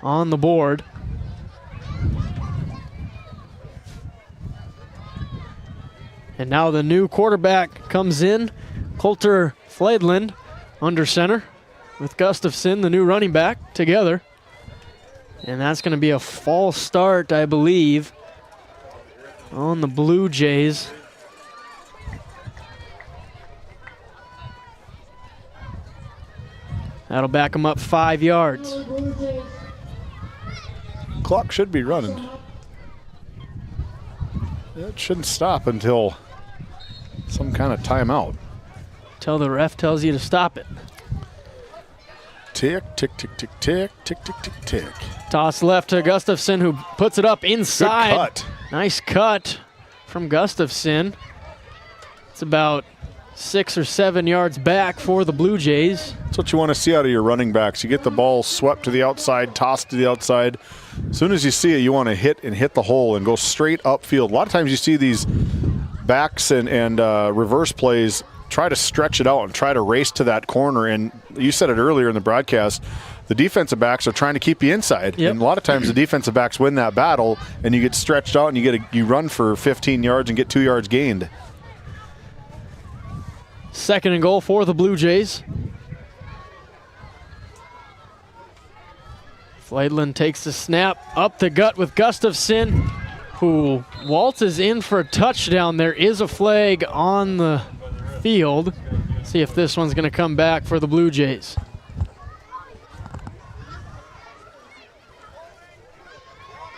on the board. Now the new quarterback comes in, Coulter Fledland, under center, with Gustafson, the new running back, together. And that's going to be a false start, I believe, on the Blue Jays. That'll back them up 5 yards. Clock should be running. It shouldn't stop until some kind of timeout. Till the ref tells you to stop it. Tick, tick, tick, tick, tick, tick, tick, tick, tick. Toss left to Gustafson, who puts it up inside. Good cut. Nice cut from Gustafson. It's about 6 or 7 yards back for the Blue Jays. That's what you want to see out of your running backs. You get the ball swept to the outside, tossed to the outside. As soon as you see it, you want to hit the hole and go straight upfield. A lot of times you see these backs and reverse plays try to stretch it out and try to race to that corner. And you said it earlier in the broadcast, the defensive backs are trying to keep you inside. Yep. And a lot of times the defensive backs win that battle, and you get stretched out and you run for 15 yards and get 2 yards gained. 2nd and goal for the Blue Jays. Fledland takes the snap up the gut with Gustafson, who waltzes in for a touchdown. There is a flag on the field. See if this one's going to come back for the Blue Jays.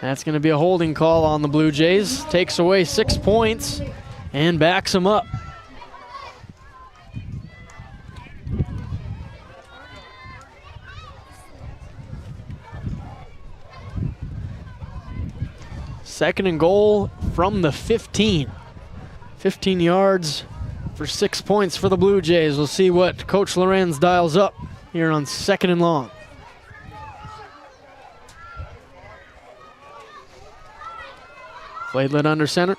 That's going to be a holding call on the Blue Jays. Takes away 6 points and backs them up. Second and goal from the 15. 15 yards for 6 points for the Blue Jays. We'll see what Coach Lorenz dials up here on 2nd and long. Fledland under center.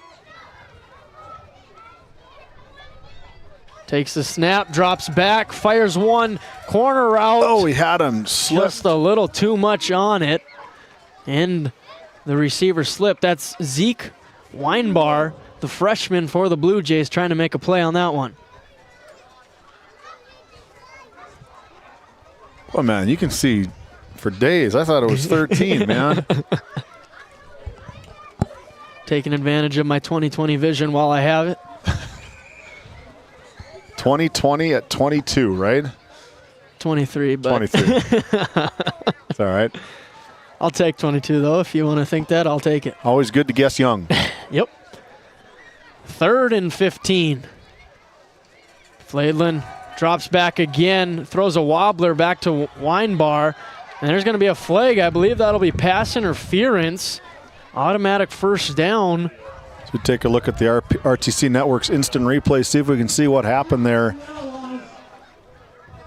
Takes the snap, drops back, fires one, corner route. Oh, he had him slipped. Just a little too much on it. And the receiver slipped. That's Zeke Weinbar, the freshman for the Blue Jays, trying to make a play on that one. Oh, man, you can see for days. I thought it was 13, man. Taking advantage of my 20/20 vision while I have it. 20/20 at 22, right? 23, but 23. It's all right. I'll take 22, though. If you want to think that, I'll take it. Always good to guess young. Yep. 3rd and 15. Fledland drops back again, throws a wobbler back to Weinbar, and there's going to be a flag. I believe that'll be pass interference. Automatic first down. So take a look at the RTC Network's instant replay, see if we can see what happened there.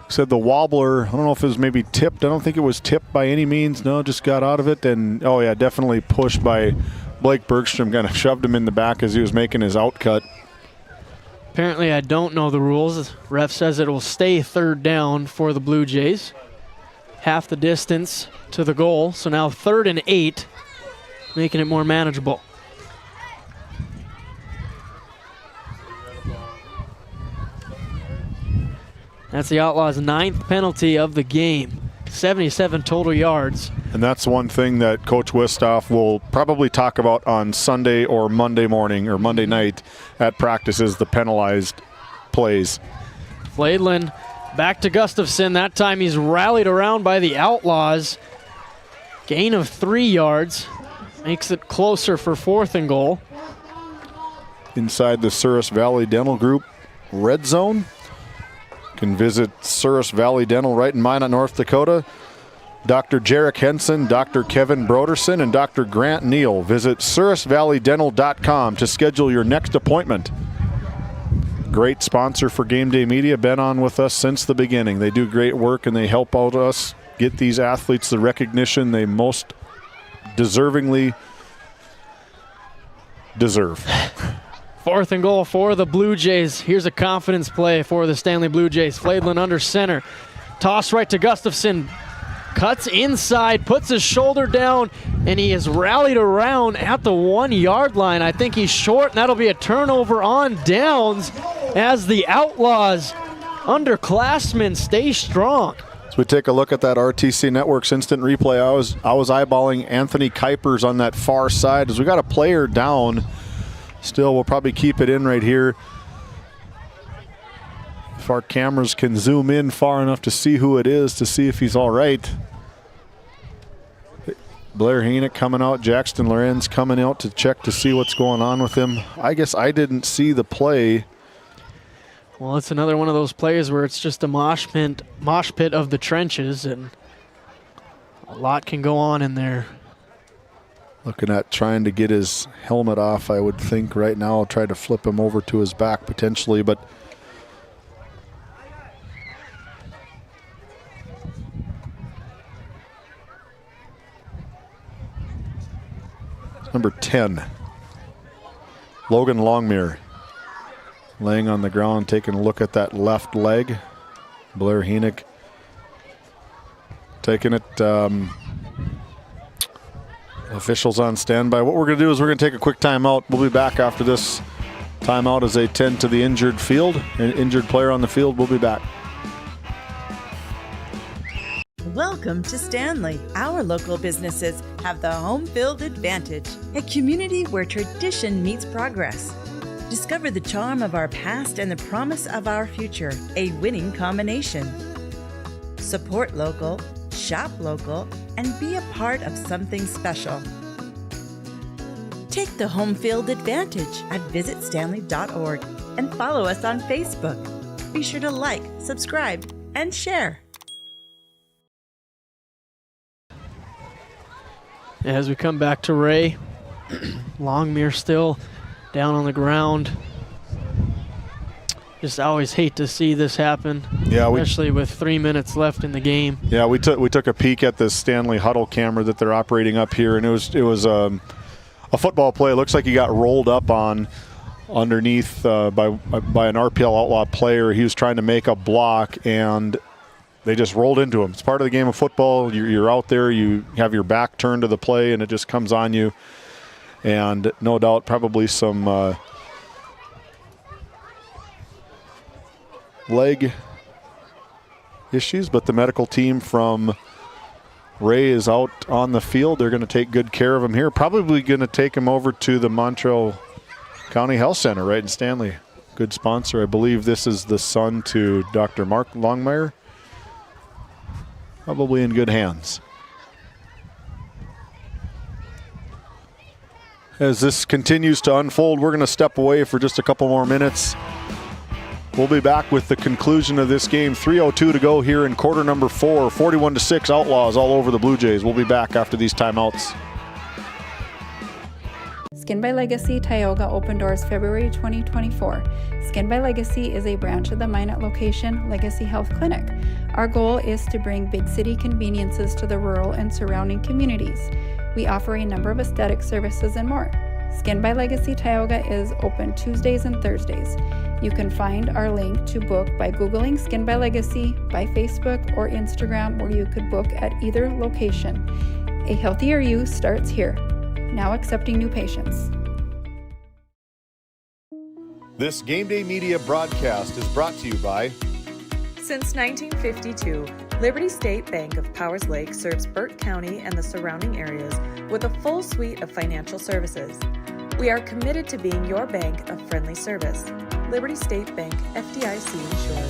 Said the wobbler, I don't know if it was maybe tipped. I don't think it was tipped by any means. No, just got out of it. And, oh, yeah, definitely pushed by Blake Bergstrom. Kind of shoved him in the back as he was making his out cut. Apparently, I don't know the rules. Ref says it will stay 3rd down for the Blue Jays. Half the distance to the goal. So now 3rd and 8, making it more manageable. That's the Outlaws' 9th penalty of the game. 77 total yards. And that's one thing that Coach Wistoff will probably talk about on Sunday or Monday morning or Monday night at practice is the penalized plays. Fledland back to Gustafson. That time he's rallied around by the Outlaws. Gain of 3 yards. Makes it closer for 4th and goal. Inside the Souris Valley Dental Group red zone. Can visit Souris Valley Dental right in Minot, North Dakota. Dr. Jarek Henson, Dr. Kevin Broderson, and Dr. Grant Neal. Visit SourisValleyDental.com to schedule your next appointment. Great sponsor for Game Day Media. Been on with us since the beginning. They do great work and they help out us get these athletes the recognition they most deservingly deserve. 4th and goal for the Blue Jays. Here's a confidence play for the Stanley Blue Jays. Fledland under center. Toss right to Gustafson. cuts inside, puts his shoulder down, and he is rallied around at the 1 yard line. I think he's short, and that'll be a turnover on downs as the Outlaws underclassmen stay strong. As we take a look at that RTC Networks instant replay, I was eyeballing Anthony Kuipers on that far side as we got a player down. Still, we'll probably keep it in right here. If our cameras can zoom in far enough to see who it is, to see if he's all right. Blair Heenek coming out, Jackson Lorenz coming out to check to see what's going on with him. I guess I didn't see the play. Well, it's another one of those plays where it's just a mosh pit of the trenches, and a lot can go on in there. Looking at trying to get his helmet off, I would think right now. I'll try to flip him over to his back potentially, but number 10, Logan Longmire, laying on the ground, taking a look at that left leg. Blair Heenek taking it. Officials on standby. What we're going to do is we're going to take a quick timeout. We'll be back after this timeout as they tend to the injured field. An injured player on the field. We'll be back. Welcome to Stanley. Our local businesses have the home field advantage, a community where tradition meets progress. Discover the charm of our past and the promise of our future, a winning combination. Support local, shop local, and be a part of something special. Take the home field advantage at visitstanley.org and follow us on Facebook. Be sure to like, subscribe, and share. As we come back to Ray, Longmire still down on the ground. Just always hate to see this happen, especially with 3 minutes left in the game. Yeah, we took a peek at the Stanley huddle camera that they're operating up here, and it was a football play. It looks like he got rolled up on underneath by an RPL Outlaw player. He was trying to make a block, and they just rolled into him. It's part of the game of football. You're out there, you have your back turned to the play, and it just comes on you. And no doubt probably some leg issues, but the medical team from Ray is out on the field. They're going to take good care of him here. Probably going to take him over to the Montreal County Health Center right in Stanley. Good sponsor. I believe this is the son to Dr. Mark Longmire. Probably in good hands. As this continues to unfold, we're going to step away for just a couple more minutes. We'll be back with the conclusion of this game. 3:02 to go here in quarter number 4. 41-6 Outlaws all over the Blue Jays. We'll be back after these timeouts. Skin by Legacy Tioga opened doors February 2024. Skin by Legacy is a branch of the Minot location Legacy Health Clinic. Our goal is to bring big city conveniences to the rural and surrounding communities. We offer a number of aesthetic services and more. Skin by Legacy Tioga is open Tuesdays and Thursdays. You can find our link to book by Googling Skin by Legacy, by Facebook or Instagram, where you could book at either location. A healthier you starts here. Now accepting new patients. This Game Day Media broadcast is brought to you by... Since 1952, Liberty State Bank of Powers Lake serves Burt County and the surrounding areas with a full suite of financial services. We are committed to being your bank of friendly service. Liberty State Bank, FDIC insured.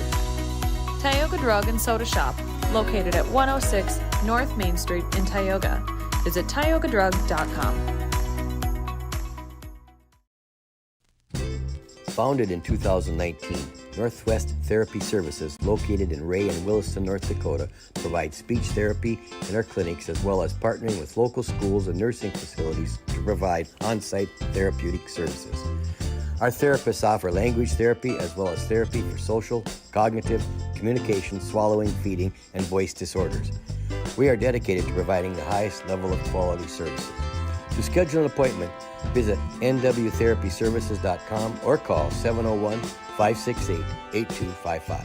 Tioga Drug and Soda Shop, located at 106 North Main Street in Tioga. Visit tiogadrug.com. Founded in 2019, Northwest Therapy Services, located in Ray and Williston, North Dakota, provides speech therapy in our clinics as well as partnering with local schools and nursing facilities to provide on-site therapeutic services. Our therapists offer language therapy as well as therapy for social, cognitive, communication, swallowing, feeding, and voice disorders. We are dedicated to providing the highest level of quality services. To schedule an appointment, visit nwtherapyservices.com or call 701-568-8255.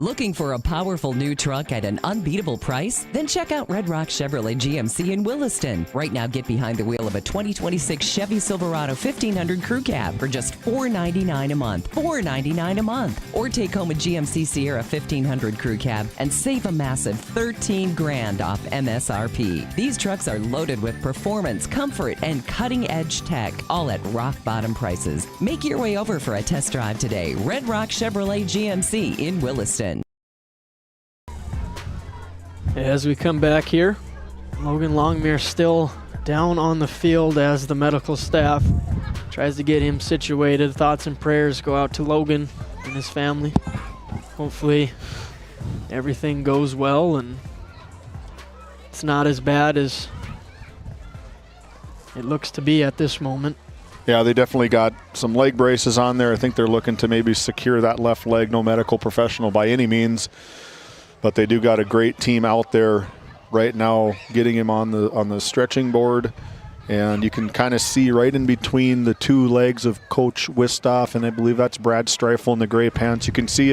Looking for a powerful new truck at an unbeatable price? Then check out Red Rock Chevrolet GMC in Williston. Right now, get behind the wheel of a 2026 Chevy Silverado 1500 Crew Cab for just $499 a month. $499 a month. Or take home a GMC Sierra 1500 Crew Cab and save a massive $13,000 off MSRP. These trucks are loaded with performance, comfort, and cutting-edge tech, all at rock-bottom prices. Make your way over for a test drive today. Red Rock Chevrolet GMC in Williston. As we come back here, Logan Longmire still down on the field as the medical staff tries to get him situated. Thoughts and prayers go out to Logan and his family. Hopefully everything goes well and it's not as bad as it looks to be at this moment. Yeah, they definitely got some leg braces on there. I think they're looking to maybe secure that left leg. No medical professional by any means, but they do got a great team out there right now getting him on the stretching board. And you can kind of see right in between the two legs of Coach Wistoff, and I believe that's Brad Streifel in the gray pants. You can see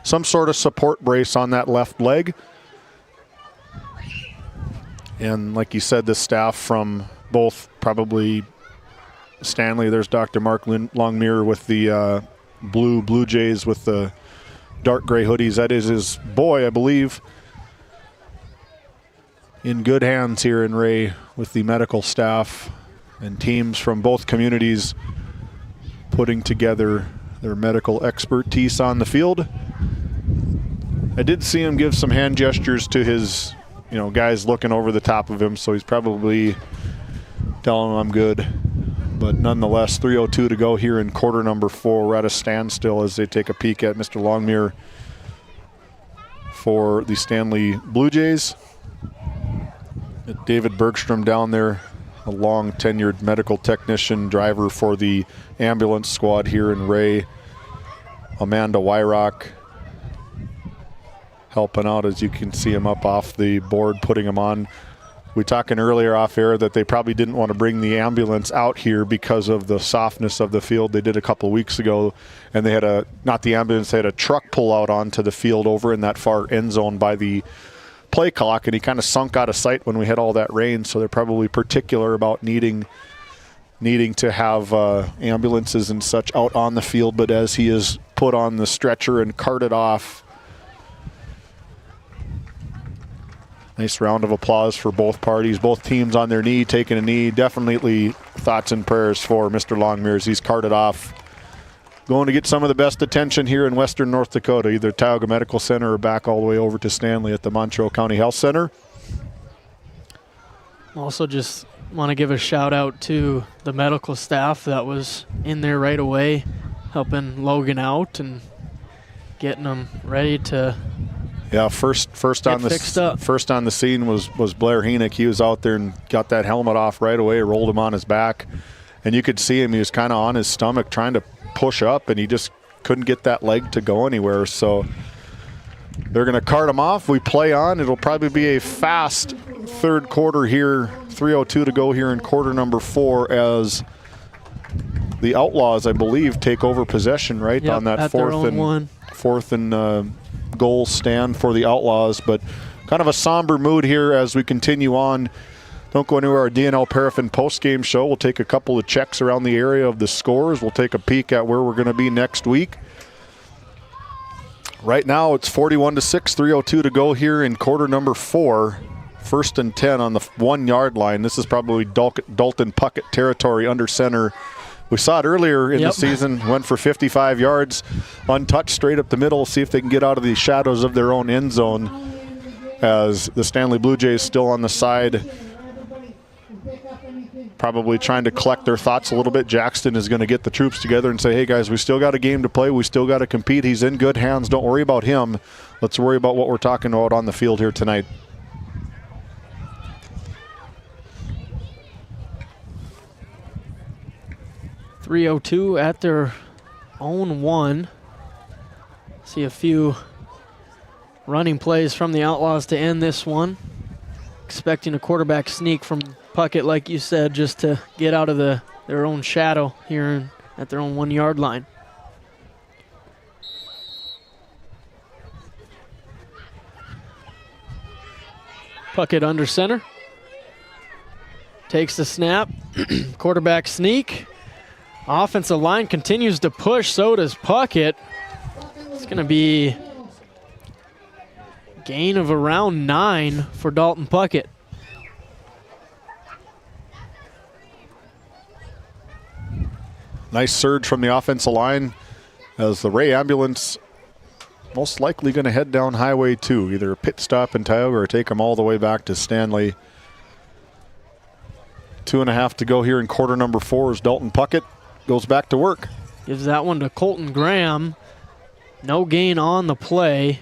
some sort of support brace on that left leg. And like you said, the staff from both probably Stanley, there's Dr. Mark Longmire with the Blue Jays with the dark gray hoodies. That is his boy, I believe. In good hands here in Ray with the medical staff and teams from both communities putting together their medical expertise on the field. I did see him give some hand gestures to his, guys looking over the top of him, so he's probably telling them I'm good. But nonetheless, 3:02 to go here in quarter number 4. We're at a standstill as they take a peek at Mr. Longmire for the Stanley Blue Jays. David Bergstrom down there, a long tenured medical technician, driver for the ambulance squad here in Ray. Amanda Wyrock helping out, as you can see him up off the board, putting him on. We talking earlier off air that they probably didn't want to bring the ambulance out here because of the softness of the field. They did a couple of weeks ago, and they had not the ambulance, they had a truck pull out onto the field over in that far end zone by the play clock, and he kind of sunk out of sight when we had all that rain, so they're probably particular about needing to have ambulances and such out on the field. But as he is put on the stretcher and carted off, nice round of applause for both parties, both teams on their knee, taking a knee. Definitely thoughts and prayers for Mr. Longmire as he's carted off, going to get some of the best attention here in western North Dakota, either Tioga Medical Center or back all the way over to Stanley at the Montreux County Health Center. Also just want to give a shout out to the medical staff that was in there right away, helping Logan out and getting him ready to first on the scene was Blair Henick. He was out there and got that helmet off right away, rolled him on his back, and you could see him. He was kind of on his stomach trying to push up, and he just couldn't get that leg to go anywhere. So they're going to cart him off. We play on. It'll probably be a fast third quarter here. 3:02 to go here in quarter number 4 as the Outlaws, I believe, take over possession on that fourth and goal stand for the Outlaws. But kind of a somber mood here as we continue on. Don't go anywhere. Our DNL Paraffin post-game show. We'll take a couple of checks around the area of the scores. We'll take a peek at where we're going to be next week. Right now it's 41-6, 3:02 to go here in quarter number 4. 1st and 10 on the 1-yard line. This is probably Dalton Puckett territory under center. We saw it earlier in the season. Went for 55 yards, untouched straight up the middle. See if they can get out of the shadows of their own end zone as the Stanley Blue Jays still on the side, probably trying to collect their thoughts a little bit. Jackson is going to get the troops together and say, hey, guys, we still got a game to play. We still got to compete. He's in good hands. Don't worry about him. Let's worry about what we're talking about on the field here tonight. .302 at their own 1. See a few running plays from the Outlaws to end this one. Expecting a quarterback sneak from Puckett, like you said, just to get out of their own shadow here at their own 1-yard line. Puckett under center. Takes the snap. Quarterback sneak. Offensive line continues to push, so does Puckett. It's going to be gain of around 9 for Dalton Puckett. Nice surge from the offensive line as the Ray ambulance most likely going to head down Highway 2, either a pit stop in Tioga or take them all the way back to Stanley. 2.5 to go here in quarter number 4 as Dalton Puckett goes back to work. Gives that one to Colton Graham. No gain on the play.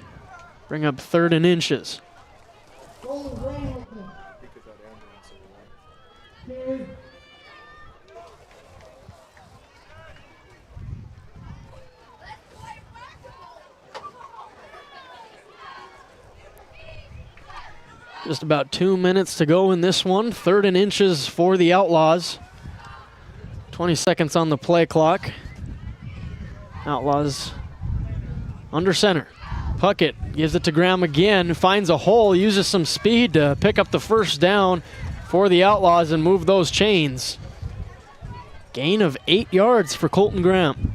Bring up 3rd and inches. Just about 2 minutes to go in this one. 3rd and inches for the Outlaws. 20 seconds on the play clock. Outlaws under center. Puckett gives it to Graham again, finds a hole, uses some speed to pick up the first down for the Outlaws and move those chains. Gain of 8 yards for Colton Graham.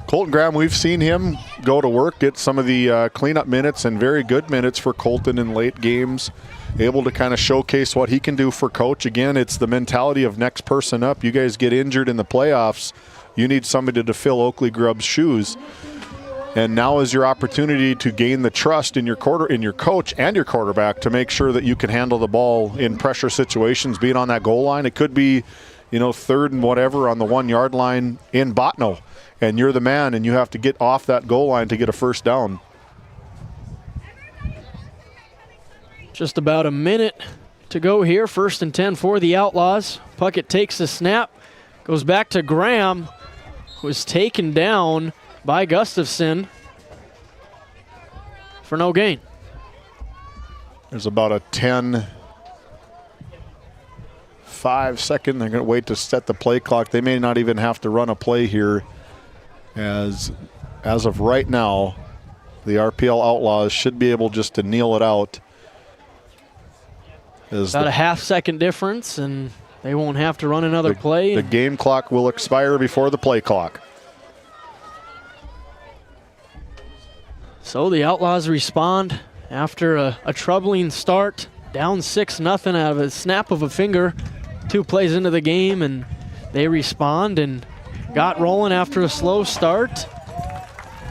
Colton Graham, we've seen him go to work, get some of the cleanup minutes and very good minutes for Colton in late games, able to kind of showcase what he can do for coach. Again, it's the mentality of next person up. You guys get injured in the playoffs, you need somebody to fill Oakley Grubb's shoes. And now is your opportunity to gain the trust in your coach and your quarterback to make sure that you can handle the ball in pressure situations, being on that goal line. It could be, 3rd and whatever on the 1 yard line in Botno, and you're the man and you have to get off that goal line to get a first down. Just about a minute to go here. 1st and 10 for the Outlaws. Puckett takes the snap, goes back to Graham, who is taken down by Gustafson for no gain. There's about a 10-5 second. They're going to wait to set the play clock. They may not even have to run a play here, as of right now, the RPL Outlaws should be able just to kneel it out. About a half-second difference, and they won't have to run another play. The game clock will expire before the play clock. So the Outlaws respond after a troubling start, down 6-0 out of a snap of a finger. 2 plays into the game, and they respond and got rolling after a slow start.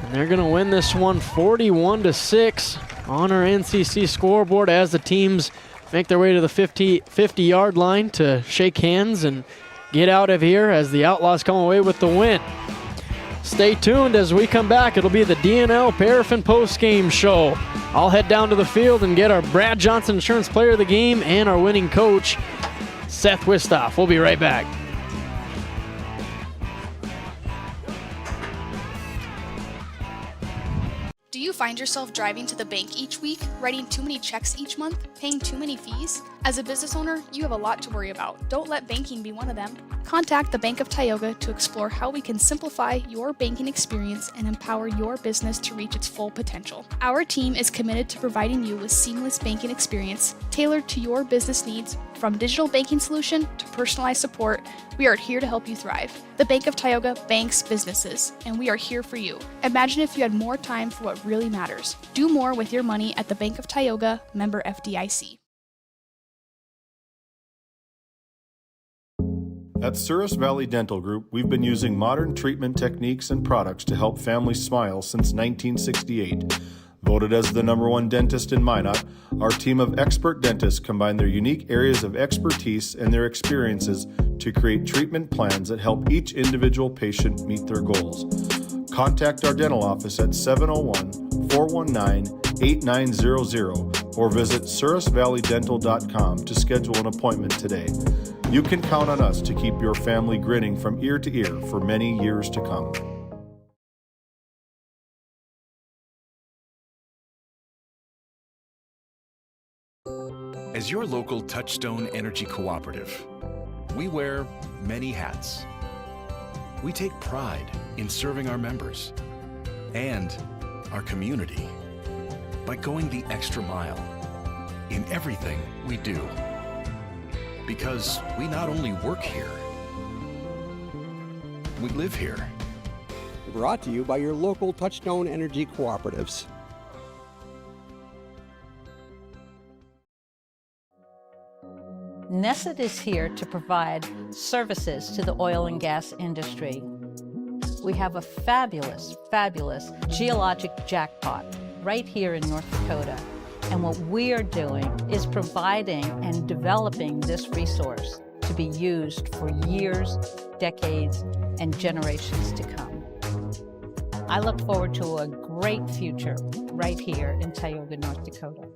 And they're going to win this one 41-6 on our NCC scoreboard as the teams make their way to the 50-yard line to shake hands and get out of here as the Outlaws come away with the win. Stay tuned as we come back. It'll be the DNL Paraffin Postgame Show. I'll head down to the field and get our Brad Johnson Insurance Player of the Game and our winning coach, Seth Wistoff. We'll be right back. Do you find yourself driving to the bank each week, writing too many checks each month, paying too many fees? As a business owner, you have a lot to worry about. Don't let banking be one of them. Contact the Bank of Tioga to explore how we can simplify your banking experience and empower your business to reach its full potential. Our team is committed to providing you with seamless banking experience tailored to your business needs. From digital banking solution to personalized support, we are here to help you thrive. The Bank of Tioga banks businesses, and we are here for you. Imagine if you had more time for what really matters. Do more with your money at the Bank of Tioga, member FDIC. At Souris Valley Dental Group, we've been using modern treatment techniques and products to help families smile since 1968. Voted as the #1 dentist in Minot, our team of expert dentists combine their unique areas of expertise and their experiences to create treatment plans that help each individual patient meet their goals. Contact our dental office at 701-419-8900 or visit sourisvalleydental.com to schedule an appointment today. You can count on us to keep your family grinning from ear to ear for many years to come. As your local Touchstone Energy Cooperative, we wear many hats. We take pride in serving our members and our community by going the extra mile, in everything we do. Because we not only work here, we live here. Brought to you by your local Touchstone Energy Cooperatives. Nesset is here to provide services to the oil and gas industry. We have a fabulous, fabulous geologic jackpot right here in North Dakota. And what we are doing is providing and developing this resource to be used for years, decades, and generations to come. I look forward to a great future right here in Tioga, North Dakota.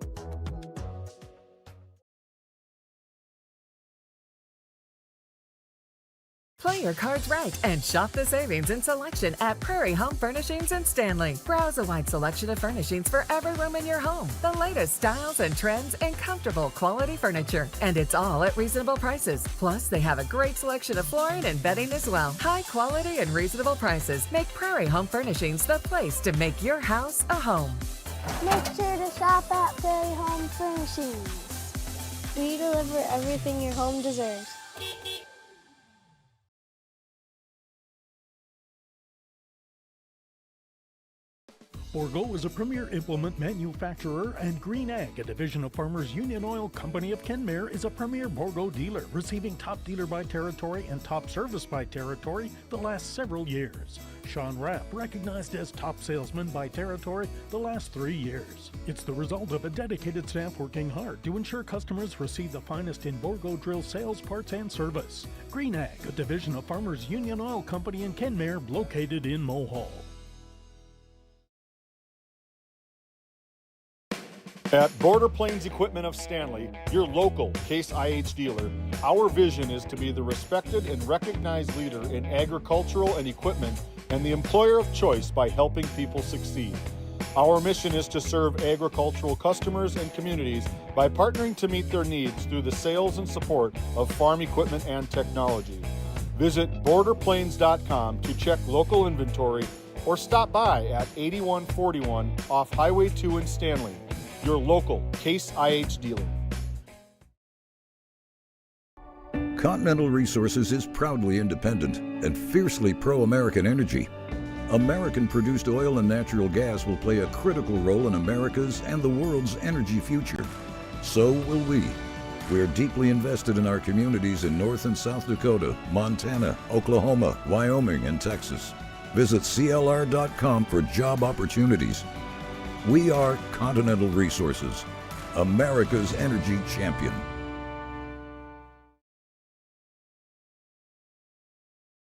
Play your cards right and shop the savings and selection at Prairie Home Furnishings in Stanley. Browse a wide selection of furnishings for every room in your home. The latest styles and trends and comfortable quality furniture. And it's all at reasonable prices. Plus, they have a great selection of flooring and bedding as well. High quality and reasonable prices make Prairie Home Furnishings the place to make your house a home. Make sure to shop at Prairie Home Furnishings. We deliver everything your home deserves. Bourgault is a premier implement manufacturer, and Green Ag, a division of Farmers Union Oil Company of Kenmare, is a premier Bourgault dealer, receiving top dealer by territory and top service by territory the last several years. Sean Rapp, recognized as top salesman by territory the last 3 years. It's the result of a dedicated staff working hard to ensure customers receive the finest in Bourgault drill sales, parts, and service. Green Ag, a division of Farmers Union Oil Company in Kenmare, located in Mohall. At Border Plains Equipment of Stanley, your local Case IH dealer, our vision is to be the respected and recognized leader in agricultural and equipment and the employer of choice by helping people succeed. Our mission is to serve agricultural customers and communities by partnering to meet their needs through the sales and support of farm equipment and technology. Visit borderplains.com to check local inventory or stop by at 8141 off Highway 2 in Stanley. Your local Case IH dealer. Continental Resources is proudly independent and fiercely pro-American energy. American-produced oil and natural gas will play a critical role in America's and the world's energy future. So will we. We are deeply invested in our communities in North and South Dakota, Montana, Oklahoma, Wyoming, and Texas. Visit CLR.com for job opportunities. We are Continental Resources, America's energy champion.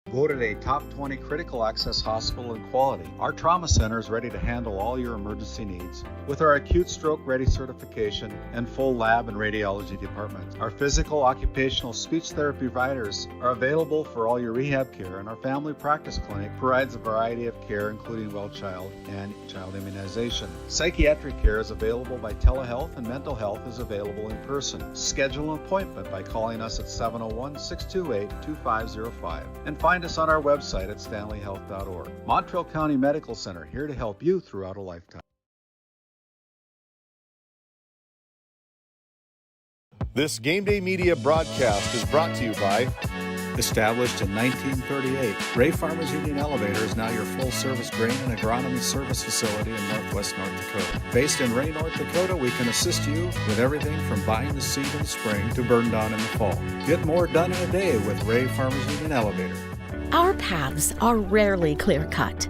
Voted a top 20 critical access hospital in quality, our trauma center is ready to handle all your emergency needs. With our acute stroke ready certification and full lab and radiology department, our physical occupational speech therapy providers are available for all your rehab care, and our family practice clinic provides a variety of care including well child and child immunization. Psychiatric care is available by telehealth, and mental health is available in person. Schedule an appointment by calling us at 701-628-2505 and find us on our website at stanleyhealth.org. Montreal County Medical Center, here to help you throughout a lifetime. This Game Day Media broadcast is brought to you by Established in 1938, Ray Farmers Union Elevator is now your full-service grain and agronomy service facility in northwest North Dakota. Based in Ray, North Dakota, we can assist you with everything from buying the seed in the spring to burn down in the fall. Get more done in a day with Ray Farmers Union Elevator. Our paths are rarely clear-cut.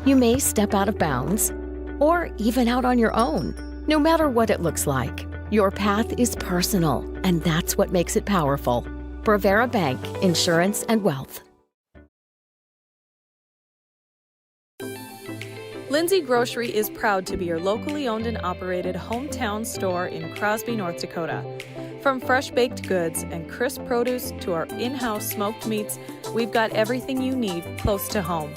You may step out of bounds, or even out on your own. No matter what it looks like, your path is personal, and that's what makes it powerful. Bravera Bank, Insurance and Wealth. Lindsay Grocery is proud to be your locally owned and operated hometown store in Crosby, North Dakota. From fresh baked goods and crisp produce to our in-house smoked meats, we've got everything you need close to home.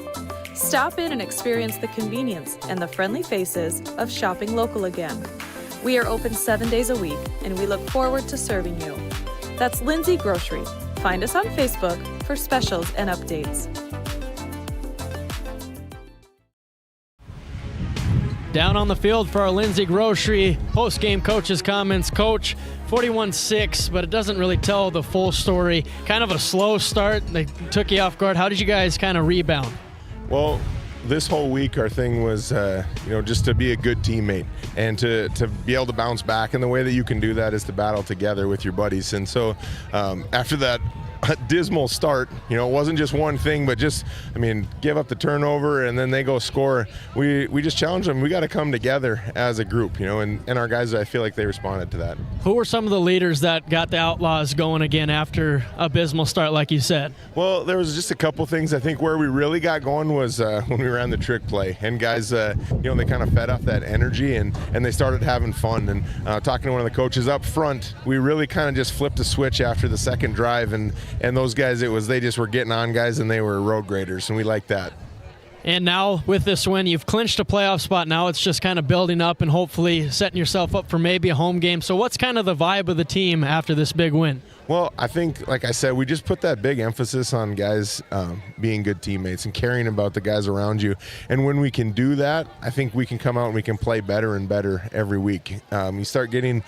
Stop in and experience the convenience and the friendly faces of shopping local again. We are open 7 days a week, and we look forward to serving you. That's Lindsay Grocery. Find us on Facebook for specials and updates. Down on the field for our Lindsay Grocery post-game coach's comments. Coach, 41-6, but it doesn't really tell the full story. Kind of a slow start. They took you off guard. How did you guys kind of rebound? Well, this whole week our thing was, just to be a good teammate and to be able to bounce back. And the way that you can do that is to battle together with your buddies. And so after that dismal start, it wasn't just one thing, but give up the turnover and then they go score. We just challenged them. We got to come together as a group, and our guys, I feel like they responded to that. Who were some of the leaders that got the Outlaws going again after abysmal start, like you said? Well, there was just a couple things. I think where we really got going was when we ran the trick play, and guys, they kind of fed off that energy and they started having fun. And talking to one of the coaches up front, we really kind of just flipped a switch after the second drive, and those guys, they just were getting on guys, and they were road graders, and we like that. And now with this win, you've clinched a playoff spot. Now it's just kind of building up and hopefully setting yourself up for maybe a home game. So what's kind of the vibe of the team after this big win? Well, I think, like I said, we just put that big emphasis on guys being good teammates and caring about the guys around you. And when we can do that, I think we can come out and we can play better and better every week. You start getting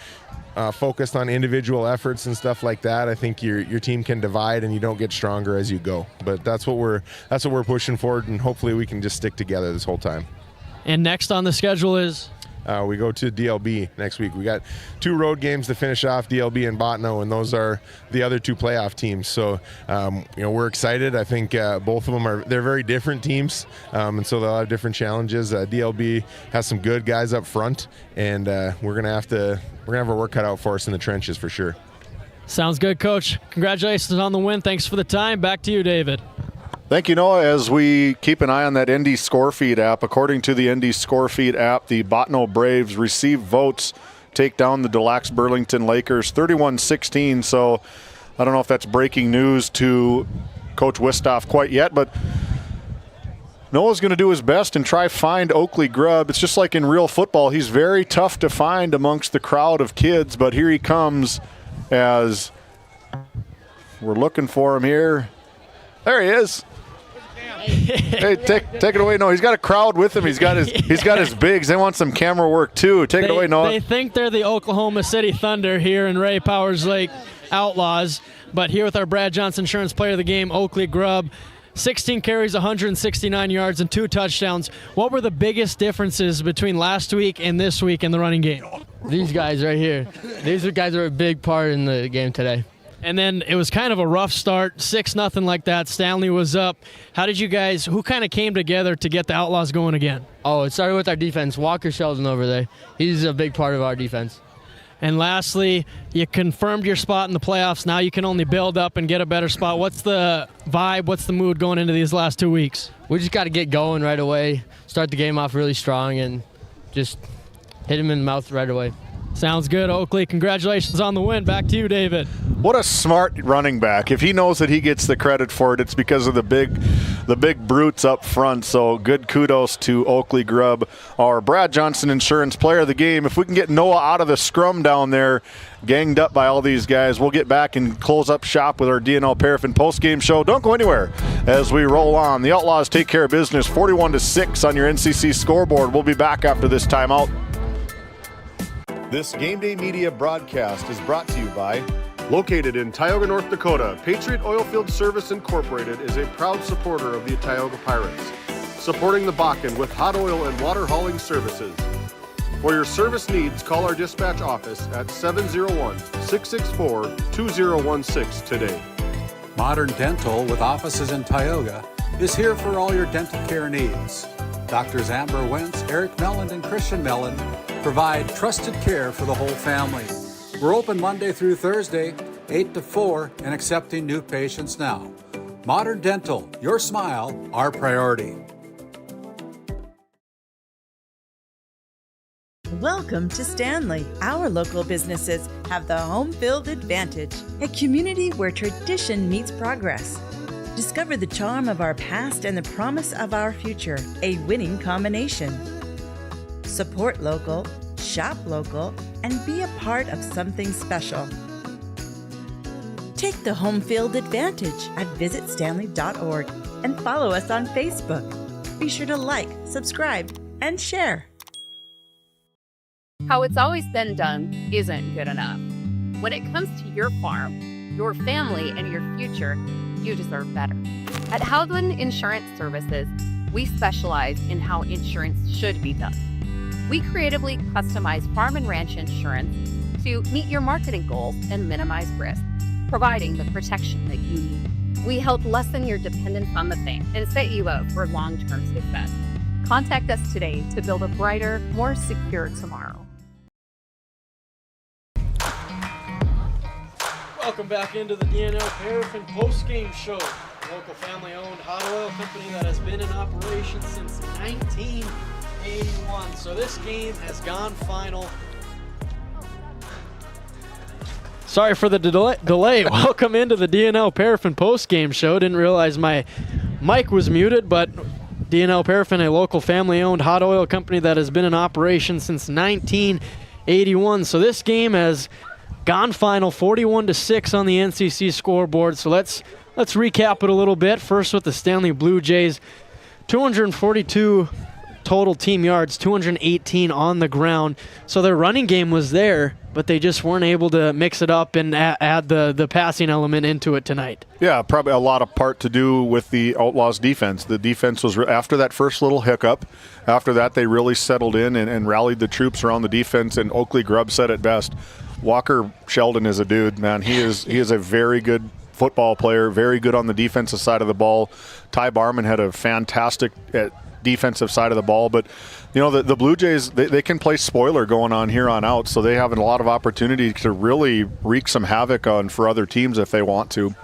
focused on individual efforts and stuff like that, I think your team can divide and you don't get stronger as you go. But that's what we're pushing forward, and hopefully we can just stick together this whole time. And next on the schedule is? We go to DLB next week. We got 2 road games to finish off, DLB and Botno, and those are the other 2 playoff teams. So, we're excited. I think both of them they're very different teams, and so they'll have different challenges. DLB has some good guys up front, and we're gonna have our work cut out for us in the trenches for sure. Sounds good, Coach. Congratulations on the win. Thanks for the time. Back to you, David. Thank you, Noah. As we keep an eye on that ND Scorefeed app, according to the ND Scorefeed app, the Botno Braves received votes, take down the Des Lacs Burlington Lakers 31-16. So I don't know if that's breaking news to Coach Wistoff quite yet, but Noah's going to do his best and try find Oakley Grubb. It's just like in real football. He's very tough to find amongst the crowd of kids, but here he comes as we're looking for him here. There he is. Hey, take it away. No, he's got a crowd with him. He's got his bigs. They want some camera work too. Take it away, Noah. They think they're the Oklahoma City Thunder here in Ray Powers Lake Outlaws, but here with our Brad Johnson Insurance Player of the Game, Oakley Grubb, 16 carries, 169 yards, and 2 touchdowns. What were the biggest differences between last week and this week in the running game? These guys right here. These guys are a big part in the game today. And then it was kind of a rough start, 6-0 like that. Stanley was up. How did you guys, who kind of came together to get the Outlaws going again? Oh, it started with our defense. Walker Sheldon over there. He's a big part of our defense. And lastly, you confirmed your spot in the playoffs. Now you can only build up and get a better spot. What's the vibe? What's the mood going into these last 2 weeks? We just got to get going right away, start the game off really strong, and just hit him in the mouth right away. Sounds good, Oakley. Congratulations on the win. Back to you, David. What a smart running back. If he knows that he gets the credit for it, it's because of the big brutes up front. So good kudos to Oakley Grubb, our Brad Johnson Insurance Player of the Game. If we can get Noah out of the scrum down there, ganged up by all these guys, we'll get back and close up shop with our DNL Paraffin postgame show. Don't go anywhere as we roll on. The Outlaws take care of business 41-6 on your NCC scoreboard. We'll be back after this timeout. This Game Day Media broadcast is brought to you by, located in Tioga, North Dakota, Patriot Oilfield Service Incorporated is a proud supporter of the Tioga Pirates, supporting the Bakken with hot oil and water hauling services. For your service needs, call our dispatch office at 701-664-2016 today. Modern Dental, with offices in Tioga, is here for all your dental care needs. Doctors Amber Wentz, Eric Melland, and Christian Melland provide trusted care for the whole family. We're open Monday through Thursday, 8 to 4, and accepting new patients now. Modern Dental, your smile, our priority. Welcome to Stanley. Our local businesses have the home field advantage, a community where tradition meets progress. Discover the charm of our past and the promise of our future, a winning combination. Support local, shop local, and be a part of something special. Take the home field advantage at visitstanley.org and follow us on Facebook. Be sure to like, subscribe, and share. How it's always been done isn't good enough. When it comes to your farm, your family, and your future, you deserve better. At Howland Insurance Services, we specialize in how insurance should be done. We creatively customize farm and ranch insurance to meet your marketing goals and minimize risk, providing the protection that you need. We help lessen your dependence on the bank and set you up for long-term success. Contact us today to build a brighter, more secure tomorrow. Welcome back into the DNL Paraffin Postgame Show. A local family-owned hot oil company that has been in operation since 1981. So this game has gone final. Sorry for the delay. Welcome into the DNL Paraffin Postgame Show. Didn't realize my mic was muted, but DNL Paraffin, a local family-owned hot oil company that has been in operation since 1981. So this game has gone final, 41-6 on the NCC scoreboard. So let's recap it a little bit. First with the Stanley Blue Jays, 242 total team yards, 218 on the ground. So their running game was there, but they just weren't able to mix it up and add the passing element into it tonight. Yeah, probably a lot of part to do with the Outlaws defense. The defense was, after that first little hiccup, after that they really settled in and rallied the troops around the defense, and Oakley Grubb said it best. Walker Sheldon is a dude, man. He is a very good football player, very good on the defensive side of the ball. Ty Barman had a fantastic defensive side of the ball, but you know, the Blue Jays, they can play spoiler going on here on out, so they have a lot of opportunity to really wreak some havoc for other teams if they want to.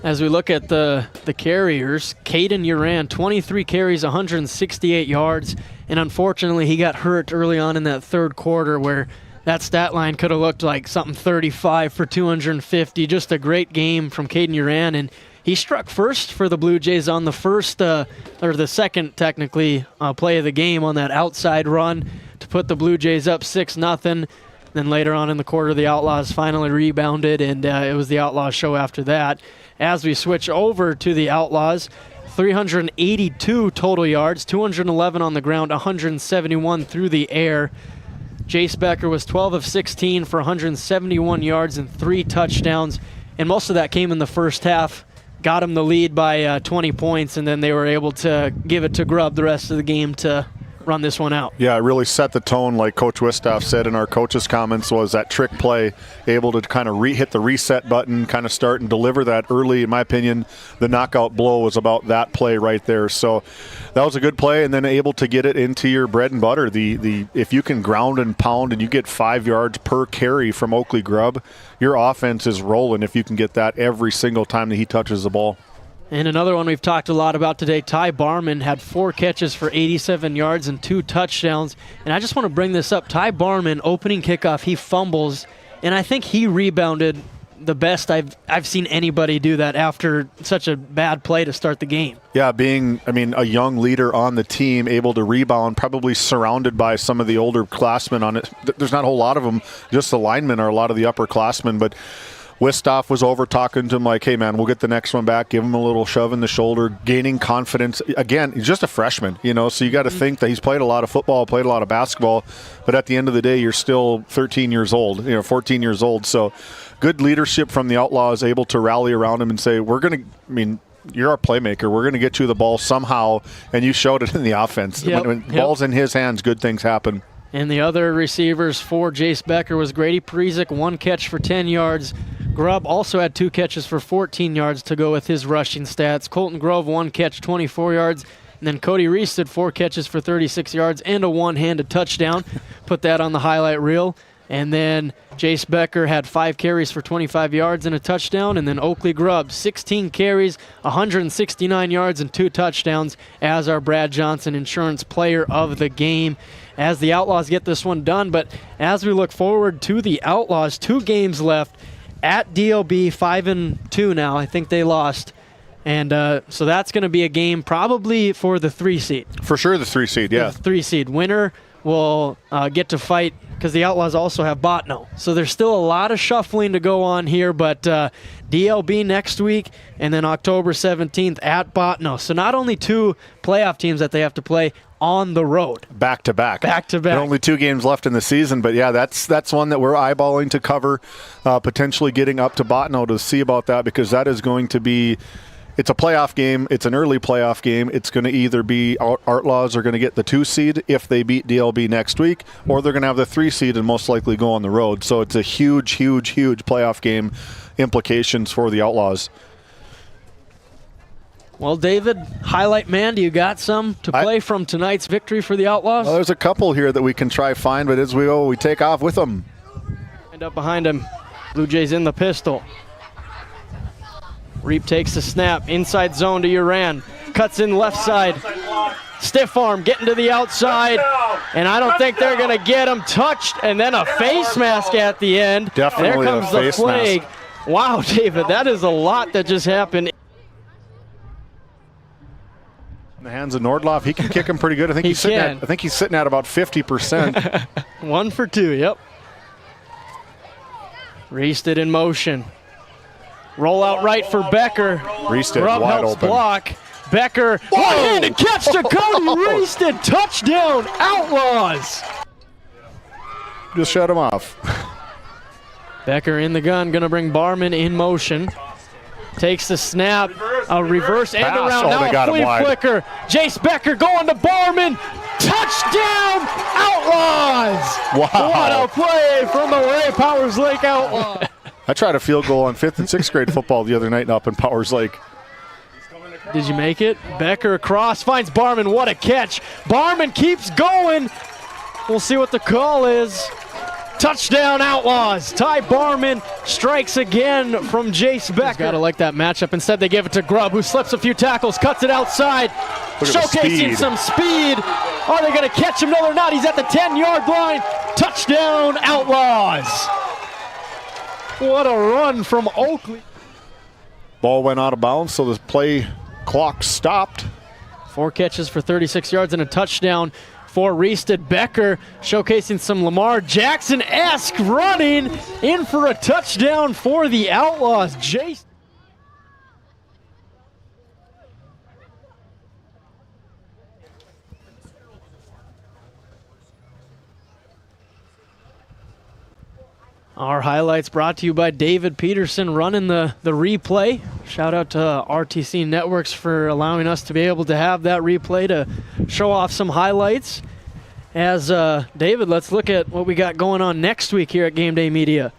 As we look at the carriers, Caden Uran, 23 carries, 168 yards, and unfortunately he got hurt early on in that third quarter where that stat line could have looked like something 35 for 250. Just a great game from Caden Uran, and he struck first for the Blue Jays on the first, or the second technically, play of the game on that outside run to put the Blue Jays up 6-0. Then later on in the quarter, the Outlaws finally rebounded, and it was the Outlaws show after that. As we switch over to the Outlaws, 382 total yards, 211 on the ground, 171 through the air. Jace Becker was 12 of 16 for 171 yards and 3 touchdowns, and most of that came in the first half. Got him the lead by 20 points, and then they were able to give it to Grubb the rest of the game to run this one out. Yeah, it really set the tone, like Coach Wistoff said in our coach's comments, was that trick play, able to kind of hit the reset button, kind of start and deliver that early. In my opinion, the knockout blow was about that play right there. So that was a good play, and then able to get it into your bread and butter. If you can ground and pound and you get 5 yards per carry from Oakley Grubb, your offense is rolling if you can get that every single time that he touches the ball. And another one we've talked a lot about today, Ty Barman had 4 catches for 87 yards and 2 touchdowns. And I just want to bring this up. Ty Barman, opening kickoff, he fumbles, and I think he rebounded the best I've seen anybody do that after such a bad play to start the game. Yeah, being, a young leader on the team, able to rebound, probably surrounded by some of the older classmen on it. There's not a whole lot of them, just the linemen are a lot of the upperclassmen, but Wistoff was over talking to him like, hey, man, we'll get the next one back, give him a little shove in the shoulder, gaining confidence. Again, he's just a freshman, so you got to think that he's played a lot of football, played a lot of basketball, but at the end of the day, you're still 13 years old, 14 years old. So good leadership from the Outlaws, able to rally around him and say, you're our playmaker. We're going to get you the ball somehow, and you showed it in the offense. When ball's in his hands, good things happen. And the other receivers for Jace Becker was Grady Prezik, 1 catch for 10 yards. Grubb also had 2 catches for 14 yards to go with his rushing stats. Colton Grove, 1 catch, 24 yards. And then Cody Reese did 4 catches for 36 yards and a one-handed touchdown. Put that on the highlight reel. And then Jace Becker had 5 carries for 25 yards and a touchdown. And then Oakley Grubb, 16 carries, 169 yards and 2 touchdowns as our Brad Johnson Insurance Player of the Game, as the Outlaws get this one done. But as we look forward to the Outlaws, 2 games left at DOB, 5-2 now. I think they lost. And so that's going to be a game probably for the 3 seed. For sure the 3 seed, yeah. The 3 seed. Winner will get to fight because the Outlaws also have Botno. So there's still a lot of shuffling to go on here, but DLB next week and then October 17th at Botno. So not only 2 playoff teams that they have to play on the road. Back-to-back. Back-to-back. There are only 2 games left in the season, but yeah, that's one that we're eyeballing to cover, potentially getting up to Botno to see about that, because that is going to be, it's a playoff game. It's an early playoff game. It's going to either be Outlaws are going to get the 2 seed if they beat DLB next week, or they're going to have the 3 seed and most likely go on the road. So it's a huge, huge, huge playoff game, implications for the Outlaws. Well, David, highlight man, do you got some to play from tonight's victory for the Outlaws? Well, there's a couple here that we can try find, but as we go, we take off with them. End up behind him. Blue Jays in the pistol. Reap takes the snap. Inside zone to Uran. Cuts in left side. Stiff arm getting to the outside. And I don't think they're going to get him touched. And then a face mask at the end. Definitely there comes a the face flag. mask. Wow, David, that is a lot that just happened. In the hands of Nordloff, he can kick him pretty good. I think he's sitting at about 50%. 1 for 2, yep. Reested in motion. Roll out right for Becker. Reested Grubb wide helps open. block. Becker, one-handed catch to Cody Reested. Touchdown, Outlaws. Just shut him off. Becker in the gun, gonna bring Barman in motion. Takes the snap, a reverse end Pass. around, Oh, they got now a him flea wide. flicker. Jace Becker going to Barman. Touchdown, Outlaws! Wow. What a play from the Ray Powers Lake Outlaws. I tried a field goal on 5th and 6th grade football the other night up in Powers Lake. Did you make it? Becker across, finds Barman. What a catch. Barman keeps going. We'll see what the call is. Touchdown, Outlaws. Ty Barman strikes again from Jace Becker. Got to like that matchup. Instead, they give it to Grubb, who slips a few tackles, cuts it outside, showcasing some speed. Are they going to catch him? No, they're not. He's at the 10-yard line. Touchdown, Outlaws. What a run from Oakley. Ball went out of bounds, so the play clock stopped. 4 catches for 36 yards and a touchdown for Reested. Becker showcasing some Lamar Jackson-esque running in for a touchdown for the Outlaws. Jace. Our highlights brought to you by David Peterson running the replay. Shout out to RTC Networks for allowing us to be able to have that replay to show off some highlights. As David, let's look at what we got going on next week here at Game Day Media.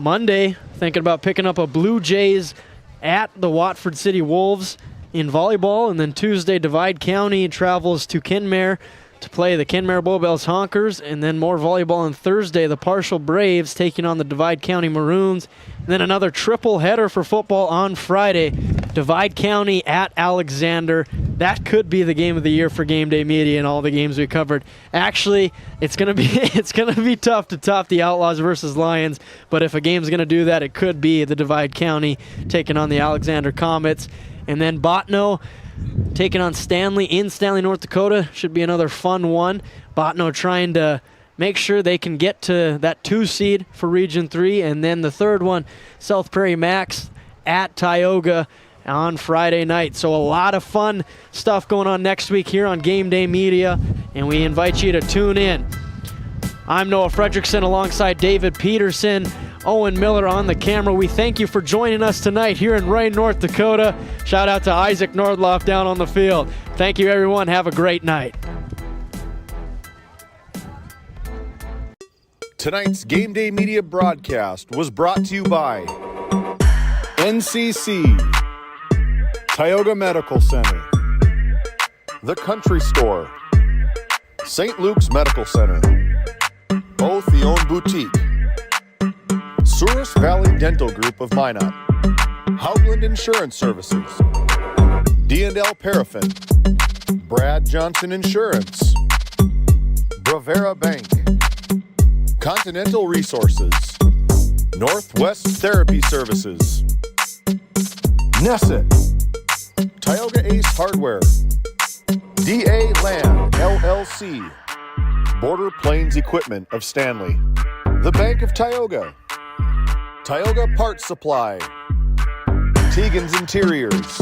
Monday, thinking about picking up a Blue Jays at the Watford City Wolves in volleyball. And then Tuesday, Divide County travels to Kenmare to play the Kenmare Bowbells Honkers, and then more volleyball on Thursday, the Partial Braves taking on the Divide County Maroons, and then another triple header for football on Friday, Divide County at Alexander. That could be the game of the year for Game Day Media and all the games we covered. Actually, it's gonna be tough to top the Outlaws versus Lions, but if a game's gonna do that, it could be the Divide County taking on the Alexander Comets, and then Botno taking on Stanley in Stanley, North Dakota. Should be another fun one. Botno trying to make sure they can get to that 2 seed for Region 3. And then the third one, South Prairie Max at Tioga on Friday night. So a lot of fun stuff going on next week here on Game Day Media, and we invite you to tune in. I'm Noah Fredrickson alongside David Peterson, Owen Miller on the camera. We thank you for joining us tonight here in Ray, North Dakota. Shout out to Isaac Nordloff down on the field. Thank you, everyone. Have a great night. Tonight's Game Day Media broadcast was brought to you by NCC, Tioga Medical Center, The Country Store, St. Luke's Medical Center, Both the Own Boutique, Souris Valley Dental Group of Minot, Hoagland Insurance Services, D&L Paraffin, Brad Johnson Insurance, Bravera Bank, Continental Resources, Northwest Therapy Services, Nesset, Tioga Ace Hardware, DA Land LLC, Border Plains Equipment of Stanley, the Bank of Tioga, Tioga Parts Supply, Tegan's Interiors,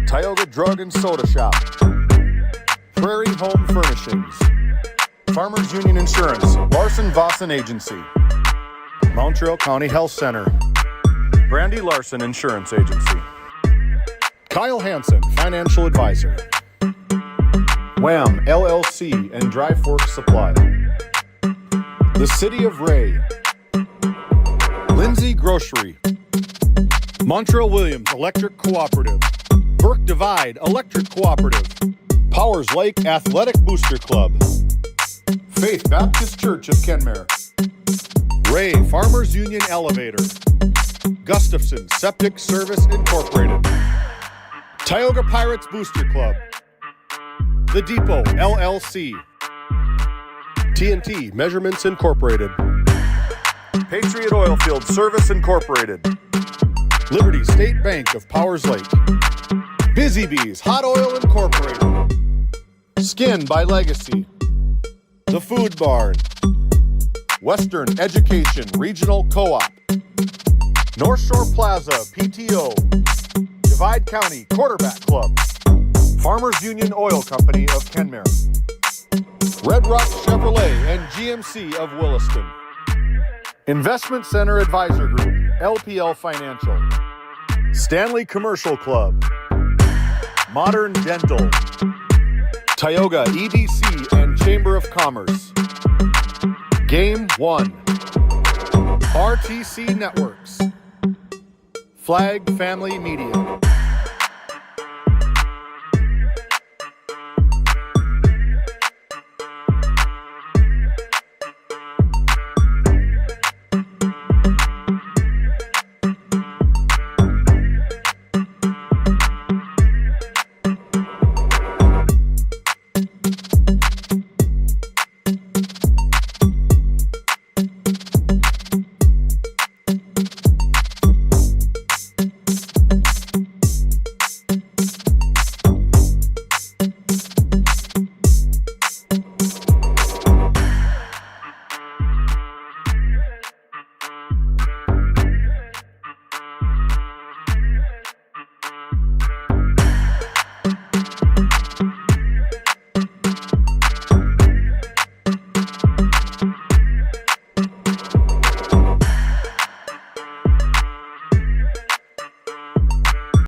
Tioga Drug and Soda Shop, Prairie Home Furnishings, Farmers Union Insurance, Larson Vossen Agency, Montreal County Health Center, Brandy Larson Insurance Agency, Kyle Hansen, Financial Advisor, Wham! LLC and Dry Fork Supply, the City of Ray, Lindsay Grocery, Montreal Williams Electric Cooperative, Burke Divide Electric Cooperative, Powers Lake Athletic Booster Club, Faith Baptist Church of Kenmare, Ray Farmers Union Elevator, Gustafson Septic Service Incorporated, Tioga Pirates Booster Club, The Depot LLC, TNT Measurements Incorporated, Patriot Oilfield Service Incorporated, Liberty State Bank of Powers Lake, Busy Bees Hot Oil Incorporated, Skin by Legacy, The Food Barn, Western Education Regional Co-op, North Shore Plaza PTO, Divide County Quarterback Club, Farmers Union Oil Company of Kenmare, Red Rock Chevrolet and GMC of Williston, Investment Center Advisor Group, LPL Financial, Stanley Commercial Club, Modern Dental, Tioga EDC and Chamber of Commerce, Game 1, RTC Networks, Flag Family Media.